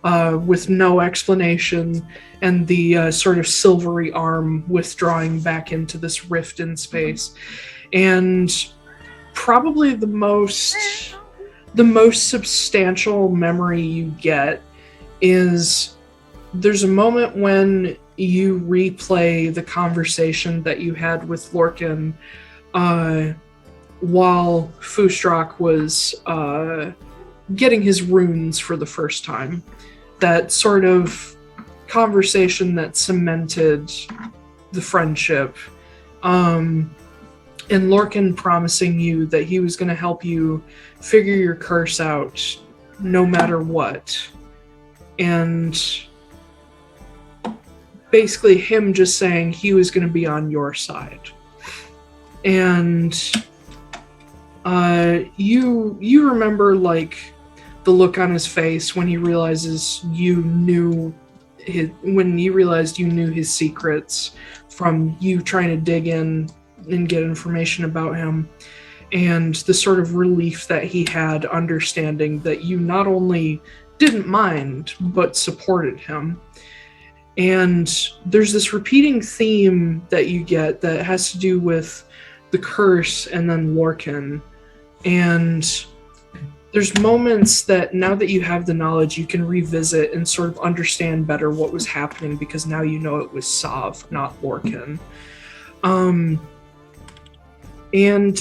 S1: with no explanation, and the sort of silvery arm withdrawing back into this rift in space. And probably the most substantial memory you get is there's a moment when you replay the conversation that you had with Lorcan while Foostrak was getting his runes for the first time. That sort of conversation that cemented the friendship. And Lorcan promising you that he was going to help you figure your curse out no matter what. And basically him just saying he was going to be on your side. And you remember like the look on his face when he realizes when you realized you knew his secrets from you trying to dig in and get information about him, and the sort of relief that he had understanding that you not only didn't mind but supported him. And there's this repeating theme that you get that has to do with the curse and then Lorcan. And there's moments that now that you have the knowledge, you can revisit and sort of understand better what was happening, because now you know it was Sav, not Lorcan. And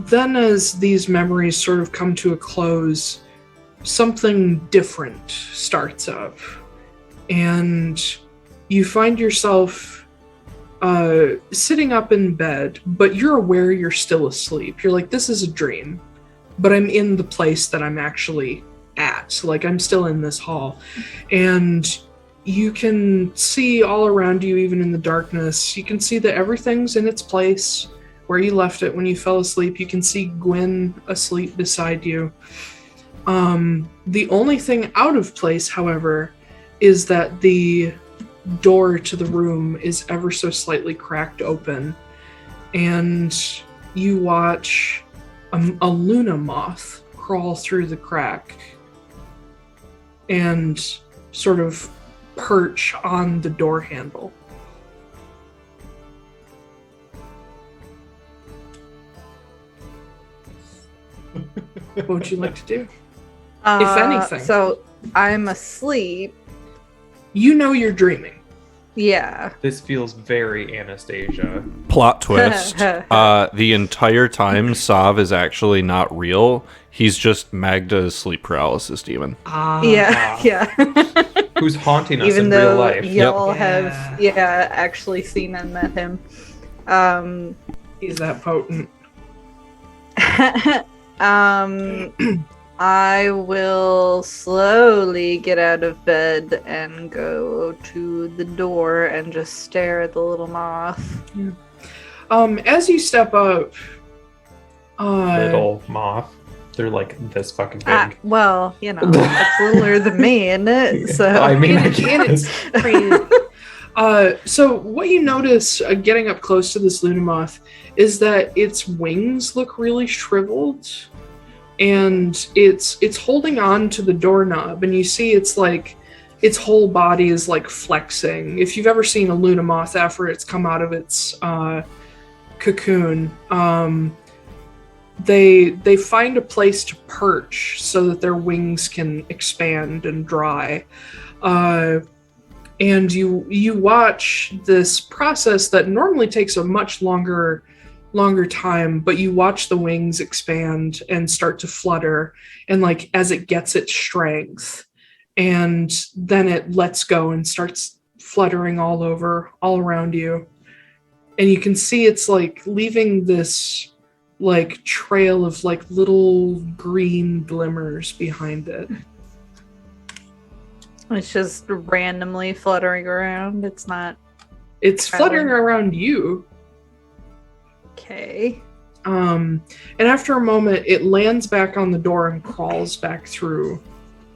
S1: then as these memories sort of come to a close, something different starts up. And you find yourself sitting up in bed, but you're aware you're still asleep. You're like, this is a dream, but I'm in the place that I'm actually at. Like, I'm still in this hall. And you can see all around you, even in the darkness, you can see that everything's in its place where you left it when you fell asleep. You can see Gwyn asleep beside you. The only thing out of place, however, is that the door to the room is ever so slightly cracked open, and you watch a Luna moth crawl through the crack and sort of perch on the door handle. What would you like to do? If anything.
S6: So I'm asleep.
S1: You know you're dreaming.
S6: Yeah.
S4: This feels very Anastasia.
S2: Plot twist. The entire time, Sav is actually not real. He's just Magda's sleep paralysis demon.
S6: Yeah.
S4: Who's haunting us
S6: Even
S4: in
S6: though
S4: real life.
S6: y'all have actually seen and met him.
S1: He's that potent.
S6: I will slowly get out of bed and go to the door and just stare at the little moth.
S1: Yeah. As you step up,
S4: Little moth. They're like this fucking big.
S6: Well, it's littler than me, isn't it? So
S4: I mean, I guess.
S1: So what you notice getting up close to this Luna moth is that its wings look really shriveled, and it's holding on to the doorknob, and you see it's like its whole body is like flexing. If you've ever seen a Luna moth after it's come out of its cocoon, they find a place to perch so that their wings can expand and dry. And you watch this process that normally takes a much longer time, but you watch the wings expand and start to flutter, and like as it gets its strength, and then it lets go and starts fluttering all around you. And you can see it's like leaving this like trail of like little green glimmers behind it.
S6: It's just randomly fluttering around. It's not.
S1: It's fluttering around you.
S6: Okay.
S1: And after a moment, it lands back on the door and crawls back through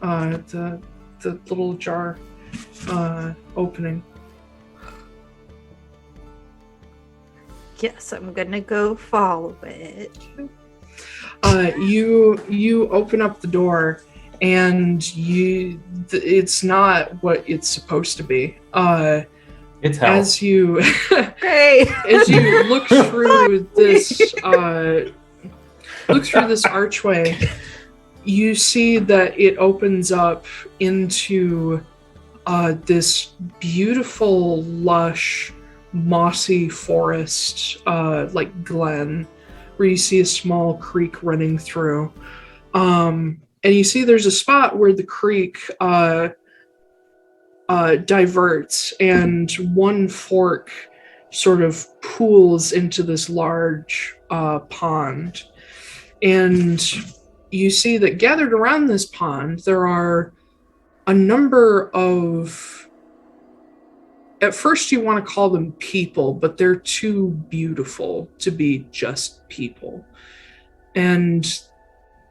S1: the little jar opening.
S6: Yes, I'm gonna go follow it.
S1: You open up the door, and it's not what it's supposed to be.
S9: It's hell.
S1: As you
S6: Great.
S1: as you look through this archway, you see that it opens up into this beautiful, lush, mossy forest, like glen, where you see a small creek running through. And you see there's a spot where the creek diverts, and one fork sort of pools into this large pond. And you see that gathered around this pond, there are a number of, at first you want to call them people, but they're too beautiful to be just people. And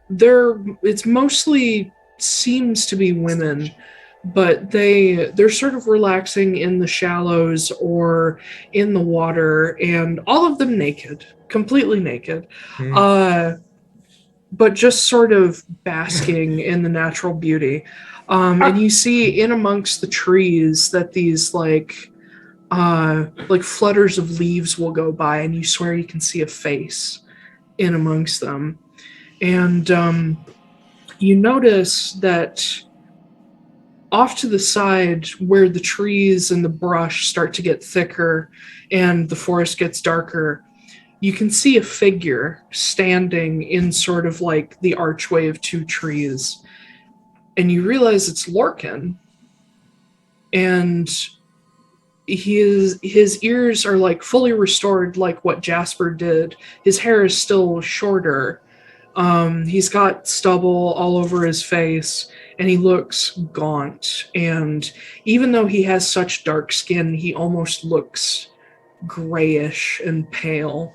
S1: it's mostly seems to be women, but they're sort of relaxing in the shallows or in the water, and all of them naked, completely naked. But just sort of basking in the natural beauty. And you see in amongst the trees that these like flutters of leaves will go by, and you swear you can see a face in amongst them. And you notice that off to the side, where the trees and the brush start to get thicker and the forest gets darker, you can see a figure standing in sort of like the archway of two trees. And you realize it's Lorcan. And his ears are like fully restored, like what Jasper did. His hair is still shorter. He's got stubble all over his face, and he looks gaunt. And even though he has such dark skin, he almost looks grayish and pale.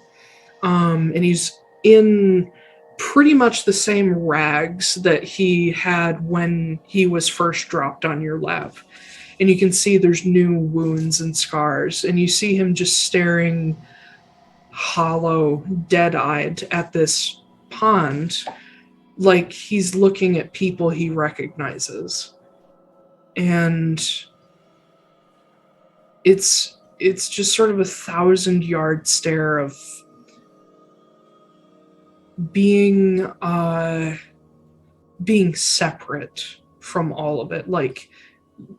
S1: And he's in pretty much the same rags that he had when he was first dropped on your lap. And you can see there's new wounds and scars, and you see him just staring hollow, dead-eyed at this pond, like he's looking at people he recognizes. And it's just sort of a 1,000-yard stare of being separate from all of it, like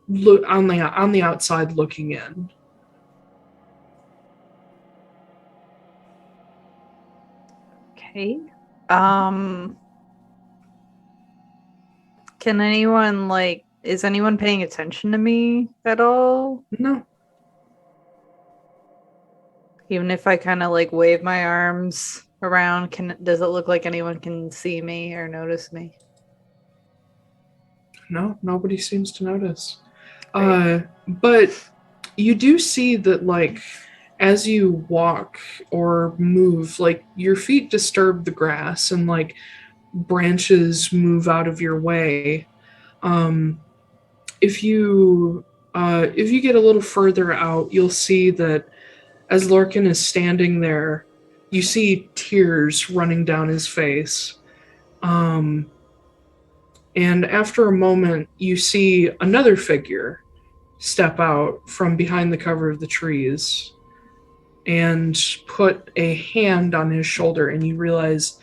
S1: look on the outside looking in.
S6: Okay. Can anyone is anyone paying attention to me at all?
S1: No.
S6: Even if I kind of wave my arms around, does it look like anyone can see me or notice me?
S1: No, nobody seems to notice. But you do see that, as you walk or move, your feet disturb the grass and, branches move out of your way. If you get a little further out, you'll see that as Lorcan is standing there, you see tears running down his face. And after a moment, you see another figure step out from behind the cover of the trees and put a hand on his shoulder, and you realize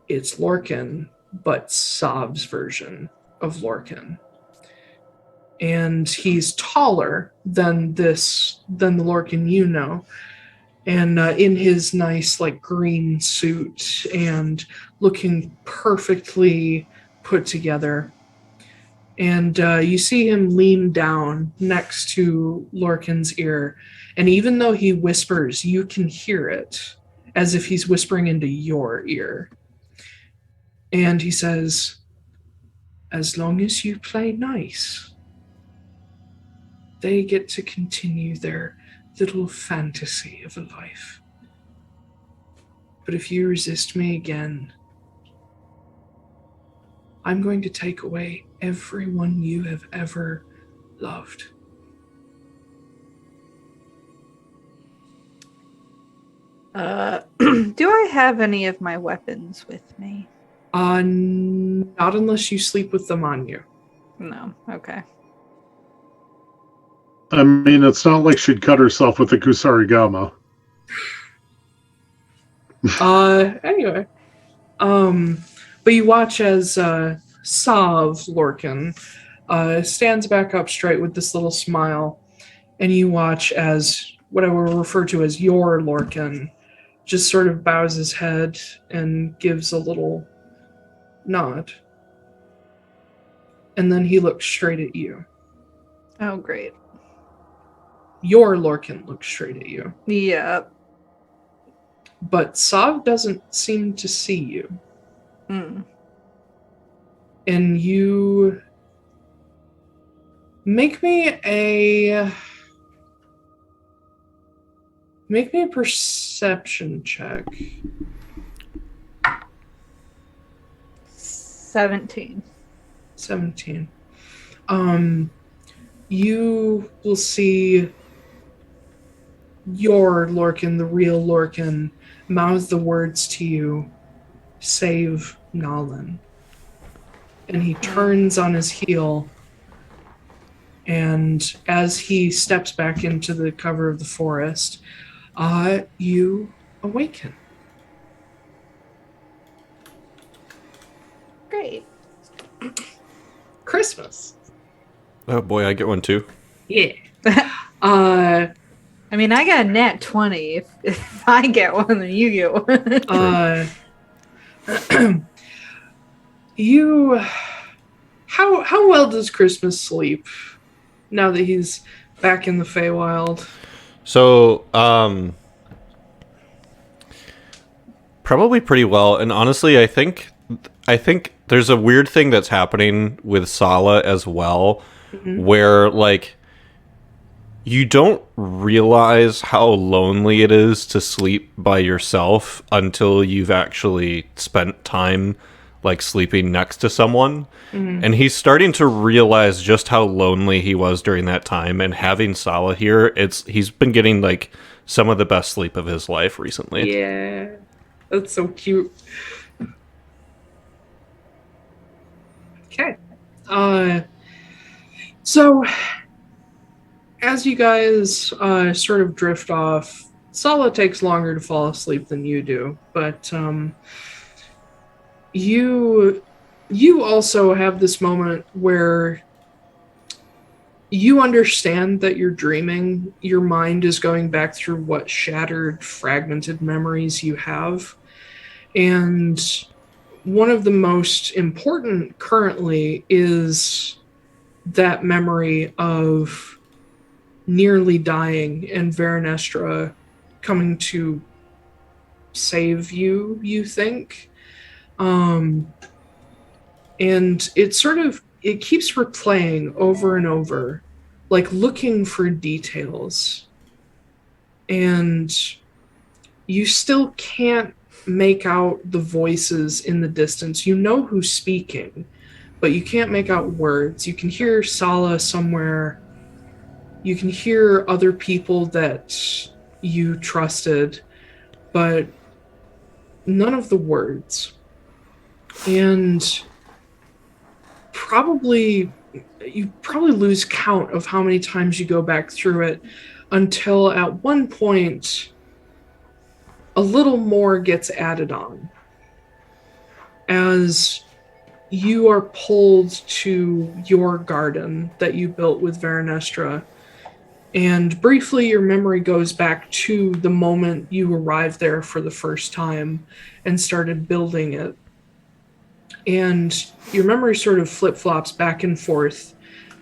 S1: it's Lorcan, but Sob's version of Lorcan. And he's taller than the Lorcan you know, and in his nice like green suit and looking perfectly put together. And you see him lean down next to Lorcan's ear, and even though he whispers, you can hear it as if he's whispering into your ear. And he says, as long as you play nice, they get to continue their little fantasy of a life. But if you resist me again, I'm going to take away everyone you have ever loved.
S6: Do I have any of my weapons with me?
S1: Not unless you sleep with them on you.
S6: No. Okay.
S5: I mean, it's not like she'd cut herself with the Kusarigama.
S1: Anyway. But you watch as Sav Lorcan stands back up straight with this little smile, and you watch as what I will refer to as your Lorcan just sort of bows his head and gives a little nod. And then he looks straight at you.
S6: Oh, great.
S1: Your Lorcan looks straight at you.
S6: Yeah.
S1: But Sav doesn't seem to see you.
S6: Hmm.
S1: And you make me a perception check.
S6: 17.
S1: You will see your Lorcan, the real Lorcan, mouth the words to you, save Nolan. And he turns on his heel, and as he steps back into the cover of the forest, you awaken.
S6: Great.
S1: Christmas.
S2: Oh boy, I get one too.
S1: Yeah.
S3: I mean, I got a nat 20. If I get one, then you get one.
S1: You... How well does Christmas sleep now that he's back in the Feywild?
S2: So, probably pretty well. And honestly, I think there's a weird thing that's happening with Sala as well, where like you don't realize how lonely it is to sleep by yourself until you've actually spent time like sleeping next to someone. And he's starting to realize just how lonely he was during that time, and having Sala here, he's been getting like some of the best sleep of his life recently.
S1: Yeah. That's so cute. Okay. So as you guys sort of drift off, Sala takes longer to fall asleep than you do, but you also have this moment where you understand that you're dreaming. Your mind is going back through what shattered, fragmented memories you have. And one of the most important currently is that memory of nearly dying and Veronestra coming to save you, you think. And it keeps replaying over and over, like looking for details. And you still can't make out the voices in the distance. You know who's speaking, but you can't make out words. You can hear Sala somewhere. You can hear other people that you trusted, but none of the words. And probably lose count of how many times you go back through it until at one point a little more gets added on as you are pulled to your garden that you built with Veranestra. And briefly, your memory goes back to the moment you arrived there for the first time and started building it. And your memory sort of flip-flops back and forth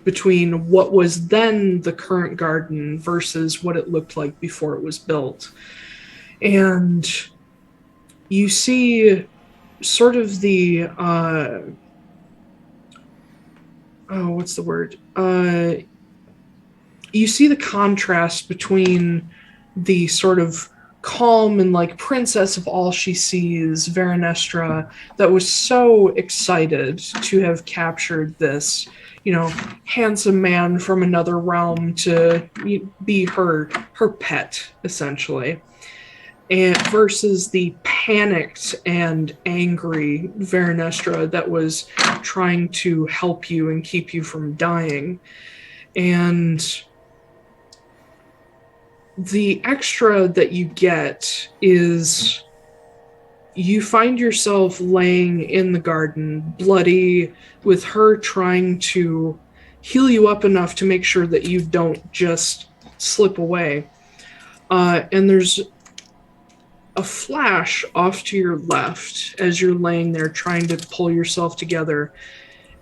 S1: between what was then the current garden versus what it looked like before it was built. And you see sort of the, what's the word? You see the contrast between the sort of calm and like princess of all she sees, Veranestra, that was so excited to have captured this, handsome man from another realm to be her pet, essentially. And versus the panicked and angry Veranestra that was trying to help you and keep you from dying. And the extra that you get is you find yourself laying in the garden, bloody, with her trying to heal you up enough to make sure that you don't just slip away. And there's a flash off to your left as you're laying there trying to pull yourself together,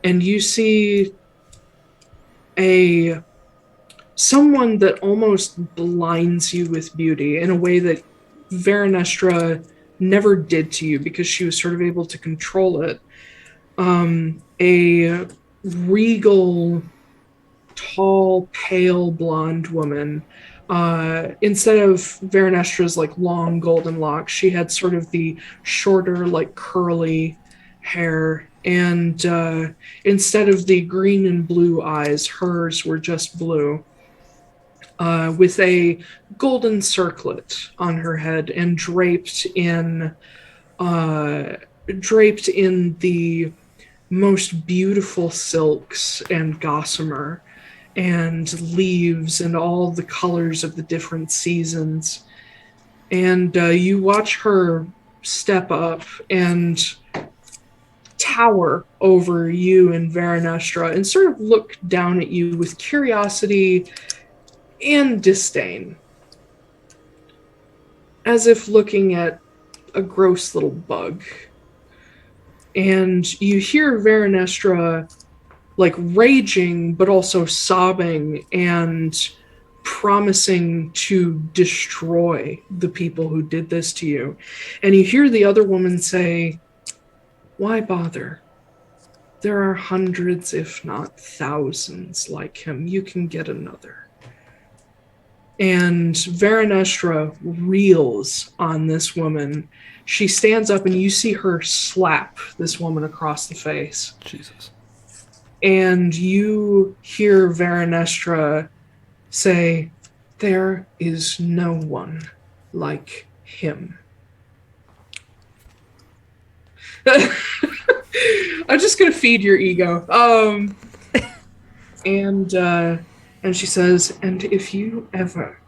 S1: and you see someone that almost blinds you with beauty in a way that Veranestra never did to you because she was sort of able to control it. A regal, tall, pale, blonde woman. Instead of Veranestra's like long golden locks, she had sort of the shorter, like curly hair. And instead of the green and blue eyes, hers were just blue. With a golden circlet on her head and draped in the most beautiful silks and gossamer and leaves and all the colors of the different seasons. And you watch her step up and tower over you and Veranestra and sort of look down at you with curiosity and disdain, as if looking at a gross little bug. And you hear Veranestra like raging, but also sobbing and promising to destroy the people who did this to you. And you hear the other woman say, "Why bother? There are hundreds, if not thousands, like him. You can get another." And Veranestra reels on this woman. She stands up and you see her slap this woman across the face.
S2: Jesus.
S1: And you hear Veranestra say, "There is no one like him." I'm just going to feed your ego. And she says, "And if you ever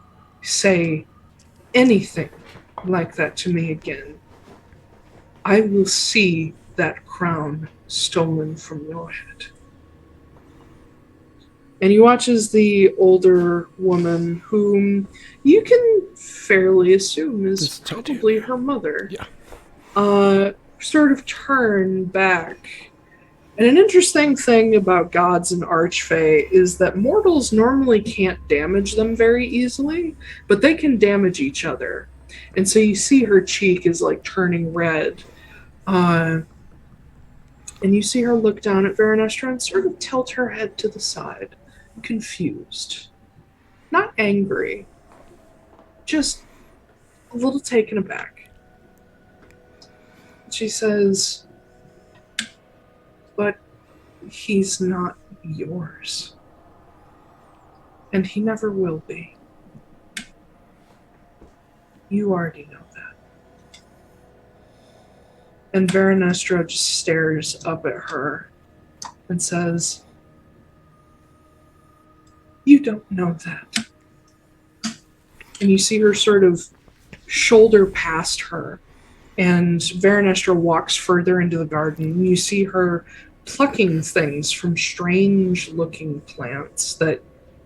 S1: say anything like that to me again, I will see that crown stolen from your head." And he watches the older woman, whom you can fairly assume is probably her mother, sort of turn back. And an interesting thing about gods and archfey is that mortals normally can't damage them very easily, but they can damage each other. And so you see her cheek is like turning red. And you see her look down at Veranestra and sort of tilt her head to the side, confused. Not angry, just a little taken aback. She says, "But he's not yours. And he never will be. You already know that." And Veranestra just stares up at her and says, "You don't know that." And you see her sort of shoulder past her, and Veranestra walks further into the garden, and you see her plucking things from strange-looking plants that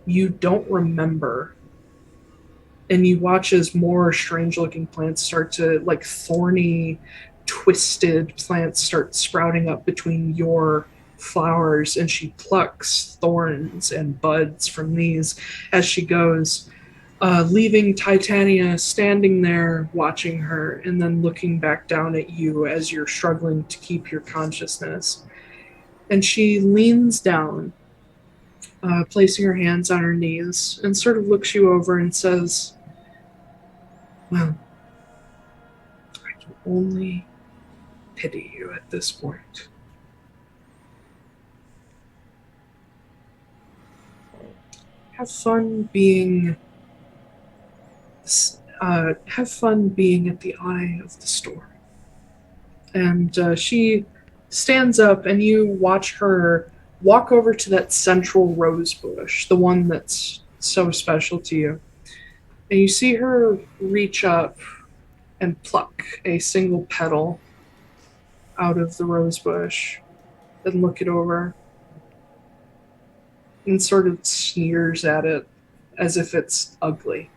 S1: you don't remember. And you watch as more strange-looking plants start to, like thorny, twisted plants start sprouting up between your flowers, and she plucks thorns and buds from these as she goes, leaving Titania standing there watching her and then looking back down at you as you're struggling to keep your consciousness. And she leans down, placing her hands on her knees, and sort of looks you over and says, "Well, I can only pity you at this point. Have fun being at the eye of the storm." And she stands up, and you watch her walk over to that central rose bush, the one that's so special to you. And you see her reach up and pluck a single petal out of the rose bush and look it over and sort of sneers at it as if it's ugly.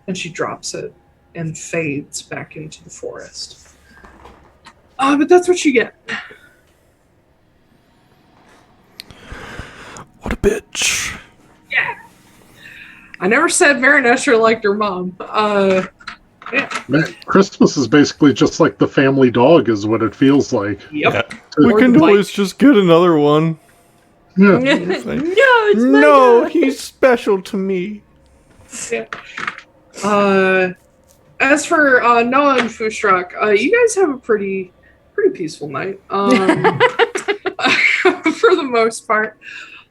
S1: And she drops it and fades back into the forest. But that's what you get.
S2: What a bitch.
S1: Yeah. I never said Veranestra liked her mom. Yeah.
S5: Man, Christmas is basically just like the family dog is what it feels like.
S1: Yep.
S2: Yeah. We can always just get another one.
S5: Yeah.
S2: No, he's special to me.
S1: Yeah. As for Noah and Foostrak, you guys have a pretty peaceful night. For the most part.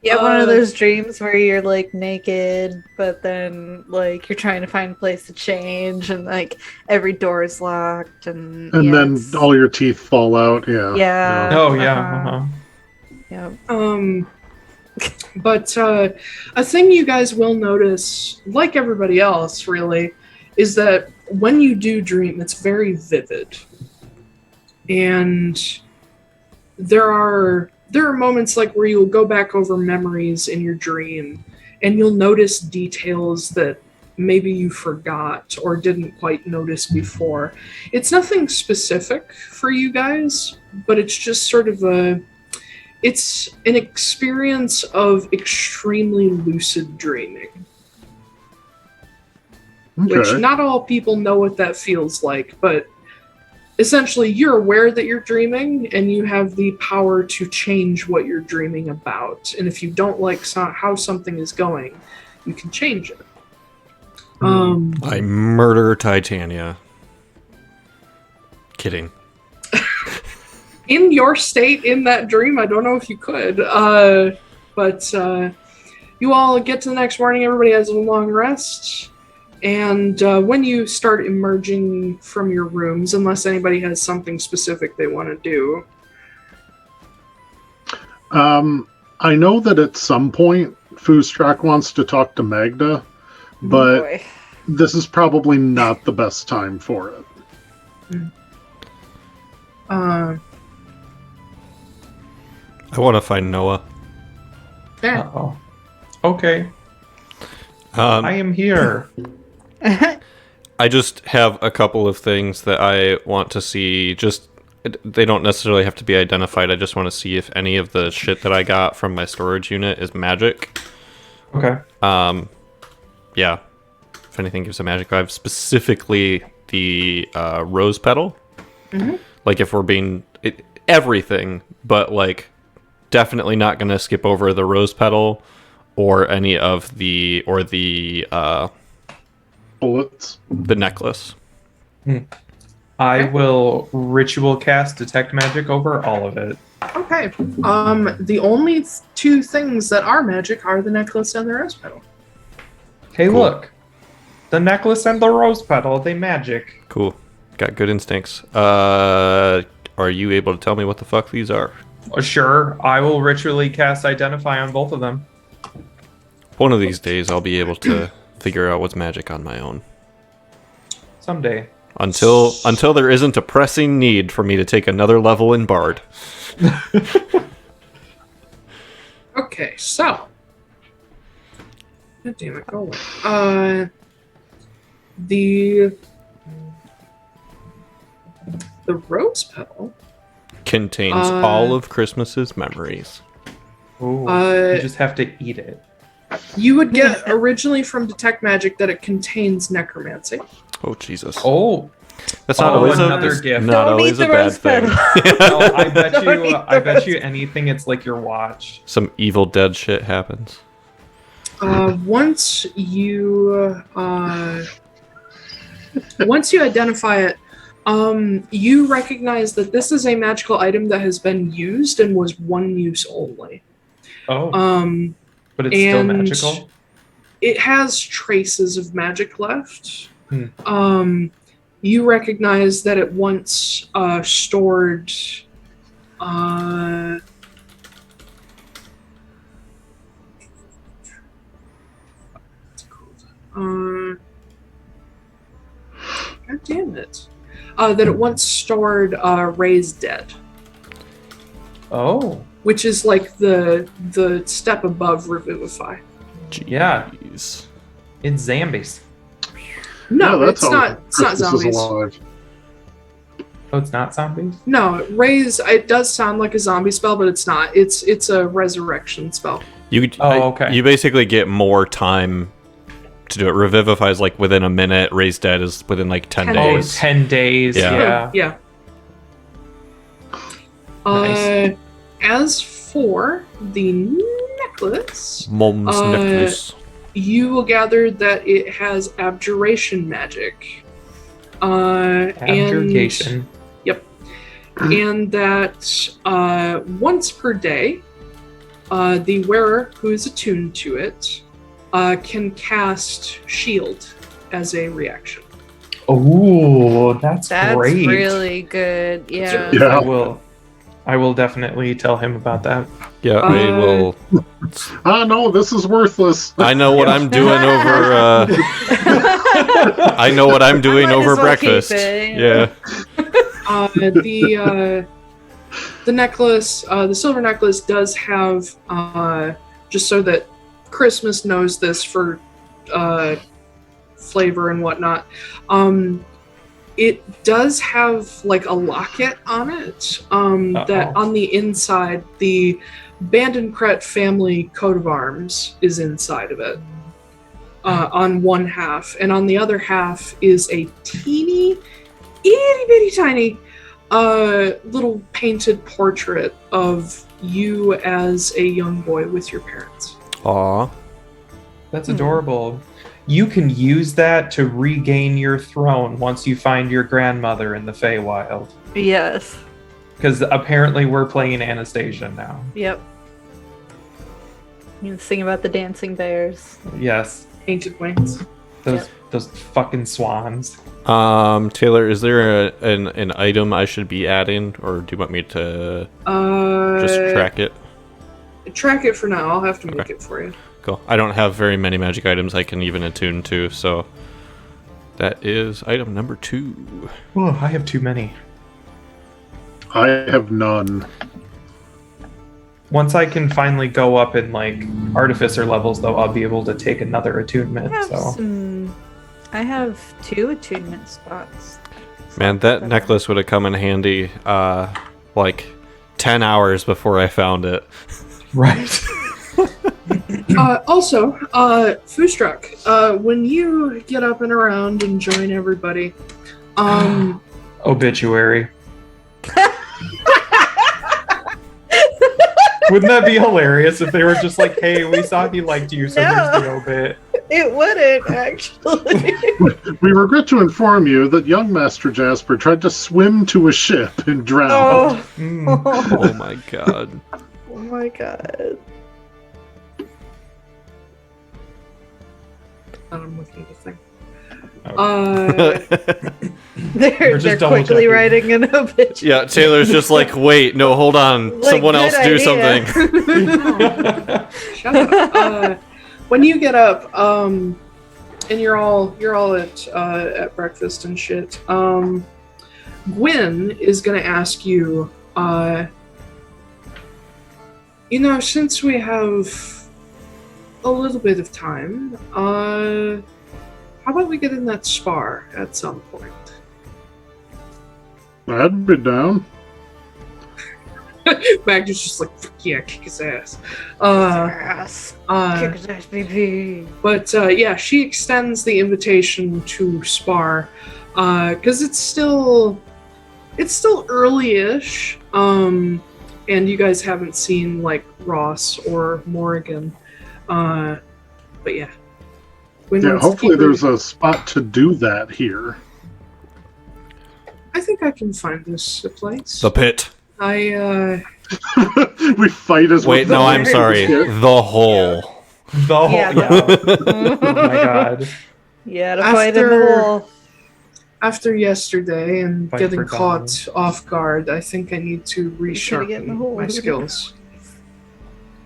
S6: Yeah, one of those dreams where you're like naked, but then like you're trying to find a place to change, and like every door is locked, and
S5: then all your teeth fall out. Yeah.
S6: Yeah.
S4: Oh yeah.
S6: Yeah.
S1: But a thing you guys will notice, like everybody else, really, is that when you do dream, it's very vivid, and there are moments like where you'll go back over memories in your dream, and you'll notice details that maybe you forgot or didn't quite notice before. It's nothing specific for you guys, but it's just sort of it's an experience of extremely lucid dreaming.
S5: Okay.
S1: Which not all people know what that feels like, but essentially you're aware that you're dreaming and you have the power to change what you're dreaming about. And if you don't like how something is going, you can change it.
S2: I murder Titania. Kidding.
S1: In your state, in that dream, I don't know if you could. But you all get to the next morning, everybody has a long rest. And when you start emerging from your rooms, unless anybody has something specific they want to do.
S5: I know that at some point, Foostrak wants to talk to Magda, but this is probably not the best time for it.
S2: I want to find Noah.
S1: Yeah.
S4: Uh-oh. Okay. I am here.
S2: I just have a couple of things that I want to see. They don't necessarily have to be identified. I just want to see if any of the shit that I got from my storage unit is magic.
S4: Okay.
S2: Yeah. If anything gives a magic vibe, specifically the rose petal.
S1: Mm-hmm.
S2: Like if we're being everything, but like definitely not going to skip over the rose petal or any of the
S5: bullets.
S2: The necklace.
S4: I will ritual cast detect magic over all of it.
S1: Okay. The only two things that are magic are the necklace and the rose petal.
S4: Hey,
S2: Cool.
S4: look. The necklace and the rose petal, they magic.
S2: Cool. Got good instincts. Are you able to tell me what the fuck these are?
S4: Sure, I will ritually cast Identify on both of them.
S2: One of these days, I'll be able to figure out what's magic on my own.
S4: Someday.
S2: Until there isn't a pressing need for me to take another level in Bard.
S7: Okay, so. God damn it, go away. The rose petal
S2: Contains all of Christmas's memories.
S4: Ooh, you just have to eat it.
S7: you would get originally from Detect Magic that it contains necromancy.
S2: Oh, Jesus.
S4: Oh,
S2: That's not always
S4: another gift.
S2: Not
S3: Don't
S2: always
S3: eat
S2: a
S3: the
S2: bad
S3: rose
S2: thing.
S4: No, I bet
S3: Don't
S4: you.
S3: eat
S4: I
S3: the
S4: bet
S3: rose
S4: you anything. It's like your watch.
S2: Some Evil Dead shit happens.
S7: Once you identify it, you recognize that this is a magical item that has been used and was one use only.
S4: Oh. But it's still magical.
S7: It has traces of magic left.
S4: Hmm.
S7: You recognize that it once stored. God damn it. That it once stored Raised Dead.
S4: Oh.
S7: Which is like the step above Revivify.
S4: Yeah.
S2: Jeez.
S4: It's zombies.
S7: No,
S5: Yeah, that's
S7: it's
S5: how
S7: not. It's not
S5: Christmas is
S7: zombies.
S5: alive.
S4: Oh, it's not zombies?
S7: No, raise. It does sound like a zombie spell, but it's not. It's a resurrection spell.
S4: Okay.
S2: You basically get more time to do it. Revivify is like within a minute. Raise Dead is within like 10
S3: 10
S2: days.
S4: 10 days.
S2: Yeah.
S4: Yeah.
S7: Yeah.
S4: Nice.
S7: As for the necklace,
S2: Mom's necklace.
S7: you will gather that it has abjuration magic.
S4: Abjuration.
S7: And that once per day, the wearer who is attuned to it can cast Shield as a reaction.
S4: Oh, that's great.
S3: really good. Yeah.
S5: Yeah.
S4: I will definitely tell him about that.
S2: Yeah, I will.
S5: No, this is worthless.
S2: I know what I'm doing over. I know what I'm doing
S3: might
S2: over
S3: as well
S2: breakfast.
S3: keep it.
S2: Yeah.
S7: The necklace, the silver necklace, does have just so that Christmas knows this for flavor and whatnot. It does have like a locket on it. That on the inside, the Bandencret family coat of arms is inside of it. On one half, and on the other half is a teeny, itty bitty tiny, little painted portrait of you as a young boy with your parents.
S2: Aw.
S4: That's adorable. You can use that to regain your throne once you find your grandmother in the Feywild.
S3: Yes.
S4: Because apparently we're playing Anastasia now.
S3: Yep. You can sing about the dancing bears.
S4: Yes.
S7: Painted wings.
S4: Those fucking swans.
S2: Taiylor, is there an item I should be adding, or do you want me to just track it?
S7: Track it for now. I'll have to make it for you.
S2: Cool. I don't have very many magic items I can even attune to, so that is item number 2.
S4: Oh, I have too many.
S5: I have none.
S4: Once I can finally go up in like artificer levels, though, I'll be able to take another attunement.
S3: I have 2 attunement spots.
S2: Man, that necklace would have come in handy like 10 hours before I found it.
S4: Right.
S7: Also, Foostrak, when you get up and around and join everybody,
S4: Obituary. Wouldn't that be hilarious if they were just like, hey, we saw he liked you, so here's the obit.
S3: It wouldn't, actually.
S5: We regret to inform you that young Master Jasper tried to swim to a ship and drowned.
S2: Oh my god.
S3: Oh my god.
S7: I'm looking at the thing.
S6: They're quickly writing an obituary.
S2: Yeah, Taylor's just like, wait, no, hold on.
S6: Like,
S2: someone else
S6: good
S2: do
S6: idea.
S2: something.
S7: Shut up. When you get up, and you're all at breakfast and shit. Gwen is gonna ask you, since we have a little bit of time, how about we get in that spar at some point?
S5: I'd be down.
S7: Magda's just like, yeah, kick his ass.
S6: Kick his ass, baby.
S7: But yeah, she extends the invitation to spar, because it's still early-ish, and you guys haven't seen like Ross or Morrigan, but yeah.
S5: Hopefully there's a spot to do that here.
S7: I think I can find this a place.
S2: The pit.
S7: I
S5: We fight as
S2: Wait, no, I'm sorry. The hole.
S4: The whole,
S6: Yeah.
S4: Oh my god.
S6: Yeah, to fight in the hole.
S7: After yesterday and
S4: Fight
S7: getting
S4: for
S7: caught off guard, I think I need to
S6: get in the
S7: resharpen
S6: hole.
S7: my skills.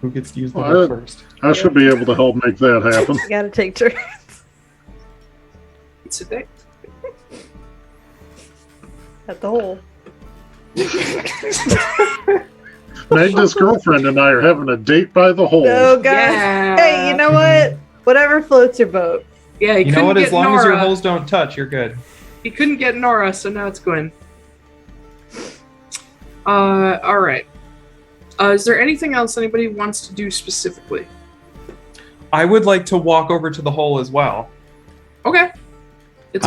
S4: Who gets to use the
S5: Well,
S4: word first?
S5: I should be able to help make that happen.
S6: You gotta take turns.
S7: It's a day.
S6: At the hole.
S5: Magda's girlfriend and I are having a date by the hole.
S6: Oh, guys.
S7: Yeah.
S6: Hey, you know what? Whatever floats your boat.
S7: Yeah,
S4: You know what? As
S7: get
S4: long as your
S7: Nora.
S4: holes don't touch, you're good.
S7: He couldn't get Nora, so now it's Gwen. Alright. Is there anything else anybody wants to do specifically?
S4: I would like to walk over to the hole as well.
S7: Okay. It's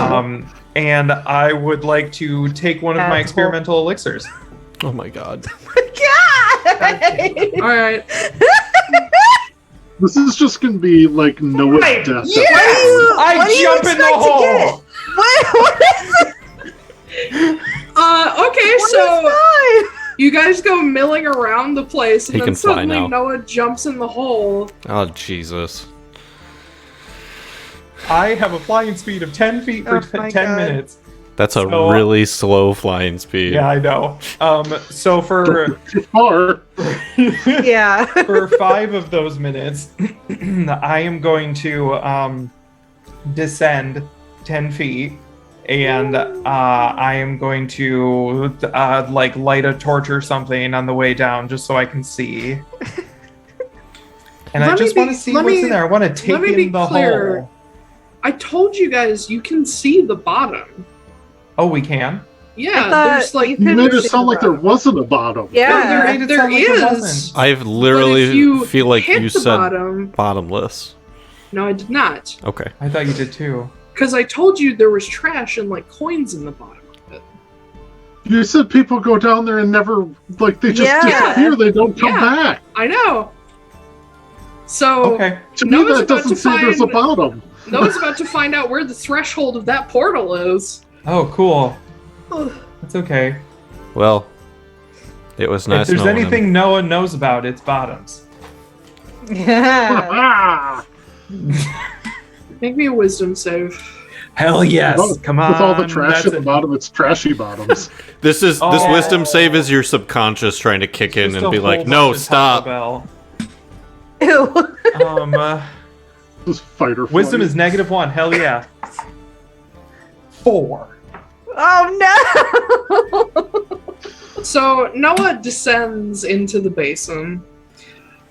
S4: And I would like to take one of my
S6: Hole.
S4: experimental elixirs.
S2: Oh my god.
S6: God!
S7: Alright.
S5: This is just going to be like Noah's
S7: Right.
S5: death.
S6: What
S4: I
S6: do you
S4: jump in the
S6: expect to
S4: hole!
S6: get? What is it?
S7: Okay, so you guys go milling around the place, and
S2: He
S7: then
S2: can fly
S7: suddenly
S2: now.
S7: Noah jumps in the hole.
S2: Oh, Jesus.
S4: I have a flying speed of 10 feet for
S6: Oh my
S4: 10
S6: God.
S4: minutes.
S2: That's a
S4: So-
S2: really slow flying speed.
S4: Yeah, I know. So for
S5: Or
S6: Yeah.
S4: for 5 of those minutes, I am going to descend 10 feet, and I am going to like light a torch or something on the way down, just so I can see. And I
S7: Let me
S4: just
S7: be-
S4: want to see
S7: let
S4: what's
S7: me-
S4: in there. I want to take
S7: let me be
S4: in the
S7: clear.
S4: hole.
S7: I told you guys you can see the bottom.
S4: Oh, we can.
S7: Yeah,
S6: I thought
S7: there's like
S6: you
S5: you made it
S6: see
S5: sound
S6: the
S5: like there
S6: bottom.
S5: wasn't a bottom.
S6: Yeah.
S4: made it
S7: there
S4: sound like there
S7: is.
S4: wasn't.
S2: I've
S7: But
S2: literally
S7: if you
S2: feel like
S7: hit
S2: you
S7: the
S2: said
S7: bottom.
S2: bottomless.
S7: No, I did not.
S2: Okay.
S4: I thought you did too.
S7: Because I told you there was trash and like coins in the bottom of it.
S5: You said people go down there and never, like, they just
S6: Yeah.
S5: disappear. They don't come
S7: Yeah.
S5: back.
S7: I know. So
S4: Okay.
S5: To me,
S7: Noah's
S5: that
S7: about
S5: doesn't
S7: to
S5: say there's a
S7: find-
S5: bottom.
S7: Noah's about to find out where the threshold of that portal is.
S4: Oh, cool. That's okay.
S2: Well, it was nice
S4: If there's
S2: knowing him.
S4: anything Noah knows about, it's bottoms.
S6: Yeah.
S5: Ah!
S7: Make me a wisdom save.
S4: Hell yes!
S5: With
S4: Come on.
S5: all the trash
S4: that's
S5: at the
S4: it.
S5: bottom, it's trashy bottoms.
S2: This
S4: Oh.
S2: wisdom save is your subconscious trying to kick in
S4: Just
S2: and
S4: a
S2: be
S4: whole
S2: like,
S4: bunch
S2: no,
S4: of
S2: stop.
S4: Taco
S6: Ew.
S4: Bell.
S5: Just fight or
S4: Wisdom
S5: flight.
S4: is -1. Hell yeah. 4.
S6: Oh no!
S7: So Noah descends into the basin.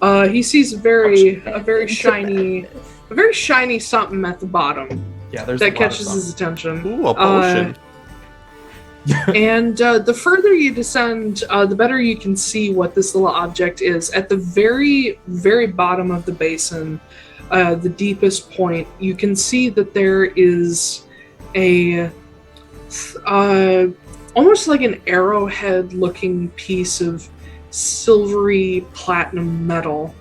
S7: He sees a very shiny something at the bottom
S4: Yeah, there's
S7: that
S4: a lot of
S7: catches his attention.
S2: Ooh, a potion.
S7: And the further you descend, the better you can see what this little object is. At the very, very bottom of the basin, the deepest point, you can see that there is a almost like an arrowhead-looking piece of silvery platinum metal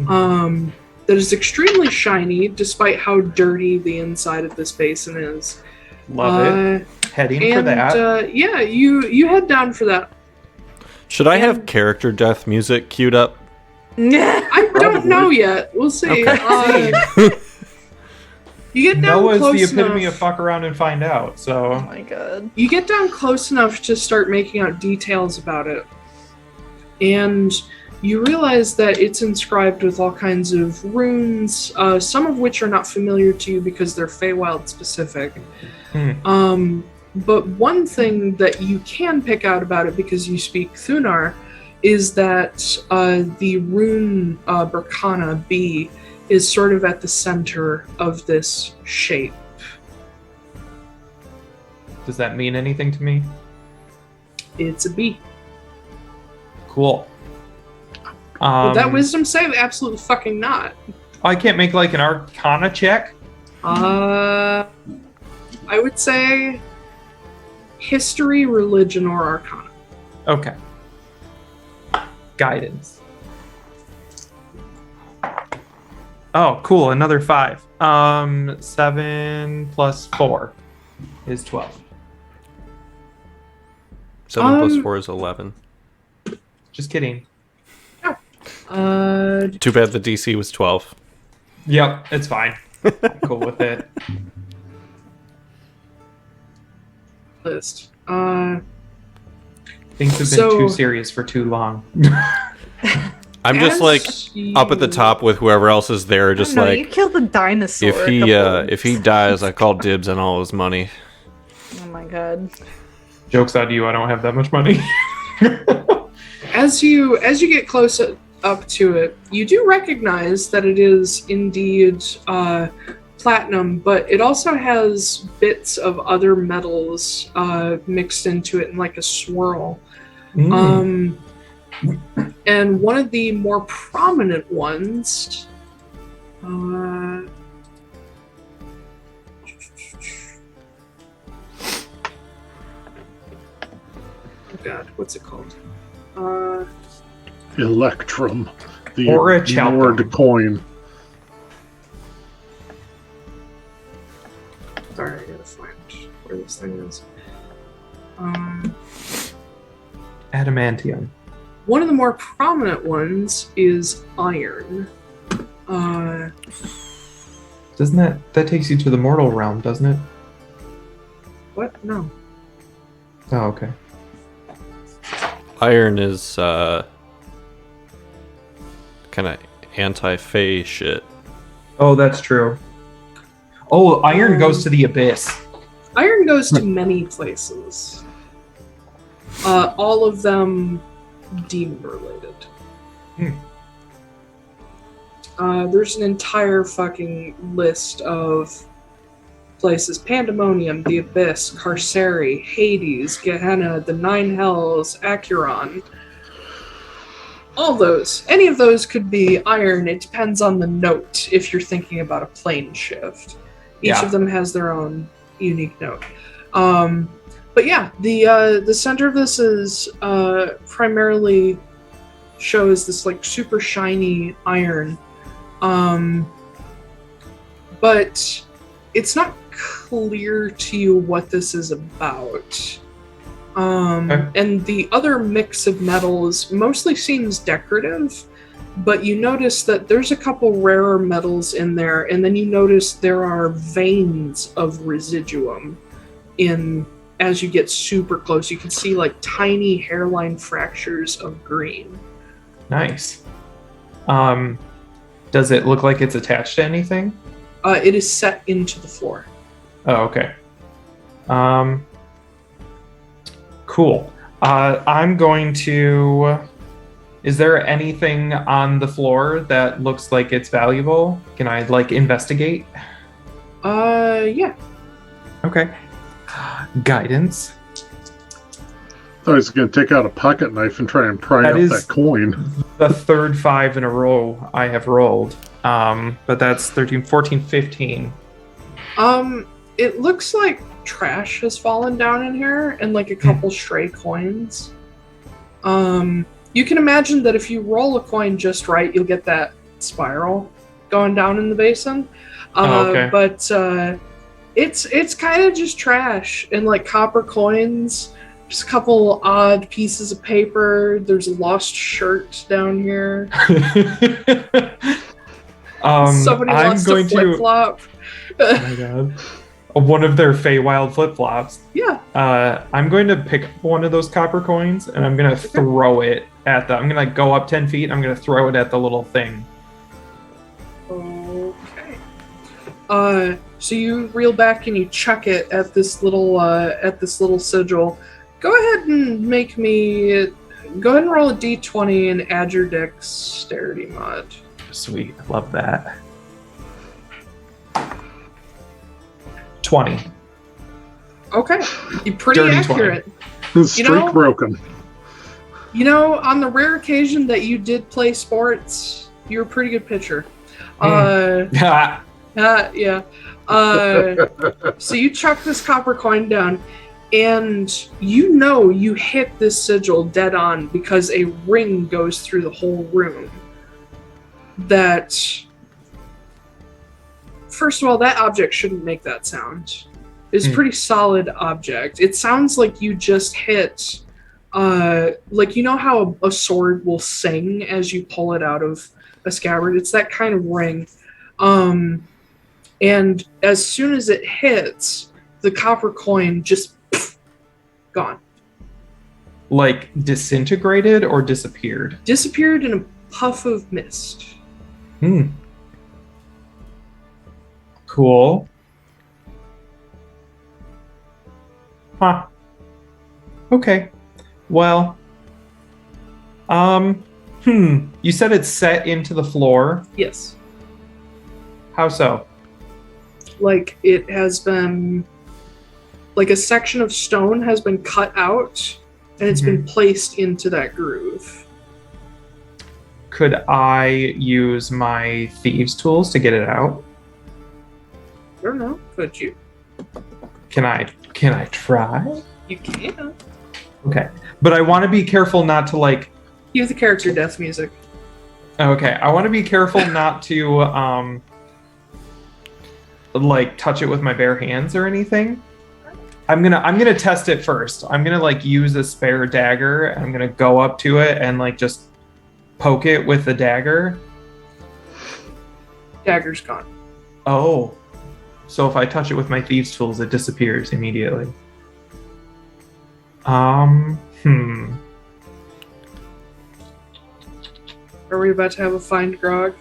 S7: that is extremely shiny, despite how dirty the inside of this basin is.
S4: Love it. Heading for
S7: And
S4: that.
S7: yeah, you head down for that.
S2: Should I have character death music queued up?
S7: I don't know yet. We'll see.
S2: Okay.
S6: You get down
S4: Noah's
S6: close
S4: the epitome
S6: enough.
S4: of fuck around and find out, so...
S6: Oh my god. You get down close enough to start making out details about it. And you realize that it's inscribed with all kinds of runes, some of which are not familiar to you because they're Feywild specific. But one thing that you can pick out about it because you speak Thunar is that the rune Berkana B is sort of at the center of this shape.
S4: Does that mean anything to me?
S6: It's a B.
S4: Cool.
S6: Would that wisdom save? Absolutely fucking not.
S4: I can't make like an Arcana check?
S6: I would say history, religion, or Arcana.
S4: Okay. Guidance. Oh, cool. Another 5. 7 plus 4 is 12.
S2: 7 plus 4 is 11.
S4: Just kidding.
S2: Too bad the DC was 12.
S4: Yep, it's fine. I'm cool with it.
S6: List.
S4: Things have been too serious for too long.
S2: I'm just like up at the top with whoever else is there, just like
S6: you killed the dinosaur.
S2: If he dies, I call dibs on all his money.
S6: Oh my god.
S4: Joke's on you, I don't have that much money.
S6: As you get close up to it, you do recognize that it is indeed platinum, but it also has bits of other metals mixed into it in like a swirl. And one of the more prominent ones oh god, what's it called?
S5: Electrum, the
S4: Orichalcum.
S5: Nord coin.
S6: Sorry, I gotta find where this thing is.
S4: Adamantium.
S6: One of the more prominent ones is iron.
S4: Doesn't that takes you to the mortal realm, doesn't it?
S6: What? No.
S4: Oh, okay.
S2: Iron is kind of anti-Fey shit.
S4: Oh, that's true. Oh, iron goes to the abyss.
S6: Iron goes to many places. All of them demon related. There's an entire fucking list of places: Pandemonium, the Abyss, Carceri, Hades, Gehenna, the Nine Hells, Acheron. All those. Any of those could be iron. It depends on the note if you're thinking about a plane shift. Each of them has their own unique note. But yeah, the center of this is primarily shows this like super shiny iron. But it's not clear to you what this is about. And the other mix of metals mostly seems decorative, but you notice that there's a couple rarer metals in there, and then you notice there are veins of residuum in. As you get super close, you can see like tiny hairline fractures of green.
S4: Nice. Does it look like it's attached to anything?
S6: It is set into the floor.
S4: Oh, okay. Cool. I'm going to... Is there anything on the floor that looks like it's valuable? Can I, like, investigate?
S6: Yeah.
S4: Okay. Guidance.
S5: I thought he was going to take out a pocket knife and try and pry out that coin.
S4: The third 5 in a row I have rolled. But that's 13, 14, 15.
S6: It looks like trash has fallen down in here and like a couple stray coins. You can imagine that if you roll a coin just right, you'll get that spiral going down in the basin.
S4: Okay.
S6: But it's kind of just trash and like copper coins, just a couple odd pieces of paper. There's a lost shirt down here. Somebody
S4: I'm
S6: lost
S4: going
S6: a flip-flop.
S4: Oh my god. One of their Feywild flip-flops.
S7: Yeah.
S4: I'm going to pick up one of those copper coins and I'm going to throw it at I'm going to go up 10 feet and I'm going to throw it at the little thing.
S7: Okay. So you reel back and you chuck it at this little sigil. Go ahead and go ahead and roll a d20 and add your dexterity mod.
S4: Sweet. Love that. 20.
S7: Okay. You're pretty
S4: Dirty
S7: accurate.
S5: Streak broken.
S7: On the rare occasion that you did play sports, you're a pretty good pitcher. Yeah. So you chuck this copper coin down, and you hit this sigil dead on because a ring goes through the whole room. That, first of all, that object shouldn't make that sound. It's a pretty solid object. It sounds like you just hit, how a sword will sing as you pull it out of a scabbard. It's that kind of ring. And as soon as it hits, the copper coin just gone.
S4: Like disintegrated or disappeared?
S7: Disappeared in a puff of mist.
S4: Cool. Huh. Okay. Well. You said it's set into the floor?
S7: Yes.
S4: How so?
S7: Like it has been, like a section of stone has been cut out and it's been placed into that groove.
S4: Could I use my thieves' tools to get it out?
S7: I don't know. Could you?
S4: Can I try?
S7: You can.
S4: Okay. But I want to be careful not to
S7: Hear the character death music.
S4: Okay. I want to be careful not to touch it with my bare hands or anything. I'm gonna test it first. I'm gonna use a spare dagger and I'm gonna go up to it and just poke it with the dagger.
S7: Dagger's gone.
S4: Oh. So if I touch it with my thieves' tools, it disappears immediately.
S7: Are we about to have a find grog?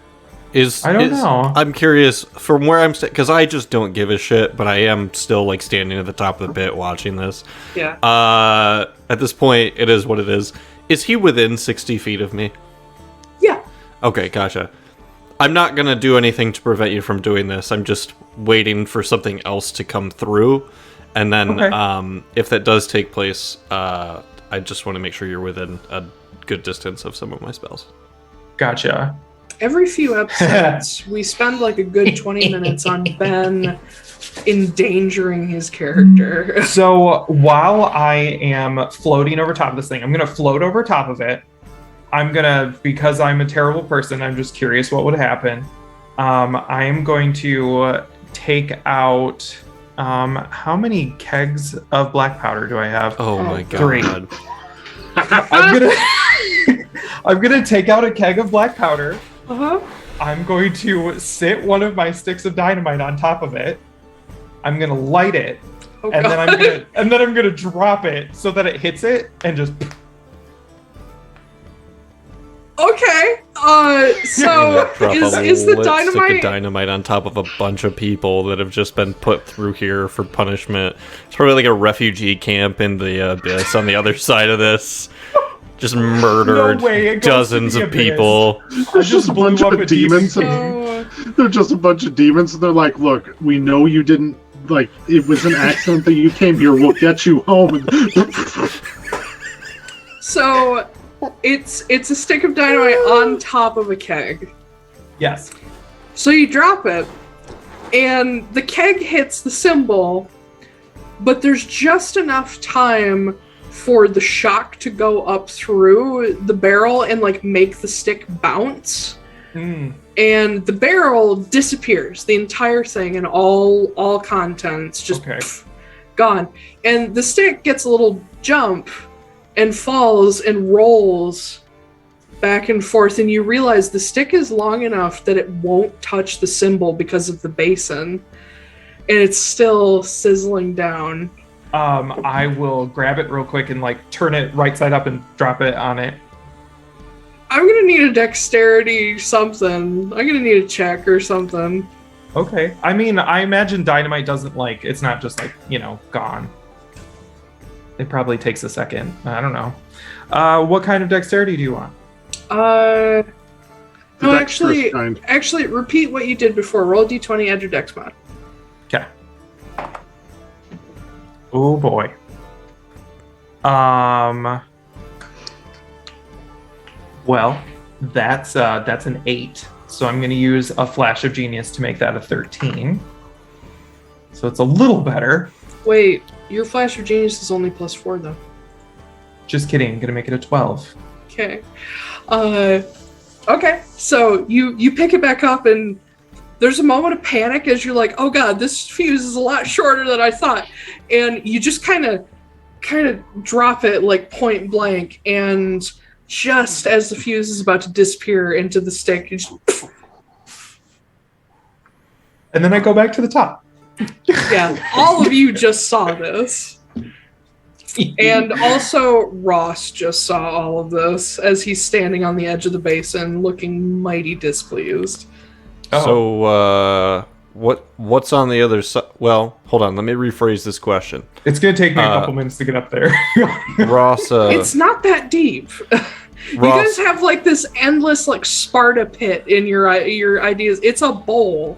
S4: I don't know.
S2: I'm curious from where I'm because I just don't give a shit, but I am still standing at the top of the pit watching this.
S7: Yeah.
S2: At this point, it is what it is. Is he within 60 feet of me?
S7: Yeah.
S2: Okay, gotcha. I'm not gonna do anything to prevent you from doing this. I'm just waiting for something else to come through, and then if that does take place, I just want to make sure you're within a good distance of some of my spells.
S4: Gotcha.
S7: Every few episodes, we spend a good 20 minutes on Ben endangering his character.
S4: So while I am floating over top of this thing, I'm going to float over top of it. Because I'm a terrible person, I'm just curious what would happen. I am going to take out, how many kegs of black powder do I have?
S2: Oh my god.
S4: 3. I'm gonna take out a keg of black powder. I'm going to sit one of my sticks of dynamite on top of it. I'm gonna light it, then I'm gonna drop it so that it hits it and just.
S7: Okay. So is the dynamite
S2: stick of dynamite on top of a bunch of people that have just been put through here for punishment? It's probably a refugee camp in the abyss on the other side of this. Just murdered dozens of people.
S5: There's just a bunch of demons. They're just a bunch of demons, and they're like, "Look, we know you didn't it was an accident that you came here. We'll get you home."
S7: So, it's a stick of dynamite on top of a keg.
S4: Yes.
S7: So you drop it, and the keg hits the symbol, but there's just enough time for the shock to go up through the barrel and make the stick bounce. And the barrel disappears, the entire thing, and all contents just gone. And the stick gets a little jump and falls and rolls back and forth, and you realize the stick is long enough that it won't touch the symbol because of the basin. and it's still sizzling down.
S4: I will grab it real quick and like turn it right side up and drop it on it.
S7: I'm gonna need a dexterity something. I'm gonna need a check or something.
S4: Okay. I mean, I imagine dynamite doesn't like, it's not just like, gone. It probably takes a second. I don't know. What kind of dexterity do you want?
S7: No, actually, repeat what you did before. Roll d20, add your dex mod.
S4: Okay. Oh boy. Well, that's an 8. So I'm going to use a flash of genius to make that a 13. So it's a little better.
S7: Wait, your flash of genius is only +4 though.
S4: Just kidding. I'm going to make it a 12.
S7: Okay. Okay. So you pick it back up and there's a moment of panic as you're like, oh god, this fuse is a lot shorter than I thought. And you just kind of drop it like point blank, and just as the fuse is about to disappear into the stick, you just...
S4: and then I go back to the top.
S7: Yeah, all of you just saw this. And also Ross just saw all of this as he's standing on the edge of the basin looking mighty displeased.
S2: So, what's on the other side? Well, hold on. Let me rephrase this question.
S4: It's going to take me a couple minutes to get up there.
S2: Ross,
S7: it's not that deep. You guys have like this endless like Sparta pit in your ideas. It's a bowl.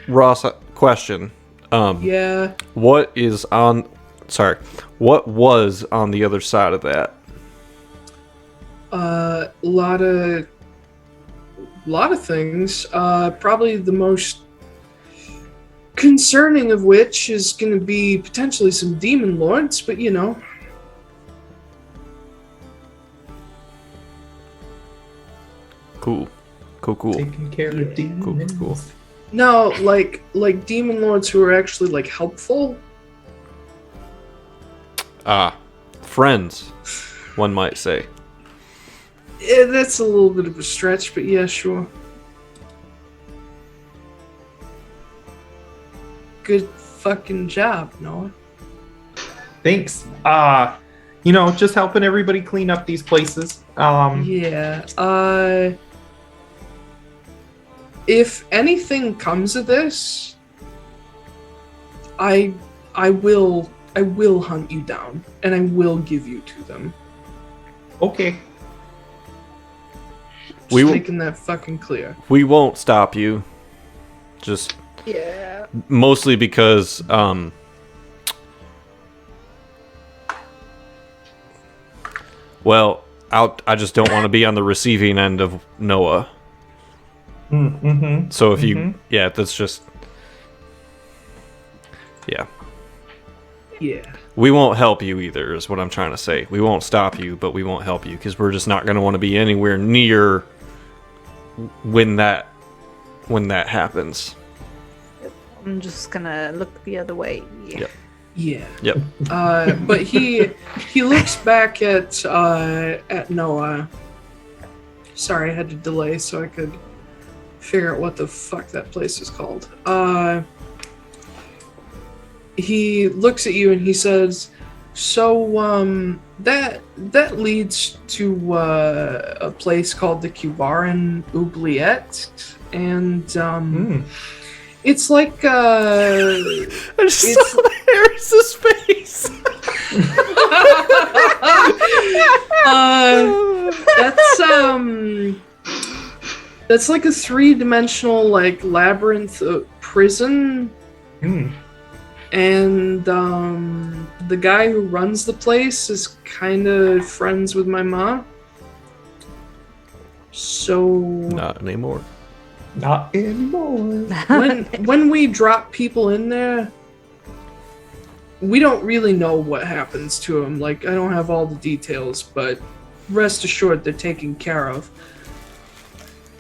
S2: Ross, question.
S7: Yeah.
S2: What was on the other side of that?
S7: Lot of things. Probably the most concerning of which is going to be potentially some demon lords, but
S2: Cool.
S4: Taking care of demons.
S2: Cool.
S7: No, like demon lords who are actually like helpful.
S2: Friends, one might say.
S7: Yeah, that's a little bit of a stretch, but yeah, sure. Good fucking job, Noah.
S4: Thanks. Just helping everybody clean up these places.
S7: Yeah. If anything comes of this, I will hunt you down, and I will give you to them.
S4: Okay.
S7: Just making that fucking clear.
S2: We won't stop you. Just mostly because I just don't want to be on the receiving end of Noah.
S4: Mm-hmm.
S2: So if you that's just yeah. We won't help you either, is what I'm trying to say. We won't stop you, but we won't help you because we're just not going to want to be anywhere near when that happens.
S3: I'm just gonna look the other way.
S7: Yeah.
S2: Yep.
S7: But he looks back at Noah. Sorry, I had to delay so I could figure out what the fuck that place is called. He looks at you and he says, so that leads to a place called the Cubaran Oubliette, and it's like
S2: I just saw Harris's face.
S7: That's like a 3-dimensional like labyrinth prison. And the guy who runs the place is kind of friends with my mom. So
S2: Not anymore.
S7: when we drop people in there, we don't really know what happens to them. Like, I don't have all the details, but rest assured they're taken care of.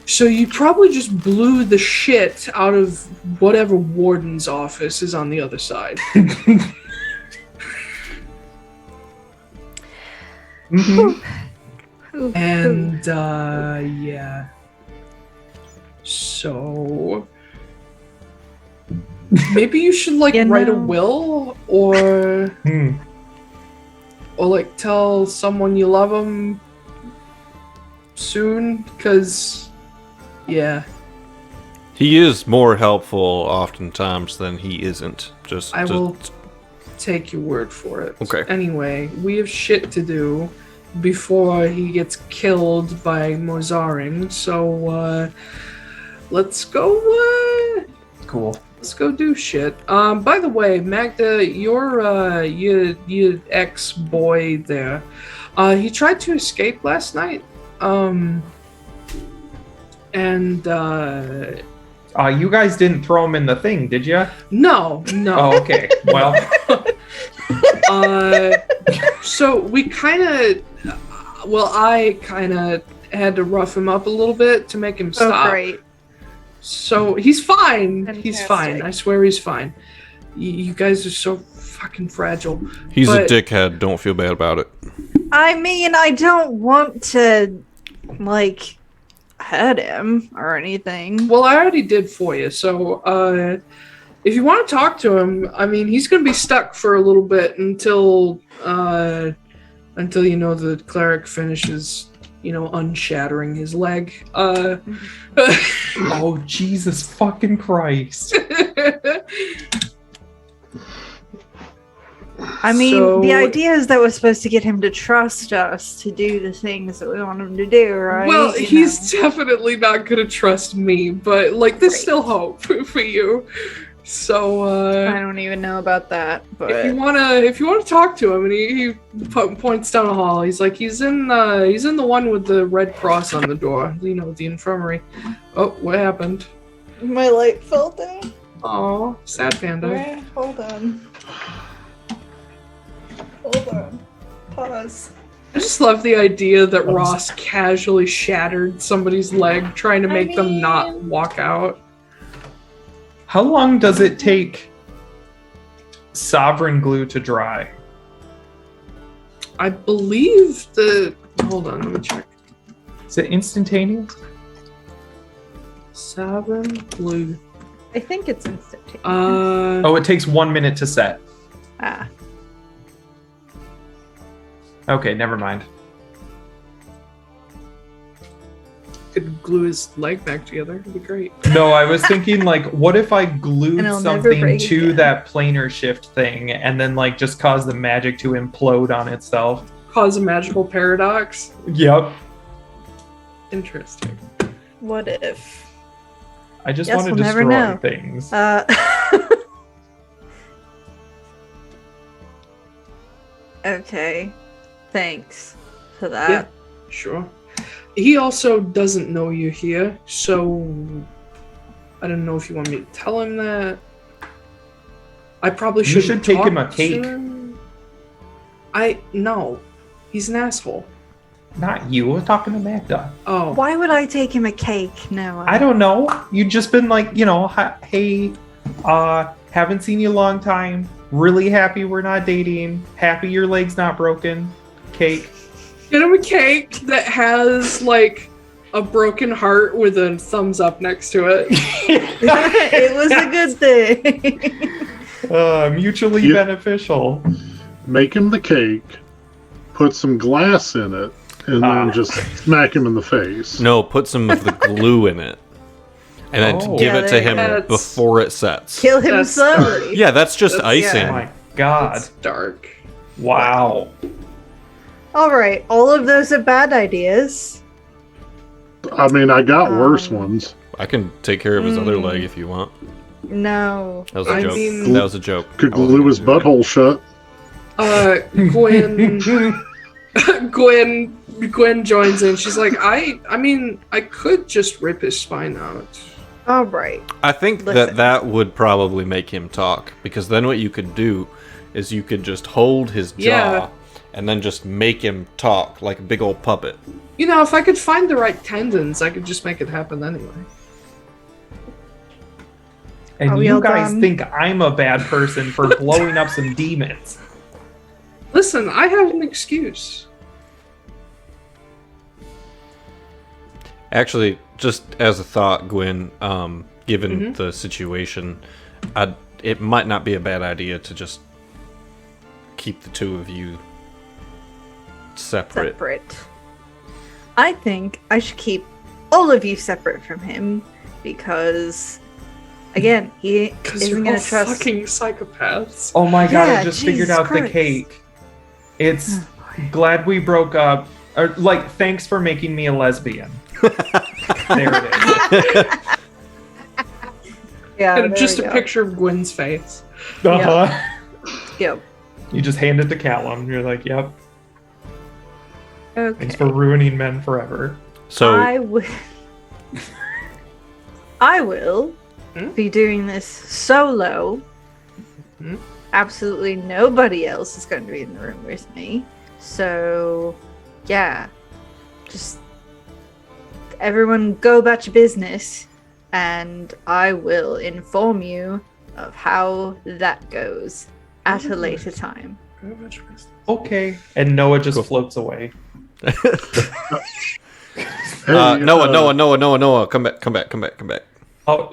S7: So you probably just blew the shit out of whatever warden's office is on the other side. And, yeah. So... Maybe you should like
S3: You
S7: write a
S3: know.
S7: will, or like tell someone you love them soon, because yeah.
S2: He is more helpful oftentimes than he isn't.
S7: I will take your word for it.
S2: Okay.
S7: Anyway, we have shit to do before he gets killed by Mozaring, so let's go.
S4: Cool.
S7: Let's go do shit. By the way, Magda, your ex-boy there, he tried to escape last night.
S4: You guys didn't throw him in the thing, did you?
S7: No.
S4: Oh, okay. Well,
S7: So we I kind of had to rough him up a little bit to make him stop.
S6: Oh, great.
S7: So he's fine. He's
S6: Fantastic.
S7: fine. I swear he's fine. You guys are so fucking fragile.
S2: He's a
S7: But-
S2: dickhead. Don't feel bad about it.
S6: I mean, I don't want to, like, hurt him or anything.
S7: Well, I already did for you. So if you want to talk to him, I mean, he's going to be stuck for a little bit until the cleric finishes, unshattering his leg.
S4: oh Jesus fucking Christ!
S6: I mean,
S7: So-
S6: the idea is that we're supposed to get him to trust us to do the things that we want him to do, right?
S7: Well,
S6: You
S7: he's
S6: know.
S7: definitely not going to trust me, but there's still hope for you. So
S6: I don't even know about that, but
S7: if you wanna talk to him, and he points down a hall, he's in the one with the red cross on the door, the infirmary. Oh, what happened?
S6: my light fell down.
S7: Oh, sad panda.
S6: Where? Hold on. Pause.
S7: I just love the idea that Ross casually shattered somebody's leg trying to make them not walk out.
S4: How long does it take sovereign glue to dry?
S7: I believe hold on, let me check.
S4: Is it instantaneous?
S7: Sovereign glue.
S6: I think it's instantaneous.
S4: Oh, it takes 1 minute to set.
S6: Ah.
S4: Okay, never mind.
S7: Could glue his leg back together. It'd be great.
S4: No, I was thinking what if I
S6: And
S4: glued
S6: it'll never
S4: something
S6: break
S4: to
S6: again.
S4: that planar shift thing and then just cause the magic to implode on itself?
S7: Cause a magical paradox.
S4: Yep.
S7: Interesting.
S6: What if?
S4: I just
S6: Guess
S4: want to
S6: we'll never
S4: destroy
S6: know.
S4: things.
S6: Okay. Thanks for
S7: Yeah,
S6: that.
S7: sure. He also doesn't know you're here, so I don't know if you want me to tell him that. I probably
S4: You
S7: should.
S4: should take him a cake.
S7: No, he's an asshole.
S4: Not you. We're talking to Magda.
S7: Oh,
S6: Why would I take him a cake? No.
S4: I don't know. You've just been hey, haven't seen you a long time. Really happy we're not dating. Happy your leg's not broken. Cake.
S7: get him a cake that has a broken heart with a thumbs up next to it.
S6: It was a good thing.
S4: Mutually
S5: You-
S4: beneficial.
S5: Make him the cake, put some glass in it, and then just smack him in the face.
S2: No, put some of the glue in it. And then
S4: Oh.
S2: give
S6: Yeah,
S2: it to
S6: there
S2: him
S6: you
S7: go.
S2: before it sets.
S6: Kill him
S7: That's-
S6: slowly.
S2: Yeah, that's just
S7: That's-
S2: icing.
S4: Oh my god.
S7: It's dark.
S4: Wow.
S6: All right. All of those are bad ideas.
S5: I mean, I got worse ones.
S2: I can take care of his other leg if you want.
S6: No.
S2: That was a
S7: I
S2: joke.
S7: mean-
S2: That was a joke.
S5: Could
S2: I wasn't
S5: glue
S2: gonna
S5: his
S2: do that.
S5: butthole shut.
S7: Gwen joins in. She's like, I mean, I could just rip his spine out.
S6: All right.
S2: I think
S6: Listen.
S2: that would probably make him talk, because then what you could do is you could just hold his jaw
S7: Yeah.
S2: and then just make him talk like a big old puppet.
S7: If I could find the right tendons, I could just make it happen anyway.
S6: Are
S4: And
S6: we
S4: you
S6: all
S4: guys
S6: done?
S4: think I'm a bad person for blowing up some demons.
S7: Listen, I have an excuse.
S2: Actually, just as a thought, Gwen, given
S7: Mm-hmm.
S2: the situation, it might not be a bad idea to just keep the two of you separate.
S6: I think I should keep all of you separate from him because, again, he isn't going to trust.
S7: Fucking psychopaths.
S4: Oh my god! I
S6: Yeah,
S4: just figured
S6: Jesus
S4: out the
S6: Christ.
S4: cake. It's glad we broke up. Or like, thanks for making me a lesbian. There it is.
S6: Yeah,
S7: And
S6: there
S7: just
S6: we
S7: a
S6: go.
S7: picture of Gwen's face.
S6: Yep.
S4: You just hand it to Callum. You're like, yep.
S6: Okay.
S4: Thanks for ruining men forever.
S2: So
S6: I will be doing this solo. Absolutely nobody else is going to be in the room with me. So, yeah. Just everyone go about your business, and I will inform you of how that goes at a later time.
S4: Okay. And Noah just floats away.
S2: Noah, come back.
S4: Oh,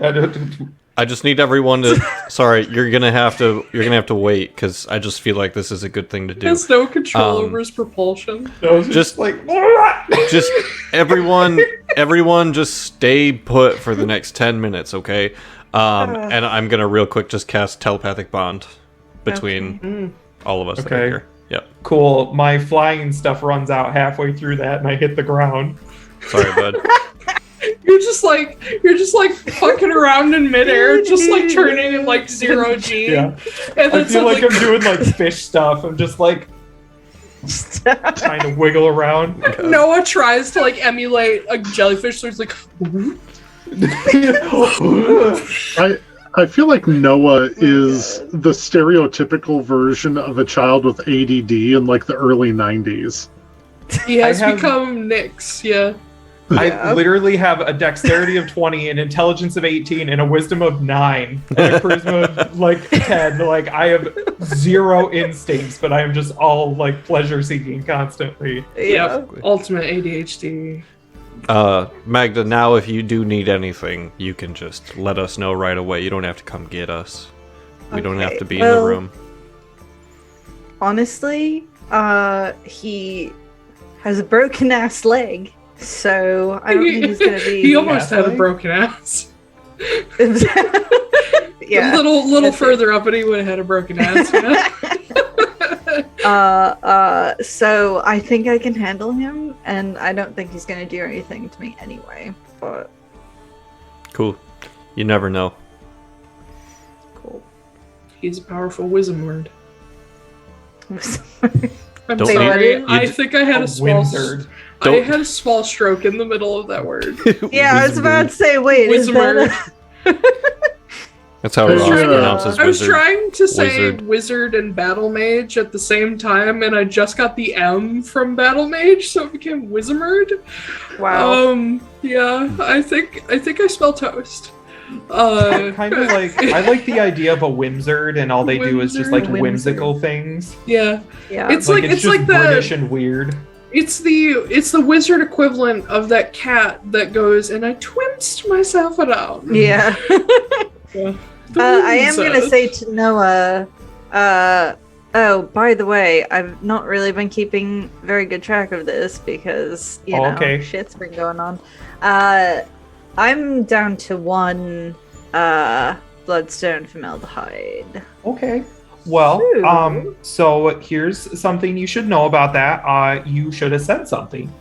S2: I just need everyone to. Sorry, you're gonna have to wait because I just feel like this is a good thing to
S7: He
S2: do.
S7: has no control over his propulsion.
S2: Just everyone, just stay put for the next 10 minutes, okay? And I'm gonna real quick just cast telepathic bond between all of us that are here. Yep.
S4: Cool. My flying stuff runs out halfway through that, and I hit the ground.
S2: Sorry, bud.
S7: You're just like fucking around in midair, just like turning in like 0G.
S4: Yeah.
S7: And
S4: I
S7: then
S4: feel like I'm doing like fish stuff. I'm just like trying to wiggle around.
S7: Noah tries to like emulate a jellyfish, so he's like,
S5: I feel like Noah is the stereotypical version of a child with ADD in like the early 90s.
S7: he has become Nyx, yeah.
S4: I literally have a dexterity of 20, an intelligence of 18, and a wisdom of 9, and a charisma of like 10. Like, I have 0 instincts, but I am just all like pleasure seeking constantly.
S7: Yep. Ultimate ADHD.
S2: Magda, now if you do need anything, you can just let us know right away. You don't have to come get us. We don't have to be in the room.
S6: Honestly, he has a broken ass leg, so I don't think he's gonna be.
S7: He almost had a broken ass.
S6: Yeah,
S7: a little further up, and he would have had a broken ass.
S6: So I think I can handle him, and I don't think he's gonna do anything to me anyway. But
S2: Cool. You never know.
S6: cool.
S7: He's a powerful wisdom word. I'm
S2: Don't
S7: sorry.
S2: you-
S7: I think I had a small.
S4: wizard.
S7: I had a small stroke in the middle of that word.
S6: Yeah, I was about to say, wait, is
S7: Wizard.
S2: That's how
S5: Hey,
S2: Ross pronounces
S7: I was
S2: wizard.
S7: trying to say
S2: Wizard.
S7: wizard and battle mage at the same time, and I just got the M from battle mage, so it became wizard.
S6: Wow.
S7: Yeah, I think I smell toast.
S4: Kind of like, I like the idea of a whimsard, and all they do is just like
S6: Whimsard.
S4: whimsical things.
S7: Yeah,
S6: Yeah.
S7: it's like it's
S4: just
S7: like the
S4: British and weird.
S7: it's the wizard equivalent of that cat that goes and I twinst myself around.
S6: Yeah.
S7: Yeah.
S6: I am gonna say to Noah, oh, by the way, I've not really been keeping very good track of this because, you know,
S4: okay.
S6: shit's been going on. I'm down to 1 bloodstone formaldehyde.
S4: Okay. Well,
S6: Ooh.
S4: so here's something you should know about that. You should have said something,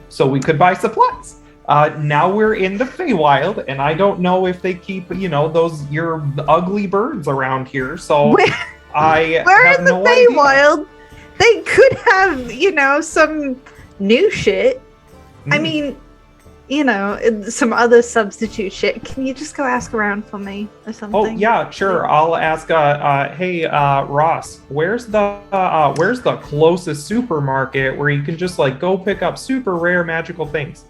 S4: so we could buy supplies. Now we're in the Feywild, and I don't know if they keep, your ugly birds around here. So
S6: We're
S4: have
S6: in the
S4: no idea.
S6: Feywild. They could have, some new shit. I mean, some other substitute shit. Can you just go ask around for me or something?
S4: Oh yeah, sure. I'll ask. Hey, Ross, where's the closest supermarket where you can just like go pick up super rare magical things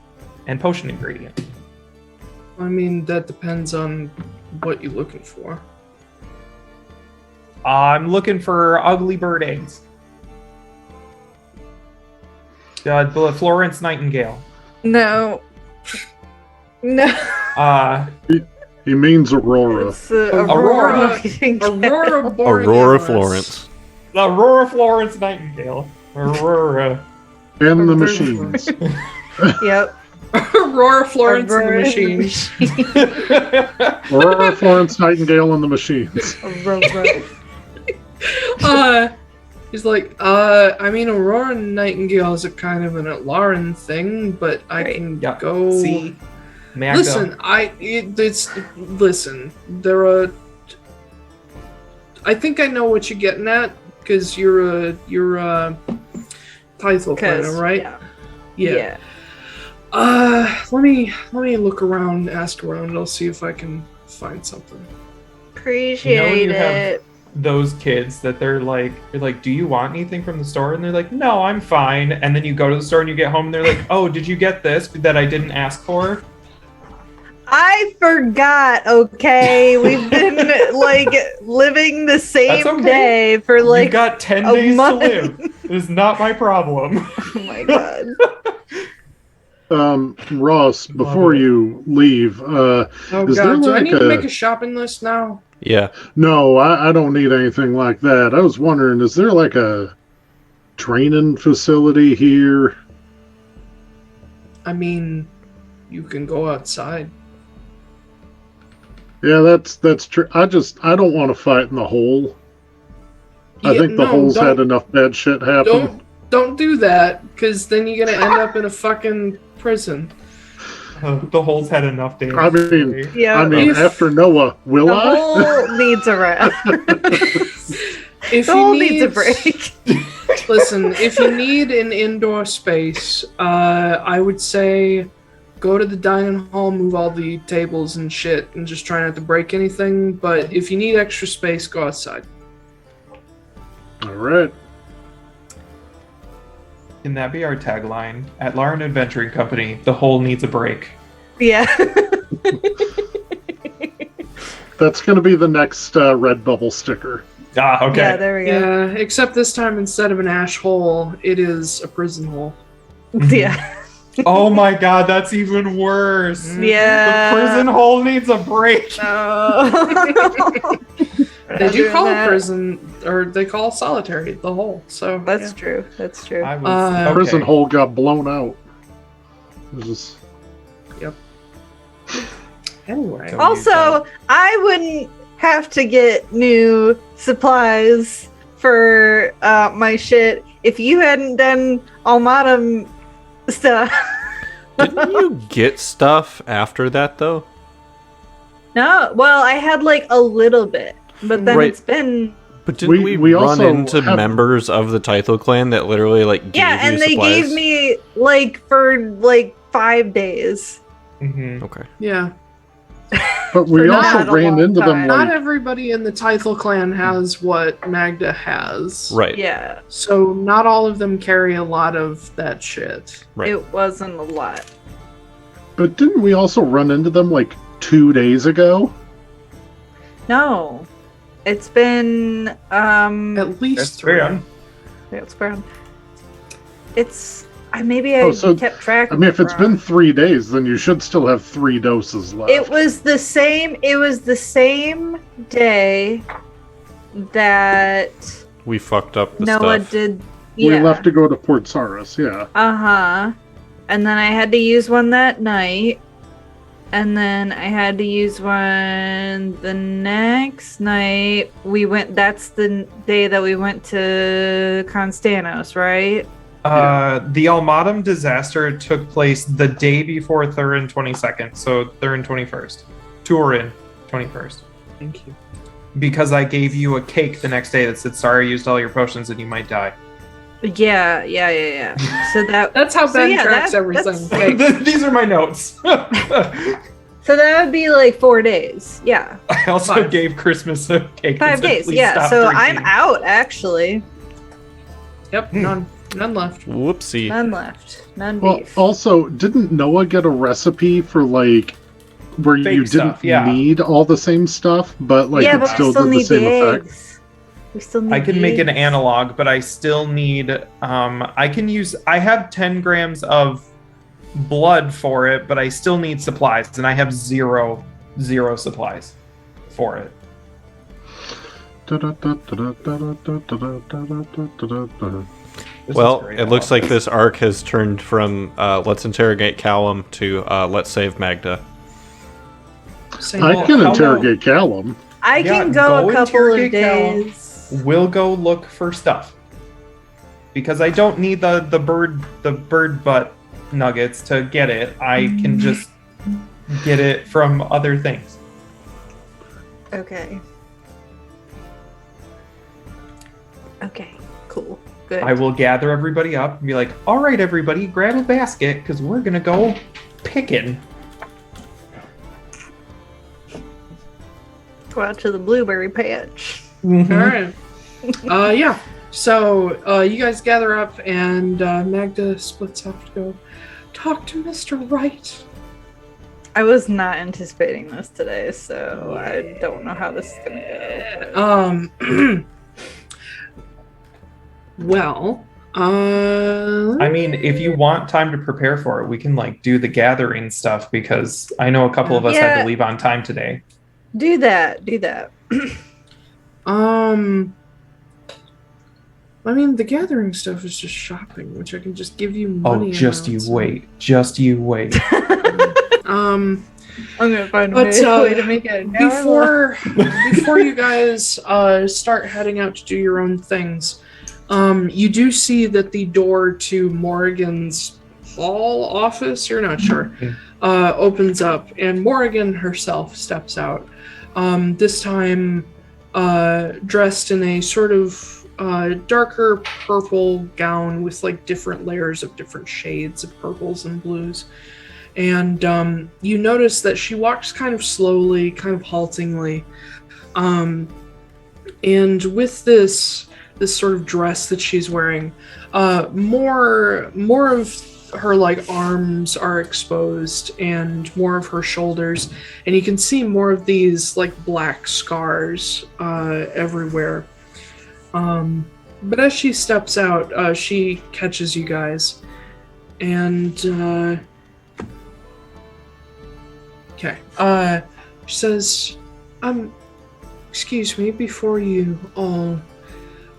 S4: and potion ingredients?
S7: I mean, that depends on what you're looking for.
S4: I'm looking for ugly bird eggs. The Florence Nightingale.
S6: No. No.
S5: He means Aurora.
S6: It's Aurora.
S7: Aurora
S2: Florence.
S4: Aurora Florence Nightingale. Aurora.
S5: And the machines.
S6: Yep.
S7: Aurora Florence and the Machines.
S5: Aurora Florence Nightingale and the machines.
S7: He's like, I mean, Aurora Nightingale is a kind of an Atlaran thing, but I can go.
S4: See, Magda.
S7: Listen. There are. I think I know what you're getting at because you're a Taiylor planner, right? Yeah. Let me look around, ask around. I'll see if I can find something.
S6: Appreciate it.
S4: Those kids that you're like, do you want anything from the store? And they're like, no, I'm fine. And then you go to the store and you get home and they're like, oh, did you get this that I didn't ask for?
S6: I forgot, okay? We've been, living the same day for,
S4: You've got 10 days
S6: month.
S4: to live. It is not my problem.
S6: Oh, my God.
S5: Ross, before you leave,
S7: Oh,
S5: is
S7: God. Do
S5: there
S7: I need to make a shopping list now?
S2: Yeah.
S5: No, I don't need anything like that. I was wondering, is there like a training facility here?
S7: I mean, you can go outside.
S5: Yeah, that's true. I don't want to fight in the hole. I think the hole's had enough bad shit happen.
S7: Don't do that, because then you're gonna end up in a fucking prison.
S4: The hole's had enough damage.
S5: I mean, after Noah, will
S6: the
S5: I?
S6: hole needs a rest.
S7: If
S6: the hole needs a break.
S7: Listen, if you need an indoor space, I would say go to the dining hall, move all the tables and shit, and just try not to break anything. But if you need extra space, go outside.
S5: All right.
S4: Can that be our tagline? Atlaran Adventuring Company, the hole needs a break.
S6: Yeah.
S5: That's going to be the next Redbubble sticker.
S4: Ah, okay.
S6: Yeah, there we go.
S7: Yeah, except this time instead of an ash hole, it is a prison hole.
S6: Yeah.
S4: Oh my God, that's even worse.
S6: Yeah.
S4: The prison hole needs a break.
S6: No.
S7: They do call it prison, or they call it solitary, the hole. So
S6: That's true. That's true.
S5: Prison hole got blown out.
S7: Yep. Anyway.
S6: Also, I wouldn't have to get new supplies for my shit if you hadn't done Almatum stuff.
S2: Didn't you get stuff after that, though?
S6: No, well, I had a little bit, but then it's been.
S2: But didn't we run
S5: also
S2: into members of the Taiylor clan that literally gave
S6: Yeah, and
S2: you
S6: they
S2: supplies?
S6: gave me for 5 days.
S4: Mm-hmm.
S2: Okay.
S7: Yeah.
S5: But we also ran into them.
S7: Not everybody in the Taiylor clan has what Magda has.
S2: Right.
S6: Yeah.
S7: So not all of them carry a lot of that shit.
S2: Right.
S6: It wasn't a lot.
S5: But didn't we also run into them 2 days ago?
S6: No. It's been
S7: at least 3.
S6: Yeah, it's been. It's maybe I kept track.
S5: I mean, if it's been 3 days, then you should still have 3 doses left.
S6: It was the same day that
S2: We fucked up the
S6: Noah
S2: stuff.
S6: did.
S5: We left to go to Port Saris, yeah.
S6: And then I had to use one that night. And then I had to use one the next night. That's the day that we went to Constanos, right?
S4: The Almatum disaster took place the day before Thurin 22nd, so Thurin 21st. Turin 21st.
S7: Thank you.
S4: Because I gave you a cake the next day that said, sorry, I used all your potions and you might die.
S6: Yeah. So
S7: that's how Ben tracks everything.
S4: These are my notes.
S6: So that would be 4 days. Yeah.
S4: I also gave Christmas a cake.
S6: 5 days.
S4: Please
S6: Yeah.
S4: stop
S6: So
S4: drinking.
S6: I'm out actually.
S7: Yep. None left.
S2: Whoopsie.
S6: None left. None
S5: Well,
S6: beef.
S5: also, didn't Noah get a recipe for where
S4: Fake
S5: you
S4: stuff,
S5: didn't need all the same stuff, but
S6: yeah,
S5: it
S6: but
S5: still
S6: we still
S5: did the
S6: need
S5: same
S6: the
S5: effect?
S6: eggs. We still need
S4: I can make an
S6: eggs.
S4: analog, but I still need, I have 10 grams of blood for it, but I still need supplies, and I have 0 0 supplies for it.
S2: Well, it looks like this arc has turned from let's interrogate Callum to let's save Magda.
S5: I can interrogate Callum.
S6: I can go a couple of days.
S4: Callum. We'll go look for stuff. Because I don't need the bird butt nuggets to get it. I can just get it from other things.
S6: Okay. Okay, cool. Good.
S4: I will gather everybody up and be like, all right, everybody, grab a basket because we're going to go picking.
S6: Go out to the blueberry patch.
S7: Mm-hmm. All right. Yeah. So you guys gather up and Magda splits off to go talk to Mr. Wright.
S6: I was not anticipating this today, so I don't know how this is going to
S7: go. Well,
S4: I mean, if you want time to prepare for it, we can do the gathering stuff because I know a couple of us had to leave on time today.
S6: Do that.
S7: I mean, the gathering stuff is just shopping, which I can just give you money.
S4: Oh, just you wait. Just you wait.
S6: I'm gonna find a way to make it
S7: before you guys start heading out to do your own things. You do see that the door to Morrigan's hall office, you're not sure, opens up, and Morrigan herself steps out. This time dressed in a sort of darker purple gown with different layers of different shades of purples and blues. And you notice that she walks kind of slowly, kind of haltingly. And with this sort of dress that she's wearing, more of her arms are exposed and more of her shoulders, and you can see more of these black scars everywhere. But as she steps out, she catches you guys, and she says, excuse me, before you all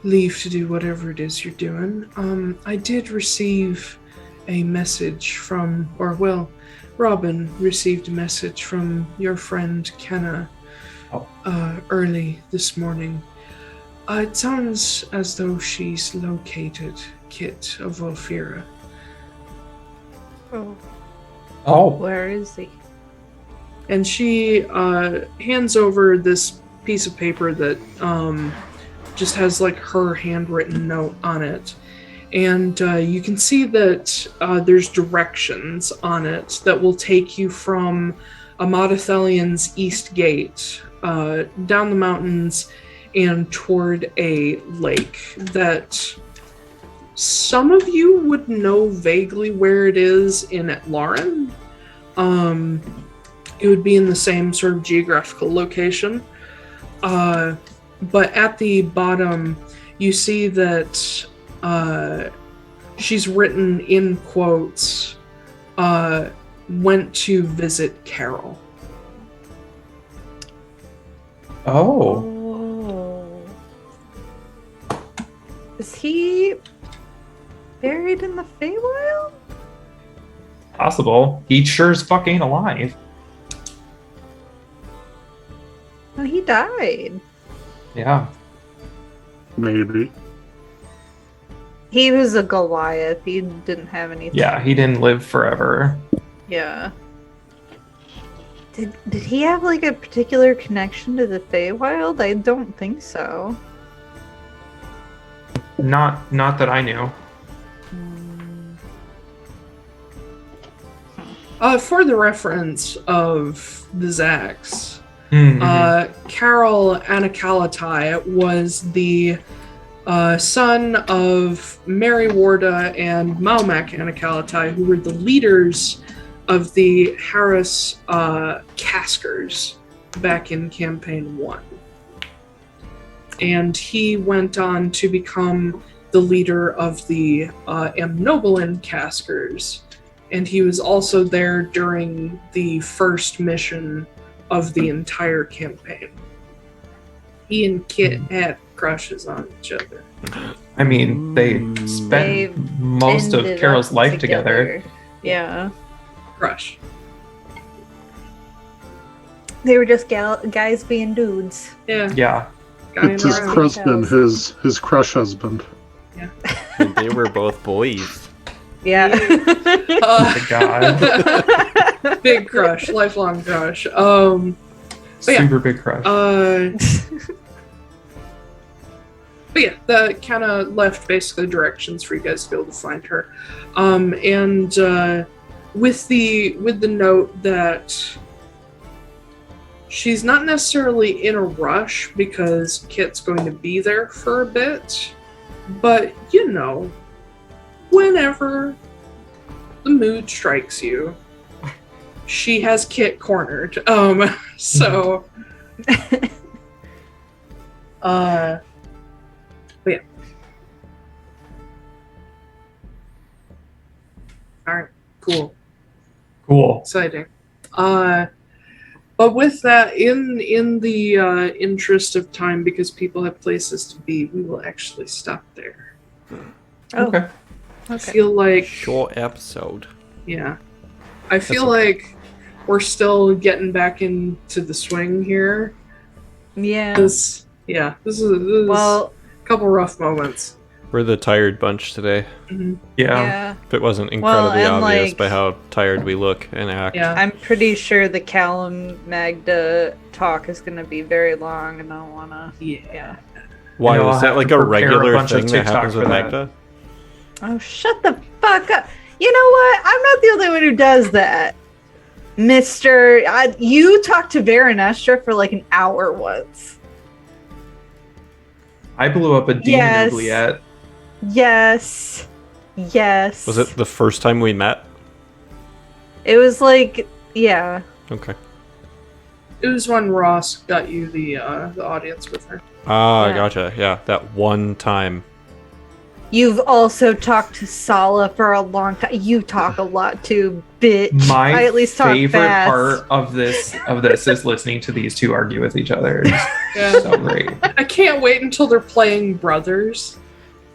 S7: leave to do whatever it is you're doing, I did receive a message from, Robin received a message from your friend Kenna early this morning. It sounds as though she's located Kit of Volfira.
S6: Oh. Where is he?
S7: And she hands over this piece of paper that just has her handwritten note on it. And you can see that there's directions on it that will take you from Amadathelion's East Gate down the mountains and toward a lake that some of you would know vaguely where it is in Atlaran. It would be in the same sort of geographical location. But at the bottom, you see that she's written in quotes, went to visit Carol.
S4: Oh.
S6: Is he buried in the Feywild?
S4: Possible. He sure as fuck ain't alive.
S6: No, he died.
S4: Yeah.
S5: Maybe.
S6: He was a Goliath. He didn't have anything.
S4: Yeah, he didn't live forever.
S6: Yeah. Did he have a particular connection to the Feywild? I don't think so.
S4: Not that I knew.
S7: For the reference of the Zacks, Carol Anacalatai was the son of Mary Warda and Malmac Anacalatai, who were the leaders of the Harris Caskers back in Campaign 1. And he went on to become the leader of the Amnobalin Caskers. And he was also there during the first mission of the entire campaign. He and Kit had crushes on each other.
S9: I mean, they spent most of
S3: ended
S9: Carol's
S3: up
S9: life together.
S3: Yeah.
S7: Crush.
S3: They were just guys being dudes.
S7: Yeah.
S9: Yeah.
S7: Guy
S5: It's
S7: in
S5: his
S7: the room.
S5: husband, his crush husband.
S2: And they were both boys.
S3: Yeah.
S9: Oh my god.
S7: Big crush, lifelong crush. But yeah.
S9: Super big crush.
S7: But yeah, that kind of left basically directions for you guys to be able to find her, and with the note that she's not necessarily in a rush because Kit's going to be there for a bit, but you know, whenever the mood strikes you, she has Kit cornered. So. But yeah. Alright, cool. Exciting. But with that, in the interest of time, because people have places to be, we will actually stop there.
S9: Okay.
S7: I feel like
S2: Short episode.
S7: yeah. I feel like we're still getting back into the swing here.
S3: Yeah.
S7: This is
S3: Well,
S7: a couple rough moments.
S2: We're the tired bunch today.
S7: Mhm.
S3: yeah.
S2: If it wasn't incredibly
S3: and,
S2: obvious
S3: like-
S2: by how tired we look and act.
S7: Yeah.
S3: I'm pretty sure the Callum Magda talk is going to be very long, and I don't want to.
S7: Yeah.
S2: Why
S9: You know,
S2: is
S9: I'll
S2: that
S9: have
S2: like
S9: to
S2: a
S9: prepare a
S2: regular
S9: bunch of
S2: thing that
S9: TikTok
S2: happens with
S9: for that.
S2: Magda?
S3: Oh, shut the fuck up. You know what? I'm not the only one who does that. You talked to Veranestra for like an hour once.
S9: I blew up a demon
S3: Yes.
S9: oubliette.
S3: Yes. Yes.
S2: Was it the first time we met?
S3: It was like, yeah.
S2: Okay.
S7: It was when Ross got you the audience with her.
S2: Ah,
S3: Yeah.
S2: gotcha. Yeah, that one time.
S3: You've also talked to Sala for a long time. You talk a lot too, bitch.
S9: My
S3: I at least talk
S9: favorite
S3: fast.
S9: part of this is listening to these two argue with each other. It's
S7: Yeah.
S9: so great.
S7: I can't wait until they're playing brothers.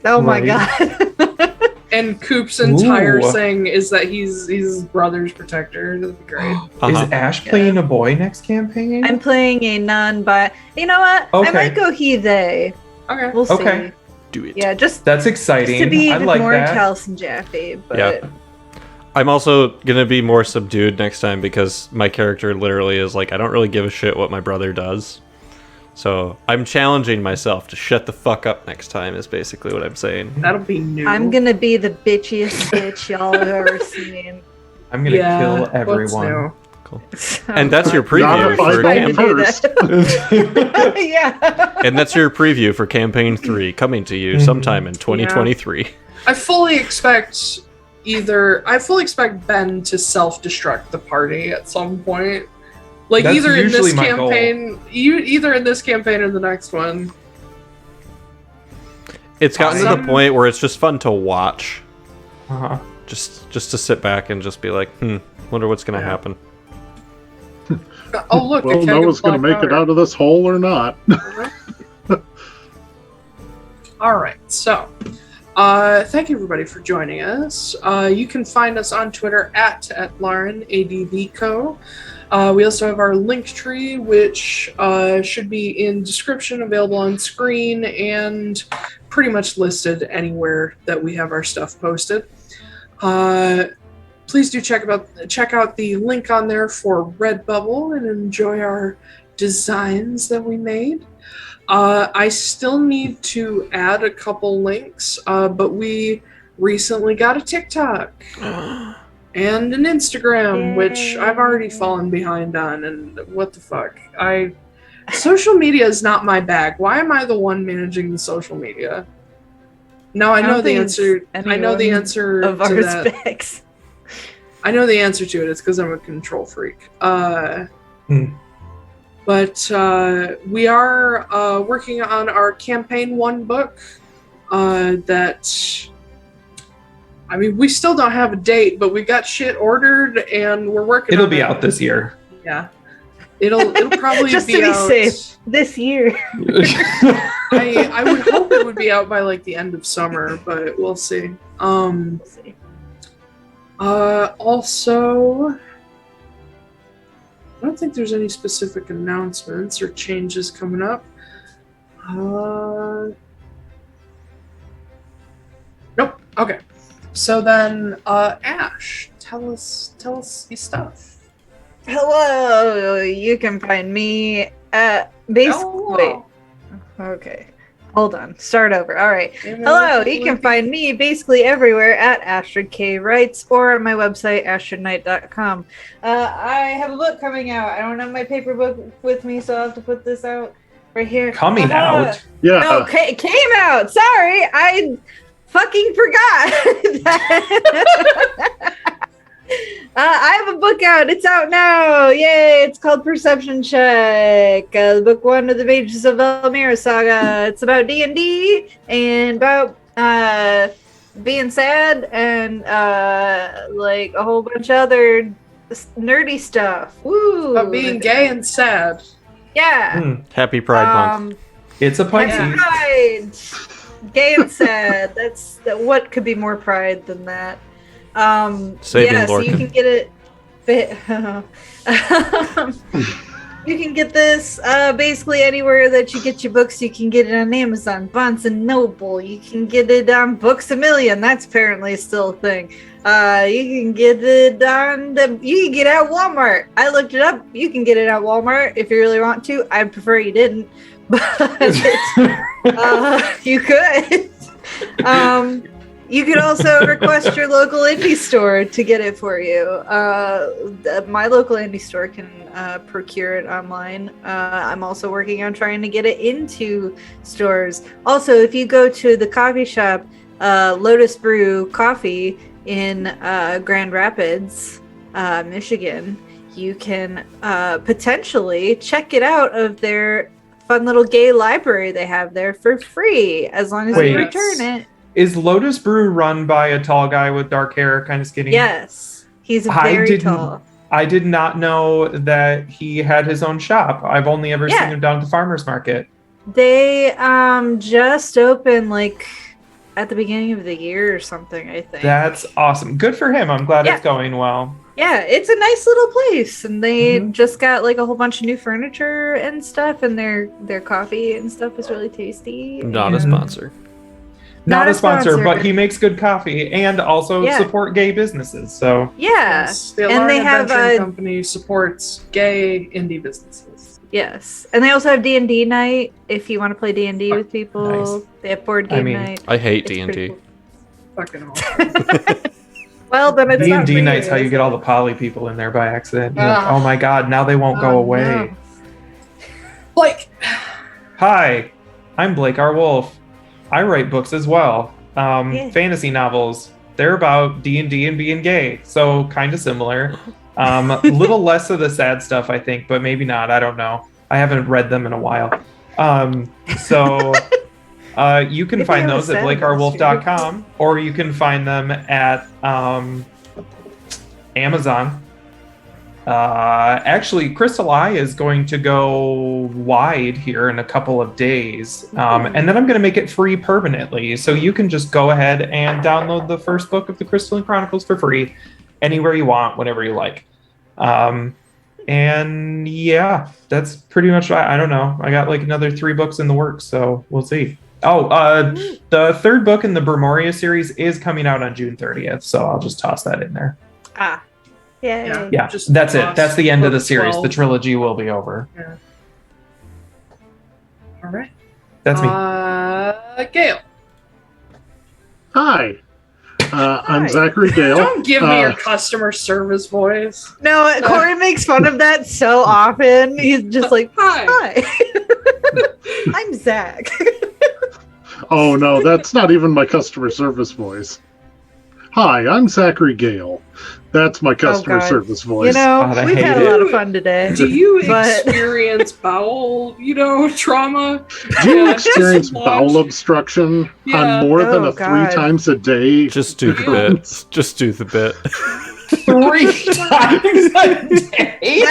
S3: Oh my
S9: Right.
S3: god.
S7: And Koop's entire
S9: Ooh.
S7: thing is that he's his brother's protector. That'd be great.
S2: Uh-huh.
S9: Is Ash playing a boy next campaign?
S3: I'm playing a nun, but you know what?
S9: Okay.
S3: I might go he, they.
S7: Okay.
S3: We'll see.
S9: Okay.
S2: Do it.
S3: Yeah, just
S9: That's exciting.
S3: to be
S9: I
S3: even
S9: like
S3: more
S9: that.
S3: Callous and Jaffe. But
S2: Yeah. I'm also gonna be more subdued next time because my character literally is like, I don't really give a shit what my brother does. So I'm challenging myself to shut the fuck up next time is basically what I'm saying.
S7: That'll be new.
S3: I'm gonna be the bitchiest bitch y'all have ever seen.
S9: I'm gonna kill
S7: what's
S9: everyone.
S7: new?
S2: And that's your
S5: Not
S2: preview
S5: if I
S2: for
S5: go
S3: Trying to do
S5: first.
S3: that. Yeah.
S2: and that's your preview for campaign 3 coming to you sometime in 2023.
S7: I fully expect Ben to self-destruct the party at some point. Like
S9: That's
S7: either in this
S9: usually my goal.
S7: campaign, either in this campaign or the next one.
S2: It's gotten to the
S7: Some-
S2: point where it's just fun to watch.
S9: Uh-huh.
S2: Just to sit back and just be like, wonder what's gonna happen.
S7: Oh look,
S5: Well, Noah's going to make it out of this hole or not.
S7: All right, so thank you everybody for joining us. You can find us on Twitter at Atlaran ADVCO. We also have our link tree, which should be in description, available on screen, and pretty much listed anywhere that we have our stuff posted. Please do check out the link on there for Redbubble and enjoy our designs that we made. I still need to add a couple links, but we recently got a TikTok and an Instagram, which I've already fallen behind on, and what the fuck? Social media is not my bag. Why am I the one managing the social media? No, I know
S3: don't
S7: the
S3: think it's
S7: answer. I know the
S3: anyone
S7: answer
S3: of
S7: to
S3: our
S7: that.
S3: specs.
S7: I know the answer to it. It's because I'm a control freak. But we are working on our campaign 1 book. That, I mean, we still don't have a date, but we got shit ordered and we're working.
S9: It'll
S7: on
S9: be
S7: it.
S9: out this year.
S7: Yeah. It'll probably
S6: Just
S7: be
S6: to be
S7: out.
S6: safe, this year.
S7: I would hope it would be out by like the end of summer, but we'll see. Also, I don't think there's any specific announcements or changes coming up. Nope. Okay. So then, Ash, tell us your stuff.
S6: Hello, you can find me at Wait. Okay. Hold on. Start over. All right. Hello, you can find me basically everywhere at Astrid K. Writes or on my website, astridnight.com. I have a book coming out. I don't have my paper book with me, so I'll have to put this out right here.
S9: Coming out?
S5: Yeah.
S6: No, it came out. Sorry. I fucking forgot. I have a book out. It's out now. Yay. It's called Perception Check. Book 1 of the Mages of Elmira saga. It's about D&D and about being sad and like a whole bunch of other nerdy stuff. Woo.
S7: About being gay and sad.
S6: Yeah.
S2: Happy Pride Month.
S9: It's a Pisces.
S6: Pride. Gay and sad. What could be more pride than that?
S2: Saving
S6: so you can get it. You can get this basically anywhere that you get your books. You can get it on Amazon, Barnes and Noble. You can get it on Books A Million. That's apparently still a thing. You can get it on you can get it at Walmart. I looked it up. You can get it at Walmart if you really want to. I'd prefer you didn't, but you could. You could also request your local indie store to get it for you. My local indie store can procure it online. I'm also working on trying to get it into stores. Also, if you go to the coffee shop, Lotus Brew Coffee in Grand Rapids, Michigan, you can potentially check it out of their fun little gay library they have there for free, as long as you return it.
S9: Is Lotus Brew run by a tall guy with dark hair, kind of skinny?
S6: Yes, he's very tall.
S9: I did not know that he had his own shop. I've only ever seen him down at the farmer's market.
S6: They just opened like at the beginning of the year or something, I think.
S9: That's awesome. Good for him. I'm glad it's going well.
S6: Yeah, it's a nice little place, and they just got like a whole bunch of new furniture and stuff, and their coffee and stuff is really tasty.
S2: Not a sponsor.
S9: Not a sponsor, but he makes good coffee and also support gay businesses. So
S7: yes, the Atlaran Adventuring Company supports gay indie businesses.
S6: Yes, and they also have D&D night if you want to play D&D with people. Nice. They have board game night.
S2: I hate D&D.
S6: Cool.
S7: Fucking awesome.
S6: Well, then it's
S9: D&D night's how you get all the poly people in there by accident. Like, oh my god, now they won't go away.
S7: No. Blake.
S9: Hi, I'm Blake R. Wolfe. I write books as well. Fantasy novels. They're about D&D and being gay, so kind of similar. A little less of the sad stuff, I think, but maybe not. I don't know. I haven't read them in a while. You can find those at blakerwolf.com, or you can find them at Amazon. Actually, Crystal Eye is going to go wide here in a couple of days. And then I'm going to make it free permanently. So you can just go ahead and download the first book of the Crystalline Chronicles for free anywhere you want, whenever you like. And yeah, that's pretty much, I don't know. I got like another 3 books in the works, so we'll see. The third book in the Bermoria series is coming out on June 30th. So I'll just toss that in there.
S6: Yeah,
S9: that's it. That's the end of the series. 12. The trilogy will be over.
S7: Yeah. All right.
S9: That's me.
S7: Gale.
S5: Hi. I'm Zachary Gale.
S7: Don't give me your customer service voice.
S6: No, Corey makes fun of that so often. He's just like, hi. I'm Zach.
S5: Oh, no, that's not even my customer service voice. Hi, I'm Zachary Gale. That's my customer service voice.
S6: You know, we've had a lot of fun today.
S7: Do you experience bowel, trauma?
S5: Do you experience bowel obstruction on more than 3 times a day?
S2: Just do the bit. Just do the bit.
S9: 3 times a day.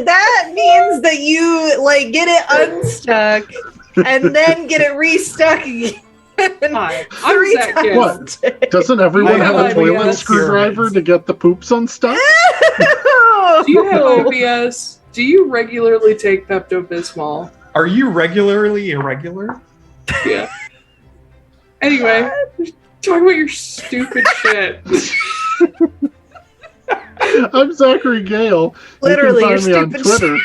S6: That means that you like get it unstuck and then get it restuck again.
S7: Hi, I'm Zack.
S5: What? Doesn't everyone have a toilet screwdriver to get the poops unstuck?
S7: Do you have IBS? Do you regularly take Pepto-Bismol?
S9: Are you regularly irregular?
S7: Yeah. Anyway, talk about your stupid shit.
S5: I'm Zachary Gale.
S6: Literally,
S5: you can find me on Twitter.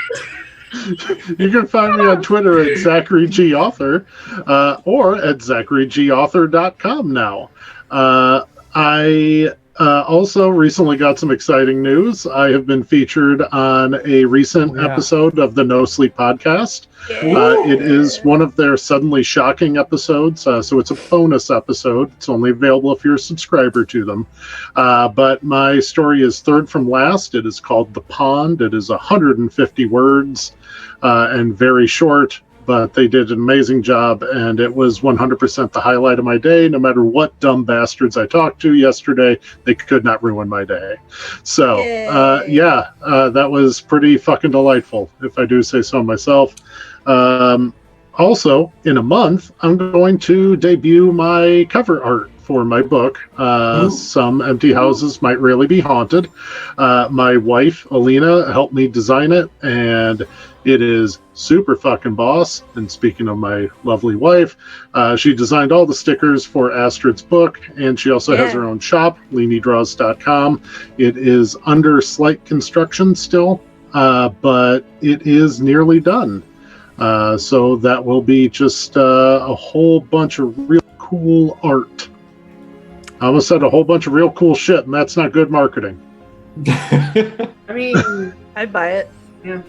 S5: You can find me on Twitter at ZacharyGAuthor or at ZacharyGAuthor.com now. I also recently got some exciting news. I have been featured on a recent episode of the No Sleep podcast. It is one of their suddenly shocking episodes, so it's a bonus episode. It's only available if you're a subscriber to them. But my story is third from last. It is called The Pond. It is 150 words and very short, but they did an amazing job, and it was 100% the highlight of my day. No matter what dumb bastards I talked to yesterday, they could not ruin my day. So, that was pretty fucking delightful, if I do say so myself. Also, in a month, I'm going to debut my cover art for my book. Some Empty Houses Might Really Be Haunted. My wife, Alina, helped me design it, and it is super fucking boss. And speaking of my lovely wife, she designed all the stickers for Astrid's book, and she also has her own shop, LeanieDraws.com. It is under slight construction still, but it is nearly done. So that will be just a whole bunch of real cool art. I almost said a whole bunch of real cool shit, and that's not good marketing.
S7: I mean,
S6: I'd buy it.
S7: Yeah.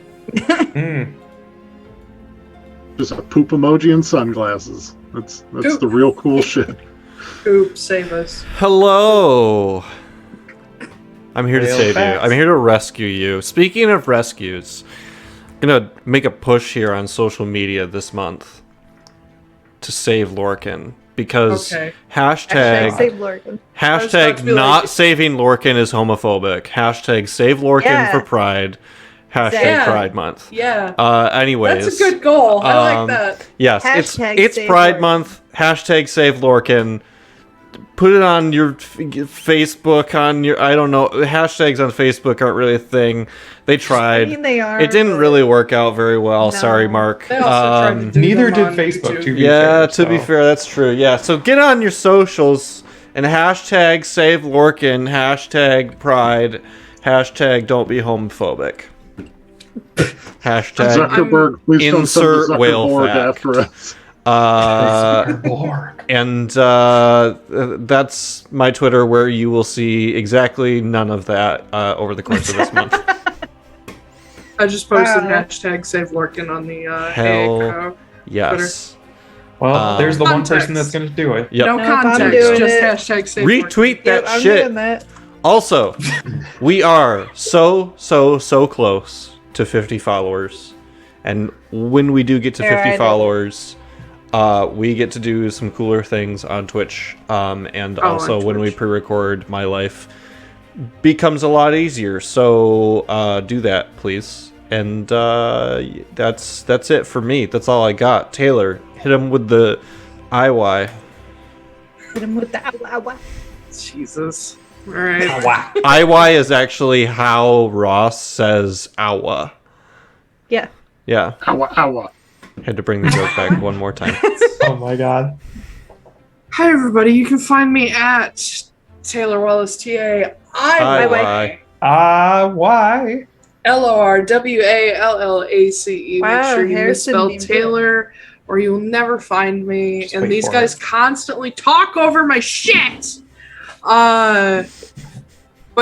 S5: Just a poop emoji and sunglasses. That's
S7: Koop.
S5: the real cool shit.
S7: Koop, save us.
S2: Hello. I'm here to save you.
S9: facts.
S2: I'm here to rescue you. Speaking of rescues, I'm gonna make a push here on social media this month to save Lorcan, because hashtag
S6: save Lorcan.
S2: hashtag not saving Lorcan is homophobic. Hashtag save Lorcan for Pride. Hashtag Pride Month.
S7: Yeah.
S2: Anyways,
S7: That's a good goal. I like that.
S2: Yes,
S6: Hashtag
S2: it's
S6: save
S2: Pride
S6: Lorcan.
S2: Month. Hashtag save Lorcan. Put it on your Facebook, on your, I don't know, hashtags on Facebook aren't really a thing. They tried.
S6: I mean, they are.
S2: It didn't really work out very well.
S6: No.
S2: Sorry, Mark.
S7: They also tried to do
S9: Neither
S7: them
S9: did
S7: on
S9: Facebook,
S7: YouTube.
S9: to be fair.
S2: To be fair, that's true. Yeah, so get on your socials and hashtag save Lorcan, hashtag Pride, hashtag don't be homophobic. Hashtag
S5: Zuckerberg, please don't send the
S2: insert whale
S5: Zuckerborg
S2: fact.
S5: after us.
S2: And that's my Twitter, where you will see exactly none of that over the course of this month.
S7: I just posted hashtag save Lorcan on the
S2: Hell
S7: AACO
S2: yes.
S9: Well, there's the one
S7: Context.
S9: person that's going to do it.
S2: Yep.
S7: No
S6: Nope, I'm
S7: context,
S6: doing
S7: just
S6: it.
S7: hashtag save
S2: Retweet that
S6: I'm
S2: shit.
S6: doing that.
S2: Also, we are so close to 50 followers. And when we do get to 50 followers, we get to do some cooler things on Twitch. And also, when we pre-record, my life becomes a lot easier. So do that, please. And that's it for me. That's all I got. Taiylor, hit him with the IY.
S6: Hit him with the ow.
S7: Jesus. All right.
S2: IY is actually how Ross says "awa."
S6: Yeah.
S2: Yeah.
S5: Ow.
S2: Had to bring the joke back one more time.
S9: Oh my god.
S7: Hi, everybody. You can find me at Taiylor Wallace TA.
S2: IY.
S9: Why?
S7: LORWALLACE.
S6: Wow,
S7: Make sure you
S6: Harrison
S7: misspell
S6: named it.
S7: Taylor, or you will never find me.
S9: Just
S7: and
S9: wait
S7: these
S9: for
S7: guys
S9: it.
S7: constantly talk over my shit. But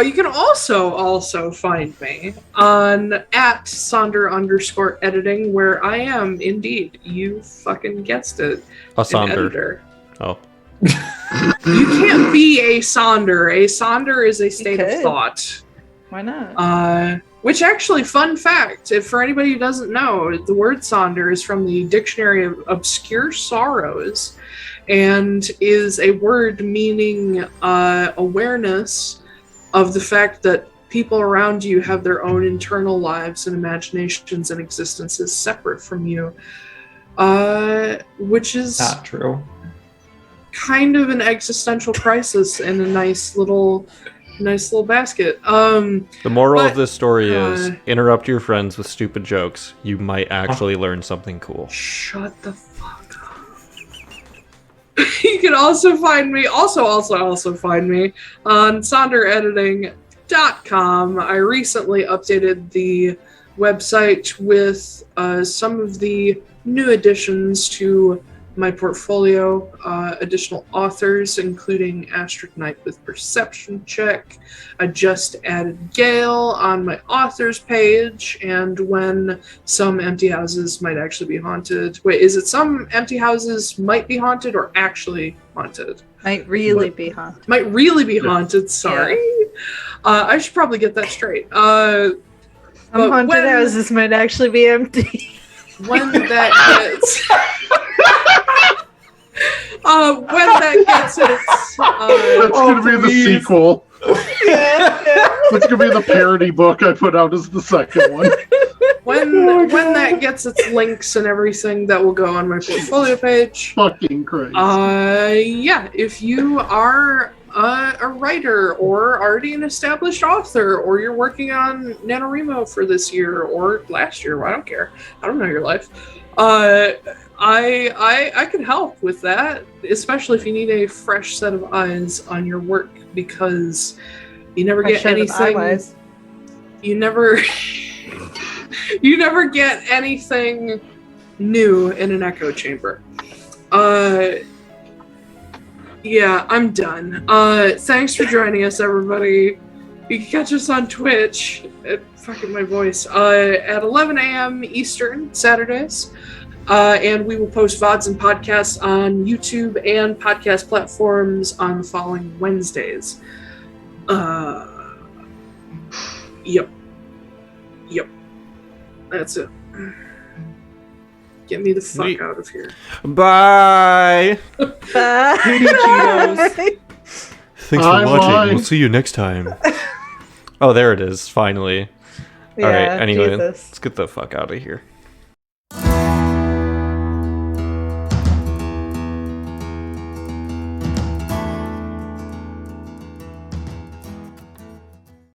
S7: you can also find me on at Sonder_editing, where I am indeed, you fucking guessed it,
S2: A
S7: an
S2: Sonder.
S7: editor.
S2: Oh.
S7: You can't be a Sonder. A Sonder is a state of
S6: could.
S7: thought.
S6: Why not?
S7: Which actually, fun fact, if for anybody who doesn't know, the word Sonder is from the Dictionary of Obscure Sorrows and is a word meaning awareness of the fact that people around you have their own internal lives and imaginations and existences separate from you, which is
S9: not true.
S7: Kind of an existential crisis in a nice little basket. The
S2: moral of this story is interrupt your friends with stupid jokes. You might actually learn something cool.
S7: Shut the fuck up. You can also find me on sonderediting.com. I recently updated the website with some of the new additions to my portfolio, additional authors, including Astrid Knight with Perception Check. I just added Gale on my authors page, and when some empty houses might actually be haunted. Wait, is it some empty houses might be haunted or actually haunted?
S6: Might really be haunted.
S7: Might really be haunted, sorry. Yeah. I should probably get that straight.
S6: Some haunted houses might actually be empty.
S7: When that gets... when that gets its...
S5: That's going to be the sequel. That's going to be the parody book I put out as the second one.
S7: When that gets its links and everything, that will go on my portfolio page.
S5: Fucking crazy.
S7: Yeah, if you are a writer or already an established author, or you're working on NaNoWriMo for this year or last year, I don't care. I don't know your life. I can help with that, especially if you need a fresh set of eyes on your work, because you never get anything. You never get anything new in an echo chamber. Yeah, I'm done. Thanks for joining us, everybody. You can catch us on Twitch at my voice at 11 a.m. Eastern Saturdays. And we will post VODs and podcasts on YouTube and podcast platforms on the following Wednesdays. Yep. That's it. Get me the fuck out of here.
S2: Bye!
S6: Bye!
S2: Cheetos. Thanks for watching. We'll see you next time. Oh, there it is, finally.
S6: Yeah,
S2: alright, anyway,
S6: Jesus.
S2: let's get the fuck out of here.